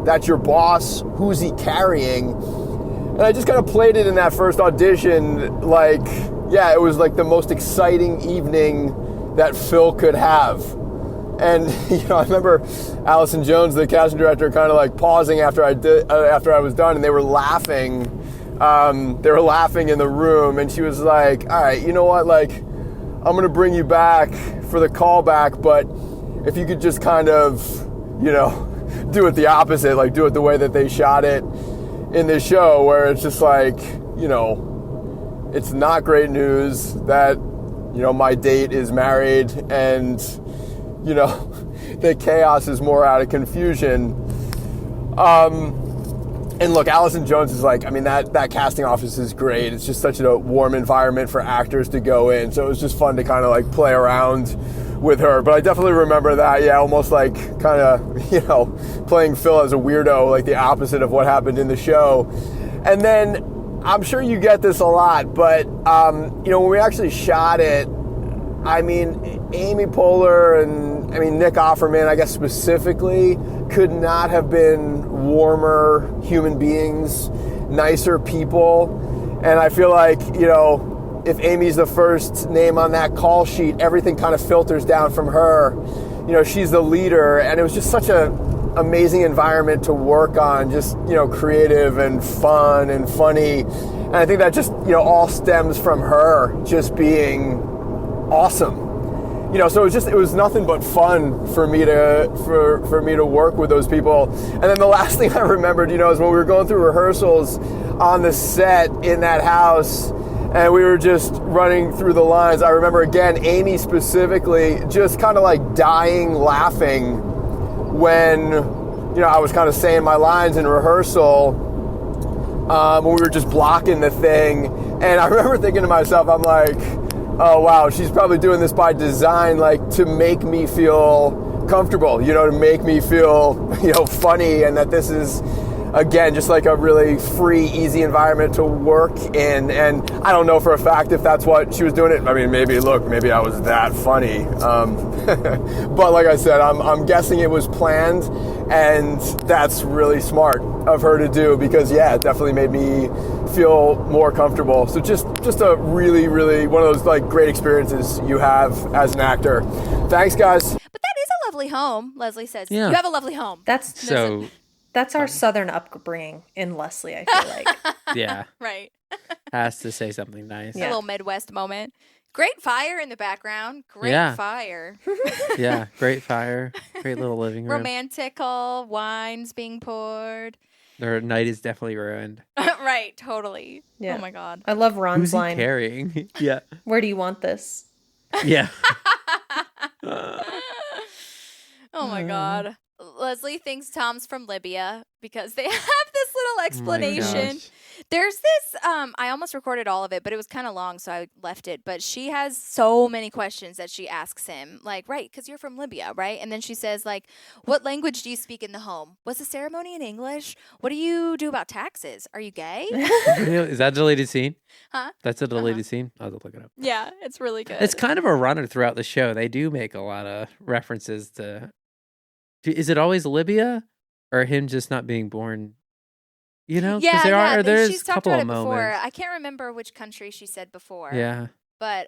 "That's your boss? Who's he carrying?" And I just kind of played it in that first audition like, yeah, it was like the most exciting evening that Phil could have. And I remember Allison Jones, the casting director, kind of like pausing after I was done, and they were laughing. They were laughing in the room, and she was like, "All right, you know what? Like, I'm gonna bring you back for the callback, but if you could just kind of, do it the opposite, like do it the way that they shot it in this show, where it's just like, it's not great news that." My date is married and, the chaos is more out of confusion. And look, Allison Jones is like, that casting office is great. It's just such a warm environment for actors to go in. So it was just fun to kind of like play around with her. But I definitely remember that, almost like kind of, playing Phil as a weirdo, like the opposite of what happened in the show. And then I'm sure you get this a lot, but, when we actually shot it, Amy Poehler and, Nick Offerman, I guess specifically, could not have been warmer human beings, nicer people. And I feel like, if Amy's the first name on that call sheet, everything kind of filters down from her. She's the leader, and it was just such a amazing environment to work on, just, creative and fun and funny. And I think that just, all stems from her just being awesome. So it was nothing but fun for me to work with those people. And then the last thing I remembered, is when we were going through rehearsals on the set in that house, and we were just running through the lines. I remember again, Amy specifically, just kind of like dying laughing when, I was kind of saying my lines in rehearsal, when we were just blocking the thing. And I remember thinking to myself, I'm like, oh wow, she's probably doing this by design, like to make me feel comfortable, to make me feel, funny, and that this is, again, just like a really free, easy environment to work in. And I don't know for a fact if that's what she was doing it. Maybe I was that funny. But like I said, I'm guessing it was planned, and that's really smart of her to do, because yeah, it definitely made me feel more comfortable. So just a really, really one of those like great experiences you have as an actor. Thanks, guys. But that is a lovely home, Leslie says. Yeah. You have a lovely home. That's our Southern upbringing in Leslie, I feel like. Yeah. Right. Has to say something nice. A little Midwest moment. Great fire in the background. Great fire. Yeah, great fire. Great little living room. Romantical. Wines being poured. Their night is definitely ruined. Right, totally. Yeah. Oh my God. I love Ron's Who's he line. carrying? Yeah. Where do you want this? Yeah. Oh my God. Leslie thinks Tom's from Libya because they have this little explanation. There's this, I almost recorded all of it, but it was kind of long, so I left it. But she has so many questions that she asks him. Like, right, because you're from Libya, right? And then she says, like, what language do you speak in the home? Was the ceremony in English? What do you do about taxes? Are you gay? Is that a deleted scene? Huh? That's a deleted scene? I'll have to look it up. Yeah, it's really good. It's kind of a runner throughout the show. They do make a lot of references to... Is it always Libya or him just not being born? Yeah, there's she's a talked couple about of it before. moments. I can't remember which country she said before. Yeah. But,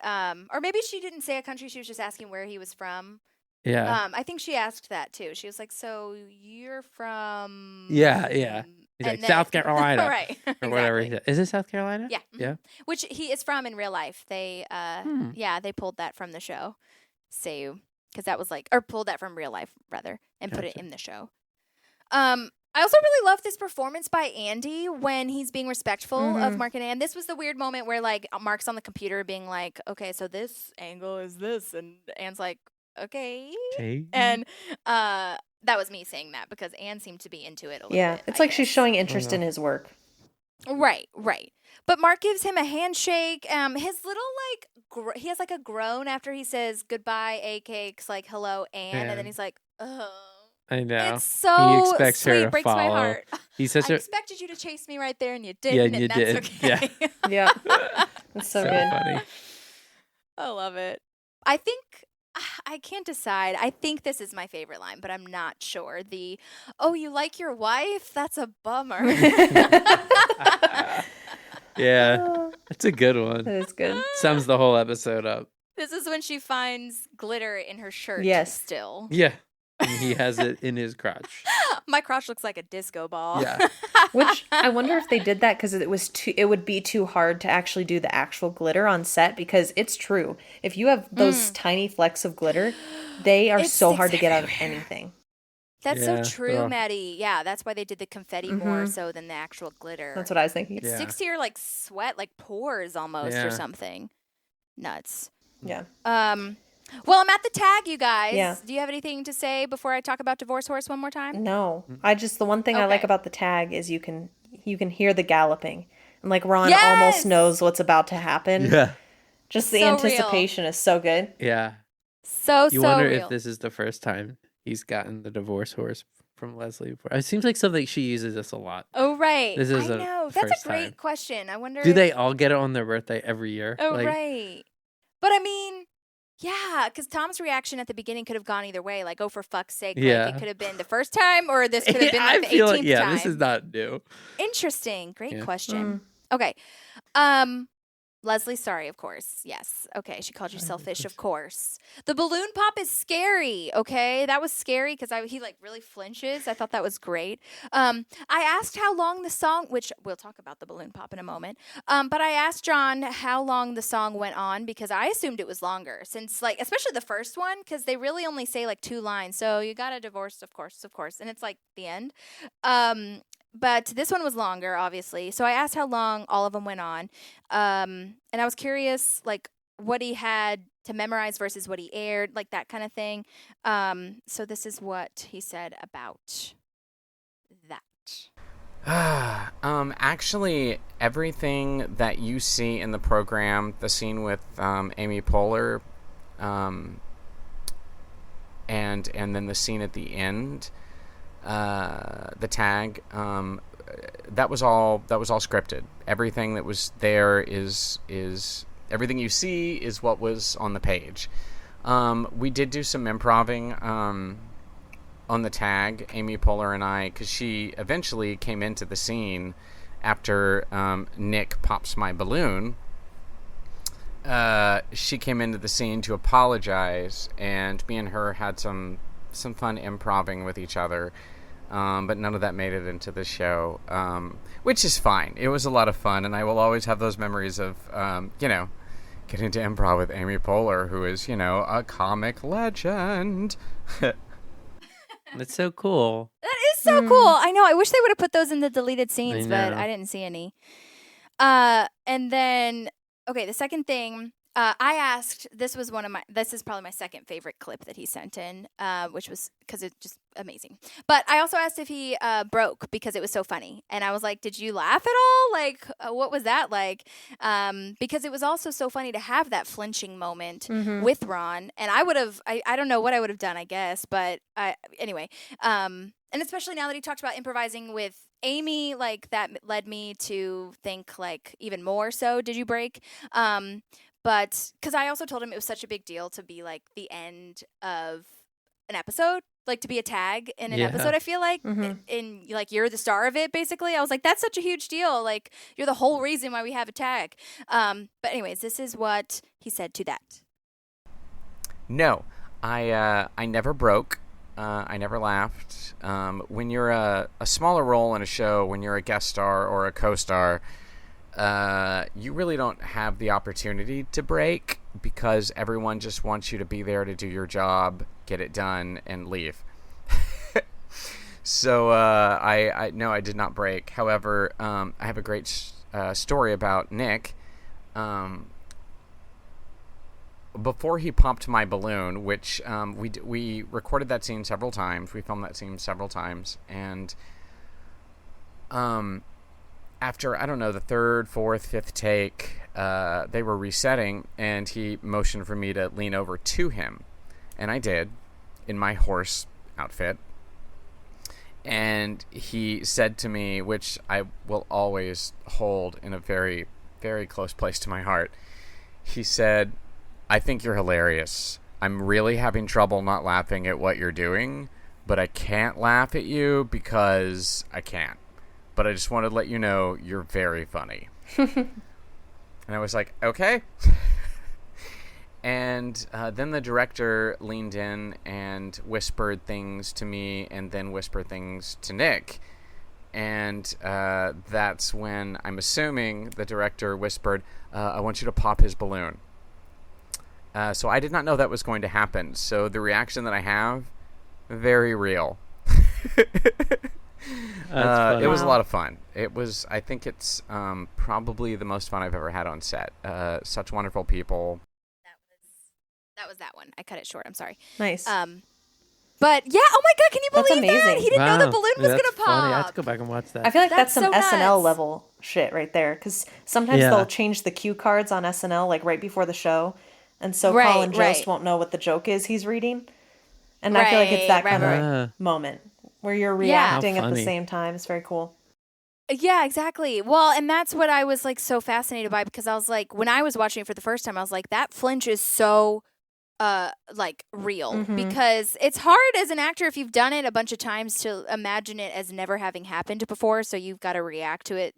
or maybe she didn't say a country. She was just asking where he was from. Yeah. I think she asked that too. She was like, so you're from... Yeah. He's like, South Carolina. Right. Or whatever he said. Is it South Carolina? Yeah. Yeah. Which he is from in real life. They, they pulled that from the show. So, because that was like, or pulled that from real life rather, and put it in the show. I also really love this performance by Andy when he's being respectful of Mark and Ann. This was the weird moment where like Mark's on the computer being like, okay, so this angle is this, and Ann's like, okay. And that was me saying that because Ann seemed to be into it a little bit. It's like she's showing interest in his work. Right. But Mark gives him a handshake. His little like he has like a groan after he says goodbye, A cakes, like hello, Ann, and then he's like, oh. I know. It's so he expects sweet. her to Breaks follow. my heart. He's such I a expected you to chase me right there, and you didn't. you and did. that's okay. Yeah. It's so good. Funny. I love it. I think I can't decide. I think this is my favorite line, but I'm not sure. Oh, you like your wife? That's a bummer. Yeah, that's a good one. That is good. Sums the whole episode up. This is when she finds glitter in her shirt. Yes. Still. Yeah, and he has it in his crotch. My crotch looks like a disco ball. Yeah. Which I wonder if they did that because it would be too hard to actually do the actual glitter on set, because it's true. If you have those tiny flecks of glitter, they are so hard to get out of anything. That's so true, Maddie. Yeah, that's why they did the confetti more so than the actual glitter. That's what I was thinking. It sticks to your like sweat, like pores almost or something. Nuts. Yeah. Well, I'm at the tag, you guys. Yeah. Do you have anything to say before I talk about Divorce Horse one more time? No. The one thing I like about the tag is you can hear the galloping. And like Ron almost knows what's about to happen. Yeah. Just the So anticipation is so good. Yeah. So You wonder real. if this is the first time he's gotten the divorce horse from Leslie before. It seems like something she uses this a lot. Oh, right. This is I know. That's first a great time. question. I wonder Do they all get it on their birthday every year? Oh, right. But I mean, yeah, because Tom's reaction at the beginning could have gone either way. Like, oh, for fuck's sake. Yeah. Like, it could have been the first time, or this could have been like I the feel 18th like, yeah, time. this is not new. Interesting. Great Yeah. question. Okay. Leslie, sorry, of course. Yes. Okay. She called you selfish, of course. The balloon pop is scary. Okay. That was scary because he like really flinches. I thought that was great. I asked how long the song, which we'll talk about the balloon pop in a moment. But I asked Jon how long the song went on because I assumed it was longer since like, especially the first one, because they really only say like 2 lines. So you got a divorce, of course. And it's like the end. But this one was longer, obviously. So I asked how long all of them went on. And I was curious, like, what he had to memorize versus what he aired, like that kind of thing. So this is what he said about that. Actually, everything that you see in the program, the scene with Amy Poehler, and then the scene at the end, the tag, that was all scripted. Everything that was there is everything you see is what was on the page. We did do some improving on the tag, Amy Poehler and I, because she eventually came into the scene after Nick pops my balloon. She came into the scene to apologize, and me and her had some fun improving with each other, but none of that made it into the show, which is fine. It was a lot of fun, and I will always have those memories of, getting to improv with Amy Poehler, who is, a comic legend. That's so cool. That is so cool. I know. I wish they would have put those in the deleted scenes, but know. I didn't see any. And then, okay, the second thing, I asked, this is probably my second favorite clip that he sent in, which was, because it's just amazing. But I also asked if he broke because it was so funny. And I was like, did you laugh at all? Like, what was that like? Because it was also so funny to have that flinching moment with Ron. And I don't know what I would have done, I guess. But anyway, and especially now that he talked about improvising with Amy, like that led me to think like even more so, did you break? But because I also told him it was such a big deal to be like the end of an episode, like to be a tag in an episode, I feel like, and like you're the star of it, basically. I was like, that's such a huge deal. Like you're the whole reason why we have a tag. But anyways, this is what he said to that. No, I never broke. I never laughed. When you're a smaller role in a show, when you're a guest star or a co-star, you really don't have the opportunity to break because everyone just wants you to be there to do your job, get it done, and leave. So I no, I did not break. However, I have a great story about Nick. Before he popped my balloon, which we recorded that scene several times. We filmed that scene several times, and after, I don't know, the third, fourth, fifth take, they were resetting, and he motioned for me to lean over to him, and I did in my horse outfit. And he said to me, which I will always hold in a very, very close place to my heart. He said, "I think you're hilarious. I'm really having trouble not laughing at what you're doing, but I can't laugh at you because I can't. But I just wanted to let you know you're very funny." And I was like, okay. And then the director leaned in and whispered things to me and then whispered things to Nick. And that's when, I'm assuming, the director whispered, "I want you to pop his balloon." So I did not know that was going to happen. So the reaction that I have, very real. It was a lot of fun. It was, I think it's probably the most fun I've ever had on set. Such wonderful people. That was that one. I cut it short. I'm sorry. Nice. But yeah, oh my God, can you That's believe that? amazing. He didn't know the balloon was That's going to pop. funny. I have to go back and watch that. I feel like that's some so nuts. SNL level shit right there. Because sometimes Yeah. they'll change the cue cards on SNL like right before the show. And so Right, Colin Jost right. won't know what the joke is he's reading. And I feel like it's that Right, kind right, of moment where you're Yeah. reacting How at the funny. same time. It's very cool. Yeah, exactly. Well, and that's what I was like so fascinated by, because I was like, when I was watching it for the first time, I was like, that flinch is so like real, Mhm. because it's hard as an actor if you've done it a bunch of times to imagine it as never having happened before. So you've got to react to it,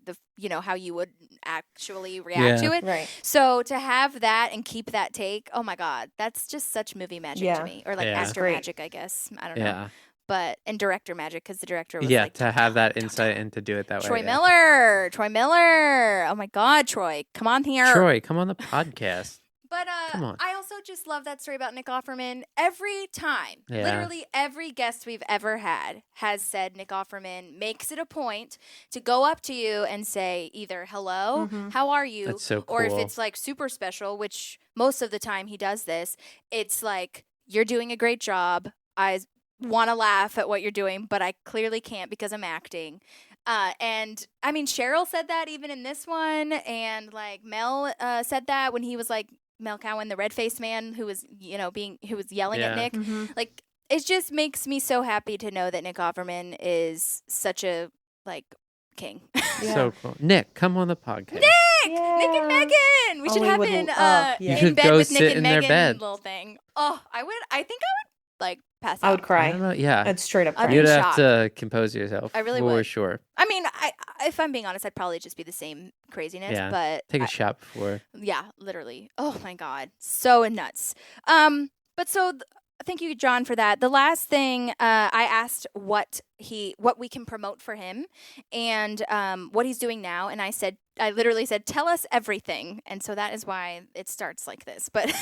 how you would actually react Yeah. to it. Right. So to have that and keep that take, oh my God, that's just such movie magic Yeah. to me, or like Yeah. actor Great. magic, I guess. I don't know. Yeah. But and director magic, because the director was Yeah, like, to have that insight and to do it that Troy way. Troy Miller. Oh my God, Troy, come on here. Troy, come on the podcast. But Come on. I also just love that story about Nick Offerman. Every time, Yeah. literally every guest we've ever had has said Nick Offerman makes it a point to go up to you and say either hello, how are you, That's so or if cool. it's like super special, which most of the time he does this, it's like, you're doing a great job. I want to laugh at what you're doing, but I clearly can't because I'm acting. And I mean, Cheryl said that even in this one, and like Mel said that when he was like, Mel Cowan, the red-faced man who was, who was yelling at Yeah. Nick. Mhm. Like, it just makes me so happy to know that Nick Offerman is such a, like, king. Yeah. So cool. Nick, come on the podcast. Nick and Megan! We Oh, should we have would an yeah. You in should bed go with Nick sit and in their Megan bed. little thing. Oh, I think I would, like, pass out. I would I cry. don't know. Yeah. I'd straight up I'd cry. be You'd have shocked. to compose yourself. I really for would. sure. I mean, if I'm being honest, I'd probably just be the same craziness, Yeah. but Take a shot before. yeah, literally. Oh my God. So nuts. But so thank you, John, for that. The last thing, I asked what we can promote for him and what he's doing now. And I literally said, tell us everything. And so that is why it starts like this, but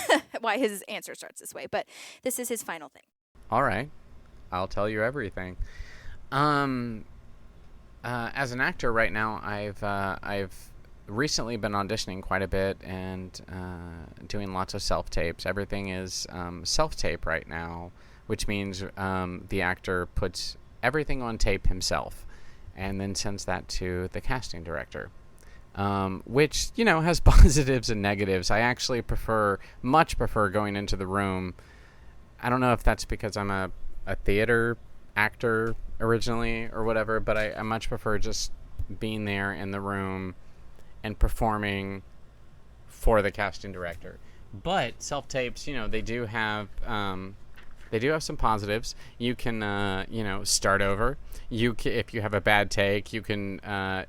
why his answer starts this way. But this is his final thing. All right. I'll tell you everything. As an actor right now, I've recently been auditioning quite a bit and doing lots of self-tapes. Everything is self-tape right now, which means the actor puts everything on tape himself and then sends that to the casting director, which, has positives and negatives. I actually much prefer going into the room. I don't know if that's because I'm a theater actor originally or whatever, but I much prefer just being there in the room and performing for the casting director. But self-tapes, they do have some positives. You can start over. If you have a bad take, you can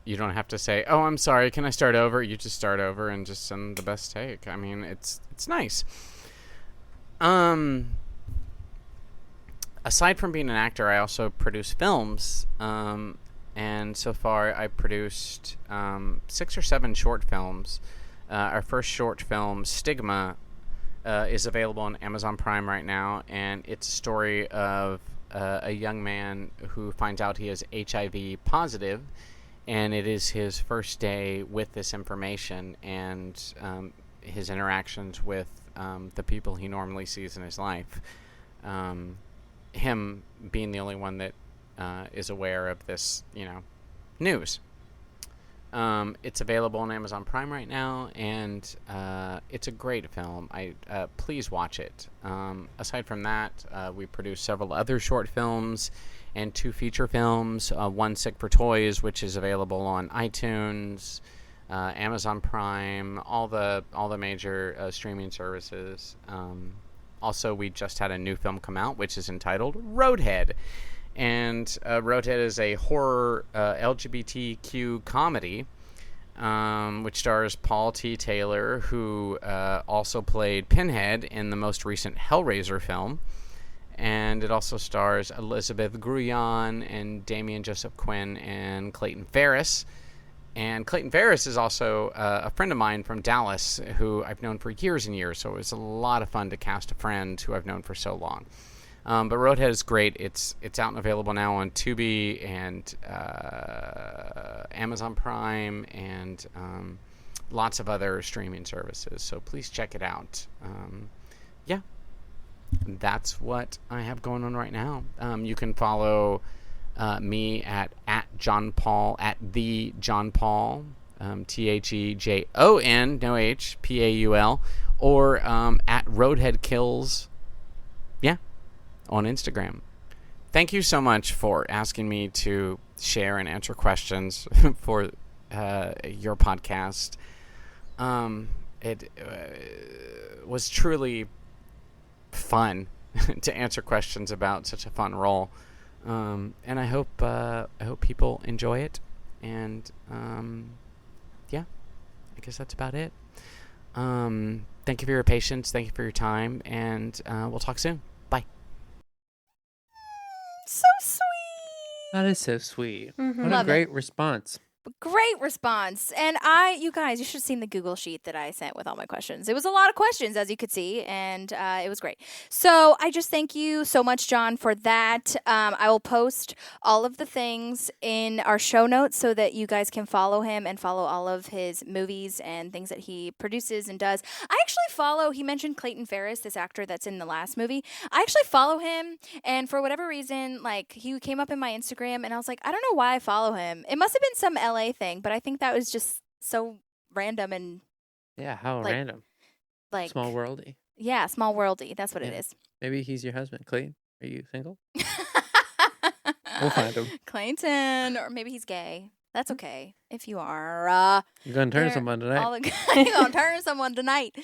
you don't have to say, "Oh, I'm sorry, can I start over?" You just start over and just send the best take. I mean, it's nice. Aside from being an actor, I also produce films. And so far, I produced 6 or 7 short films. Our first short film, Stigma, is available on Amazon Prime right now, and it's a story of a young man who finds out he is HIV positive, and it is his first day with this information and his interactions with the people he normally sees in his life. Him being the only one that is aware of this, news. It's available on Amazon Prime right now, and it's a great film. Please watch it. Aside from that, we produced several other short films and 2 feature films. One, Sick for Toys, which is available on iTunes, Amazon Prime, all the major streaming services. Also, we just had a new film come out, which is entitled Roadhead. And Roadhead is a horror LGBTQ comedy, which stars Paul T. Taylor, who also played Pinhead in the most recent Hellraiser film. And it also stars Elizabeth Grullon and Damian Joseph Quinn and Clayton Ferris. And Clayton Ferris is also a friend of mine from Dallas, who I've known for years and years. So it was a lot of fun to cast a friend who I've known for so long. But Roadhead is great. It's out and available now on Tubi and Amazon Prime and lots of other streaming services. So please check it out. That's what I have going on right now. You can follow me at Jon Paul, at the Jon Paul, TheJon, no H, Paul, or at Roadhead Kills. On Instagram. Thank you so much for asking me to share and answer questions for your podcast. It was truly fun to answer questions about such a fun role, and I hope people enjoy it. And I guess that's about it. Thank you for your patience. Thank you for your time, and we'll talk soon. Bye. So sweet. That is so sweet. Mm-hmm. What Love a great response. Great response. And you guys, you should have seen the Google sheet that I sent with all my questions. It was a lot of questions, as you could see, and it was great. So I just thank you so much, Jon, for that. I will post all of the things in our show notes so that you guys can follow him and follow all of his movies and things that he produces and does. I actually he mentioned Clayton Ferris, this actor that's in the last movie. I actually follow him, and for whatever reason, he came up in my Instagram, and I was like, I don't know why I follow him. It must have been some LA thing, but I think that was just so random and how random. Small worldy. Yeah, small worldy. That's what it is. Maybe he's your husband. Clayton, are you single? We'll find him. Clayton, or maybe he's gay. That's okay. If you are. You're going to turn someone tonight. You're going to turn someone tonight.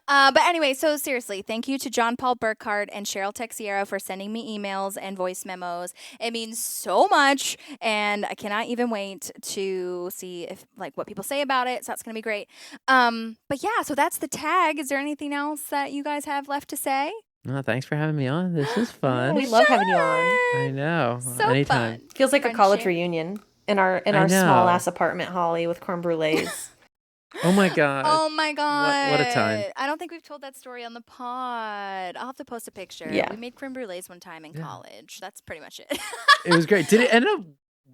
But anyway, so seriously, thank you to Jon Paul Burkhart and Cheryl Texiera for sending me emails and voice memos. It means so much, and I cannot even wait to see if what people say about it. So that's going to be great. But yeah, so that's the tag. Is there anything else that you guys have left to say? No, thanks for having me on. This is fun. We love having you on. I know. So Anytime. fun. Feels like a college reunion in our small ass apartment, Holly, with creme brulees. Oh my god. Oh my god. What a time. I don't think we've told that story on the pod. I'll have to post a picture. Yeah. We made creme brulees one time in college. That's pretty much it. It was great. Did it end up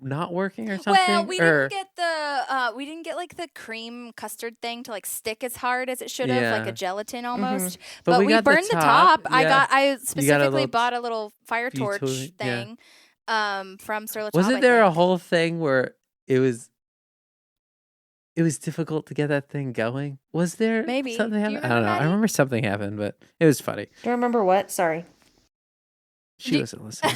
not working or something? Well, we didn't get the cream custard thing to stick as hard as it should have, like a gelatin almost. Mm-hmm. But we burned the top. Yeah. I specifically bought a little fire torch thing from Sur La Table. Wasn't there a whole thing where it was difficult to get that thing going? Was there maybe something happened? I don't know. I remember something happened, but it was funny. Do you remember what? Sorry. She wasn't listening.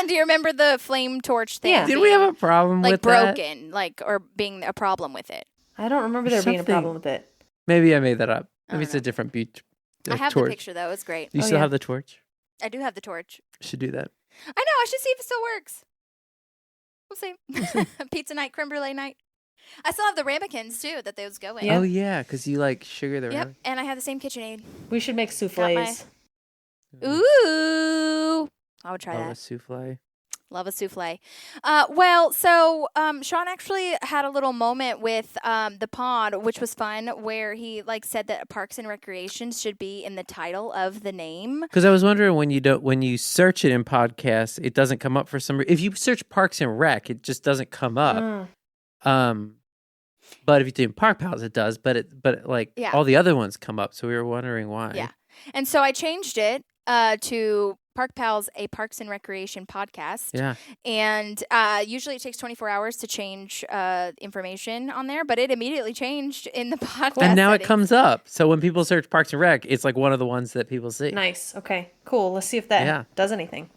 Do you remember the flame torch thing? Yeah. Did we have a problem with broken, that? or being a problem with it? I don't remember there being a problem with it. Maybe I made that up. Maybe it's a different beach. I have the picture though. It's great. You still have the torch? I do have the torch. Should do that. I know. I should see if it still works. We'll see. Pizza night, creme brulee night. I still have the ramekins too that those go in. Yeah. Oh yeah, because you sugar the Yep, and I have the same KitchenAid. We should make souffles. Ooh, I would try that. A souffle. Love a souffle. Well, so Sean actually had a little moment with the pod, which was fun, where he said that Parks and Recreation should be in the title of the name. Because I was wondering when you search it in podcasts, it doesn't come up for some reason. If you search Parks and Rec, it just doesn't come up. But if you do in Park Pals, it does. But all the other ones come up, so we were wondering why. Yeah, and so I changed it to Park Pals, a Parks and Recreation podcast. Yeah. And usually it takes 24 hours to change information on there, but it immediately changed in the podcast. And now settings. it comes up. So when people search Parks and Rec, it's one of the ones that people see. Nice. Okay, cool. Let's see if that does anything.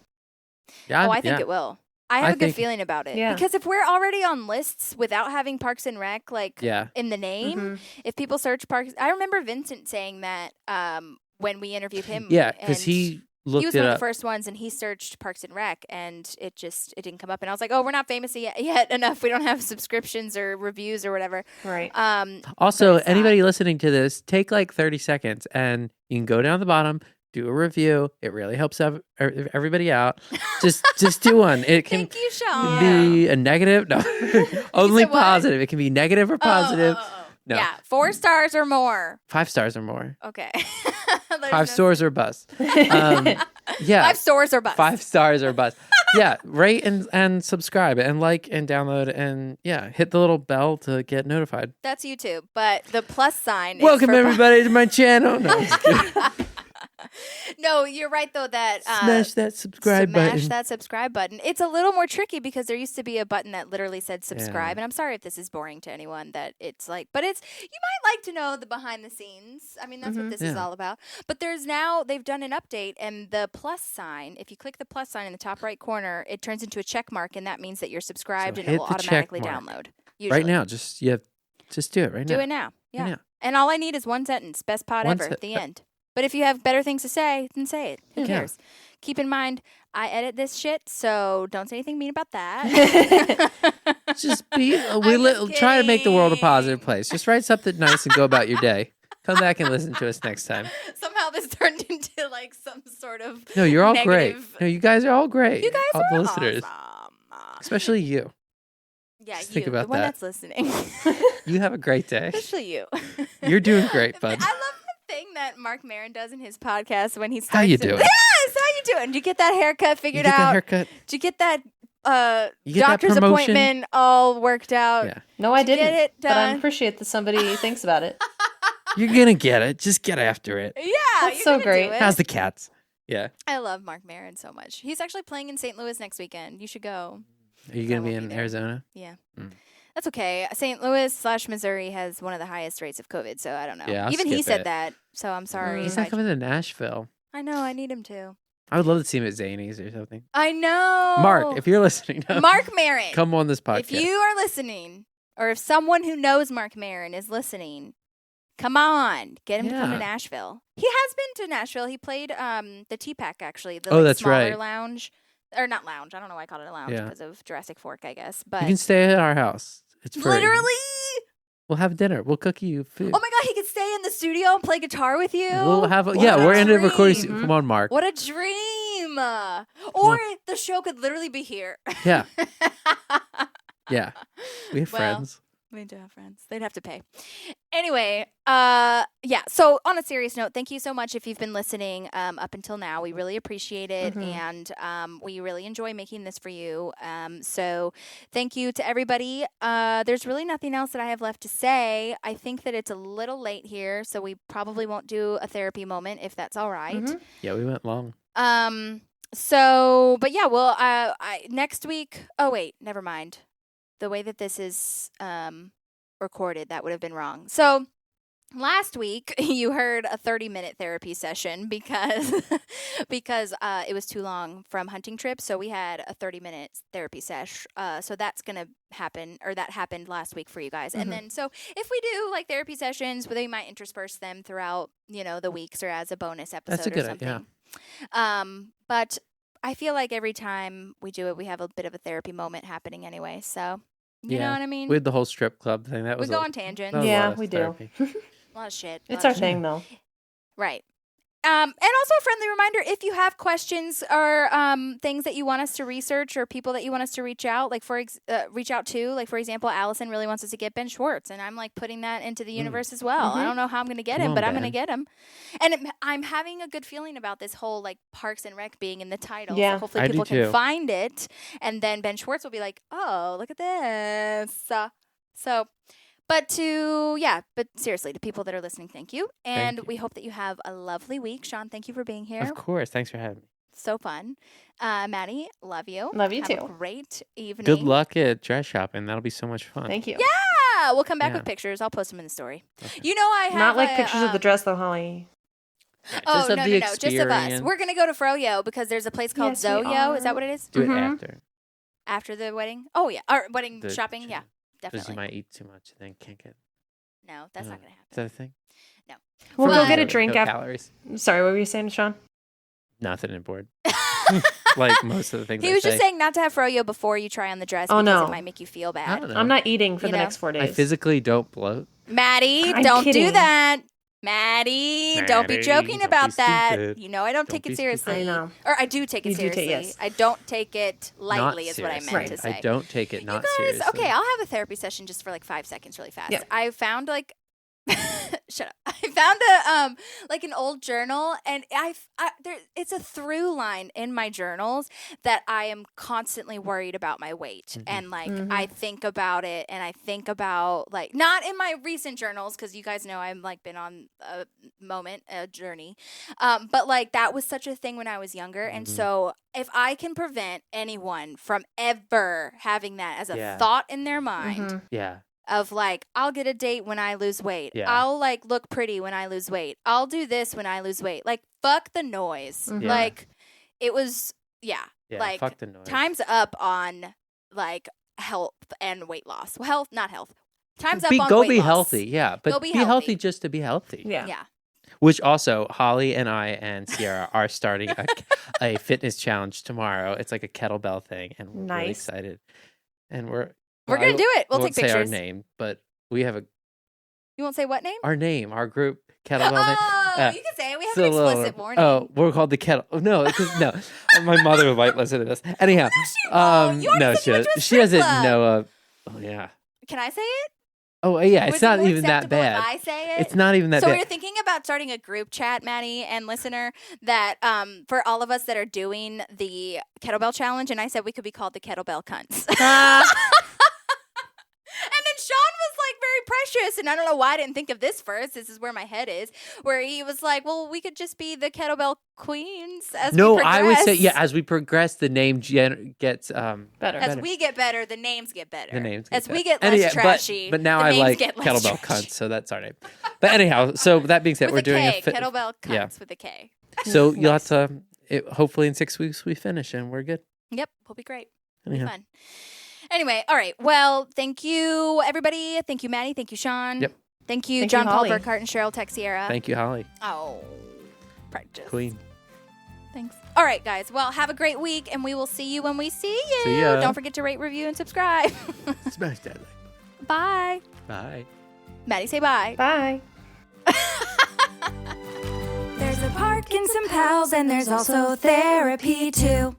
Yeah. I think it will. I have a good feeling about it. Yeah. Because if we're already on lists without having Parks and Rec in the name, if people search Parks, I remember Vincent saying that when we interviewed him. Yeah, because he looked he was it one of up. the first ones, and he searched Parks and Rec, and it didn't come up. And I was like, oh, we're not famous yet enough. We don't have subscriptions or reviews or whatever. Right. Also, anybody listening to this, take 30 seconds, and you can go down the bottom, do a review. It really helps everybody out. Just do one. It can Thank you, Sean. be a negative. No, only positive. It can be negative or positive. No. Yeah, 4 stars or more. 5 stars or more. Okay. 5 stars or bust. Yeah. 5 stars or bust. 5 stars or bust. Yeah. Rate and subscribe and like and download and hit the little bell to get notified. That's YouTube, but the plus sign. Welcome is for everybody to my channel. No, I'm just kidding. No, you're right though that Smash that subscribe button. Smash that subscribe button. It's a little more tricky because there used to be a button that literally said subscribe, Yeah. and I'm sorry if this is boring to anyone that it's but you might like to know the behind the scenes. I mean, that's what this is all about. But they've done an update, and the plus sign, if you click the plus sign in the top right corner, it turns into a check mark, and that means that you're subscribed, and it hit will the check automatically mark. download. Usually. Right now, just do it right now. Do it now. Yeah. Right now. And all I need is one sentence. Best pod One ever. The end. But if you have better things to say, then say it. Who Yeah. cares? Keep in mind, I edit this shit, so don't say anything mean about that. Just try to make the world a positive place. Just write something nice and go about your day. Come back and listen to us next time. Somehow this turned into some sort of No, you're all negative. great. No, you guys are all great. You guys all are the listeners. awesome. Especially you. Yeah, Just think you, about the one that. that's listening. You have a great day. Especially you. You're doing great, bud. I love the thing that Mark Maron does in his podcast when he starts. How you doing? Yes, how you doing? Did you get that haircut figured You get out? that haircut? Did you get that You get that doctor's promotion? appointment all worked out? Yeah. No, I Did you didn't. get it But I done? appreciate that somebody thinks about it. You're gonna get it. Just get after it. Yeah, That's you're so gonna great. do it. How's the cats? Yeah. I love Mark Maron so much. He's actually playing in St. Louis next weekend. You should go. Are you gonna be in Arizona? Yeah. Mm. That's okay. St. Louis/Missouri has one of the highest rates of COVID, so I don't know. Yeah, I'll Even he skip said it. that, so I'm sorry. He's not coming to Nashville. I know. I need him to. I would love to see him at Zany's or something. I know. Mark, if you're listening, Mark Maron, come on this podcast. if you are listening, or if someone who knows Mark Maron is listening, come on, get him to come to Yeah. Nashville. He has been to Nashville. He played the T-Pack actually. The Oh, that's smaller right. lounge, or not lounge. I don't know why I called it a lounge Yeah. because of Jurassic Fork, I guess. But You can stay at our house. It's free. literally. We'll have dinner. We'll cook you food. Oh my god, he could stay in the studio and play guitar with you. We'll have. What We're in a dream. recording studio. Come on, Mark. What a dream! Or the show could literally be here. Yeah. Yeah. We have Well, friends. We do have friends. They'd have to pay. Anyway, yeah. So on a serious note, thank you so much if you've been listening up until now. We really appreciate it, and we really enjoy making this for you. So thank you to everybody. There's really nothing else that I have left to say. I think that it's a little late here, so we probably won't do a therapy moment if that's all right. Yeah, we went long. So, but yeah, well, next week. Oh wait, never mind. The way that this is recorded, that would have been wrong. So last week you heard a 30-minute therapy session because it was too long from hunting trip. So we had a 30-minute therapy sesh. So that's gonna happen, or that happened last week for you guys. And then so if we do like therapy sessions, we might intersperse them throughout the weeks or as a bonus episode That's a or good something. idea. But I feel like every time we do it, we have a bit of a therapy moment happening anyway. So, you know what I mean? We had the whole strip club thing. That was go on tangents. that was a Yeah, lot of we do. therapy. A lot of shit. It's our thing, though. Right. And also a friendly reminder, if you have questions or things that you want us to research or people that you want us to reach out, like reach out to, like for example, Allison really wants us to get Ben Schwartz, and I'm like putting that into the universe as well. I don't know how I'm going to get him, but I'm going to get him. And I'm having a good feeling about this whole like Parks and Rec being in the title. Yeah. So hopefully people can find it, and then Ben Schwartz will be like, oh, look at this. But seriously, to people that are listening, thank you. And we hope that you have a lovely week. Sean, thank you for being here. Of course. Thanks for having me. So fun. Maddie, love you. Love you have too. A great evening. Good luck at dress shopping. That'll be so much fun. Thank you. Yeah. We'll come back with pictures. I'll post them in the story. Okay. You know I have not like pictures of the dress though, Holly. Oh, no, just of us. We're going to go to Froyo because there's a place called Zoyo. Is that what it is? Do it after. After the wedding? Oh, yeah. Or wedding shopping? Yeah, definitely. Because you might eat too much and then can't get... No, that's not going to happen. Is that a thing? No. We'll go get a drink after. Calories. Sorry, what were you saying, Sean? Nothing in board. Like most of the things he was just saying not to have froyo before you try on the dress because it might make you feel bad. I'm not eating for the next 4 days. I physically don't bloat. Maddie, don't do that. Maddie, don't be joking about that. Stupid. You know I don't take it seriously. I know. Or I do take it seriously. Yes. I don't take it lightly Not is what I seriously. meant to say. I don't take it not you guys, seriously. Okay, I'll have a therapy session just for like 5 seconds really fast. Yep. I found like shut up. I found a like an old journal, and it's a through line in my journals that I am constantly worried about my weight, and like I think about it, and I think about like not in my recent journals because you guys know I've like been on a journey, but like that was such a thing when I was younger, and so if I can prevent anyone from ever having that as a thought in their mind, of like, I'll get a date when I lose weight. Yeah. I'll like look pretty when I lose weight. I'll do this when I lose weight. Like, fuck the noise. Like, it was, like, fuck the noise. Time's up on like health and weight loss. Well, health, not health. Time's up on go weight be loss. healthy, yeah. But Go be healthy just to be healthy. Yeah. Which also, Holly and I and Sierra are starting a fitness challenge tomorrow. It's like a kettlebell thing, and we're really excited. And we're going to do it. We'll take say pictures. our name, but we have You won't say what name? our name, our group, kettlebell name. You can say it. We have an explicit warning. Oh, we're called the kettle. No, because no, my mother might listen to this. Anyhow, no, she doesn't know. Oh yeah. Can I say it? Oh yeah, it's Was it not more even that acceptable if bad. I say it? It's not even that so bad. we were thinking about starting a group chat, Maddie and listener, that for all of us that are doing the kettlebell challenge, and I said we could be called the kettlebell cunts. And then Sean was like very precious, and I don't know why I didn't think of this first. This is where my head is, where he was like, "Well, we could just be the kettlebell queens." As we progress. I would say as we progress, the name gets better. As we get better, the names get better. The names as get we better. get less trashy. But now the I names like get less kettlebell trashy. cunts, so that's our name. But anyhow, so that being said, with we're a doing K, kettlebell cunts with a K. So you'll have to. Hopefully, in 6 weeks we finish and we're good. Yep, we'll be great. Anyhow. Be fun. Anyway, all right. Well, thank you, everybody. Thank you, Maddie. Thank you, Sean. Yep. Thank you, Thank Jon you, Paul Holly. Burkhart and Cheryl Texiera. Thank you, Holly. Oh, practice. Queen. Thanks. All right, guys. Well, have a great week, and we will see you when we see you. See ya. Don't forget to rate, review, and subscribe. Smash that like. Bye. Bye. Maddie, say bye. Bye. There's a park and some pals, and there's also therapy too.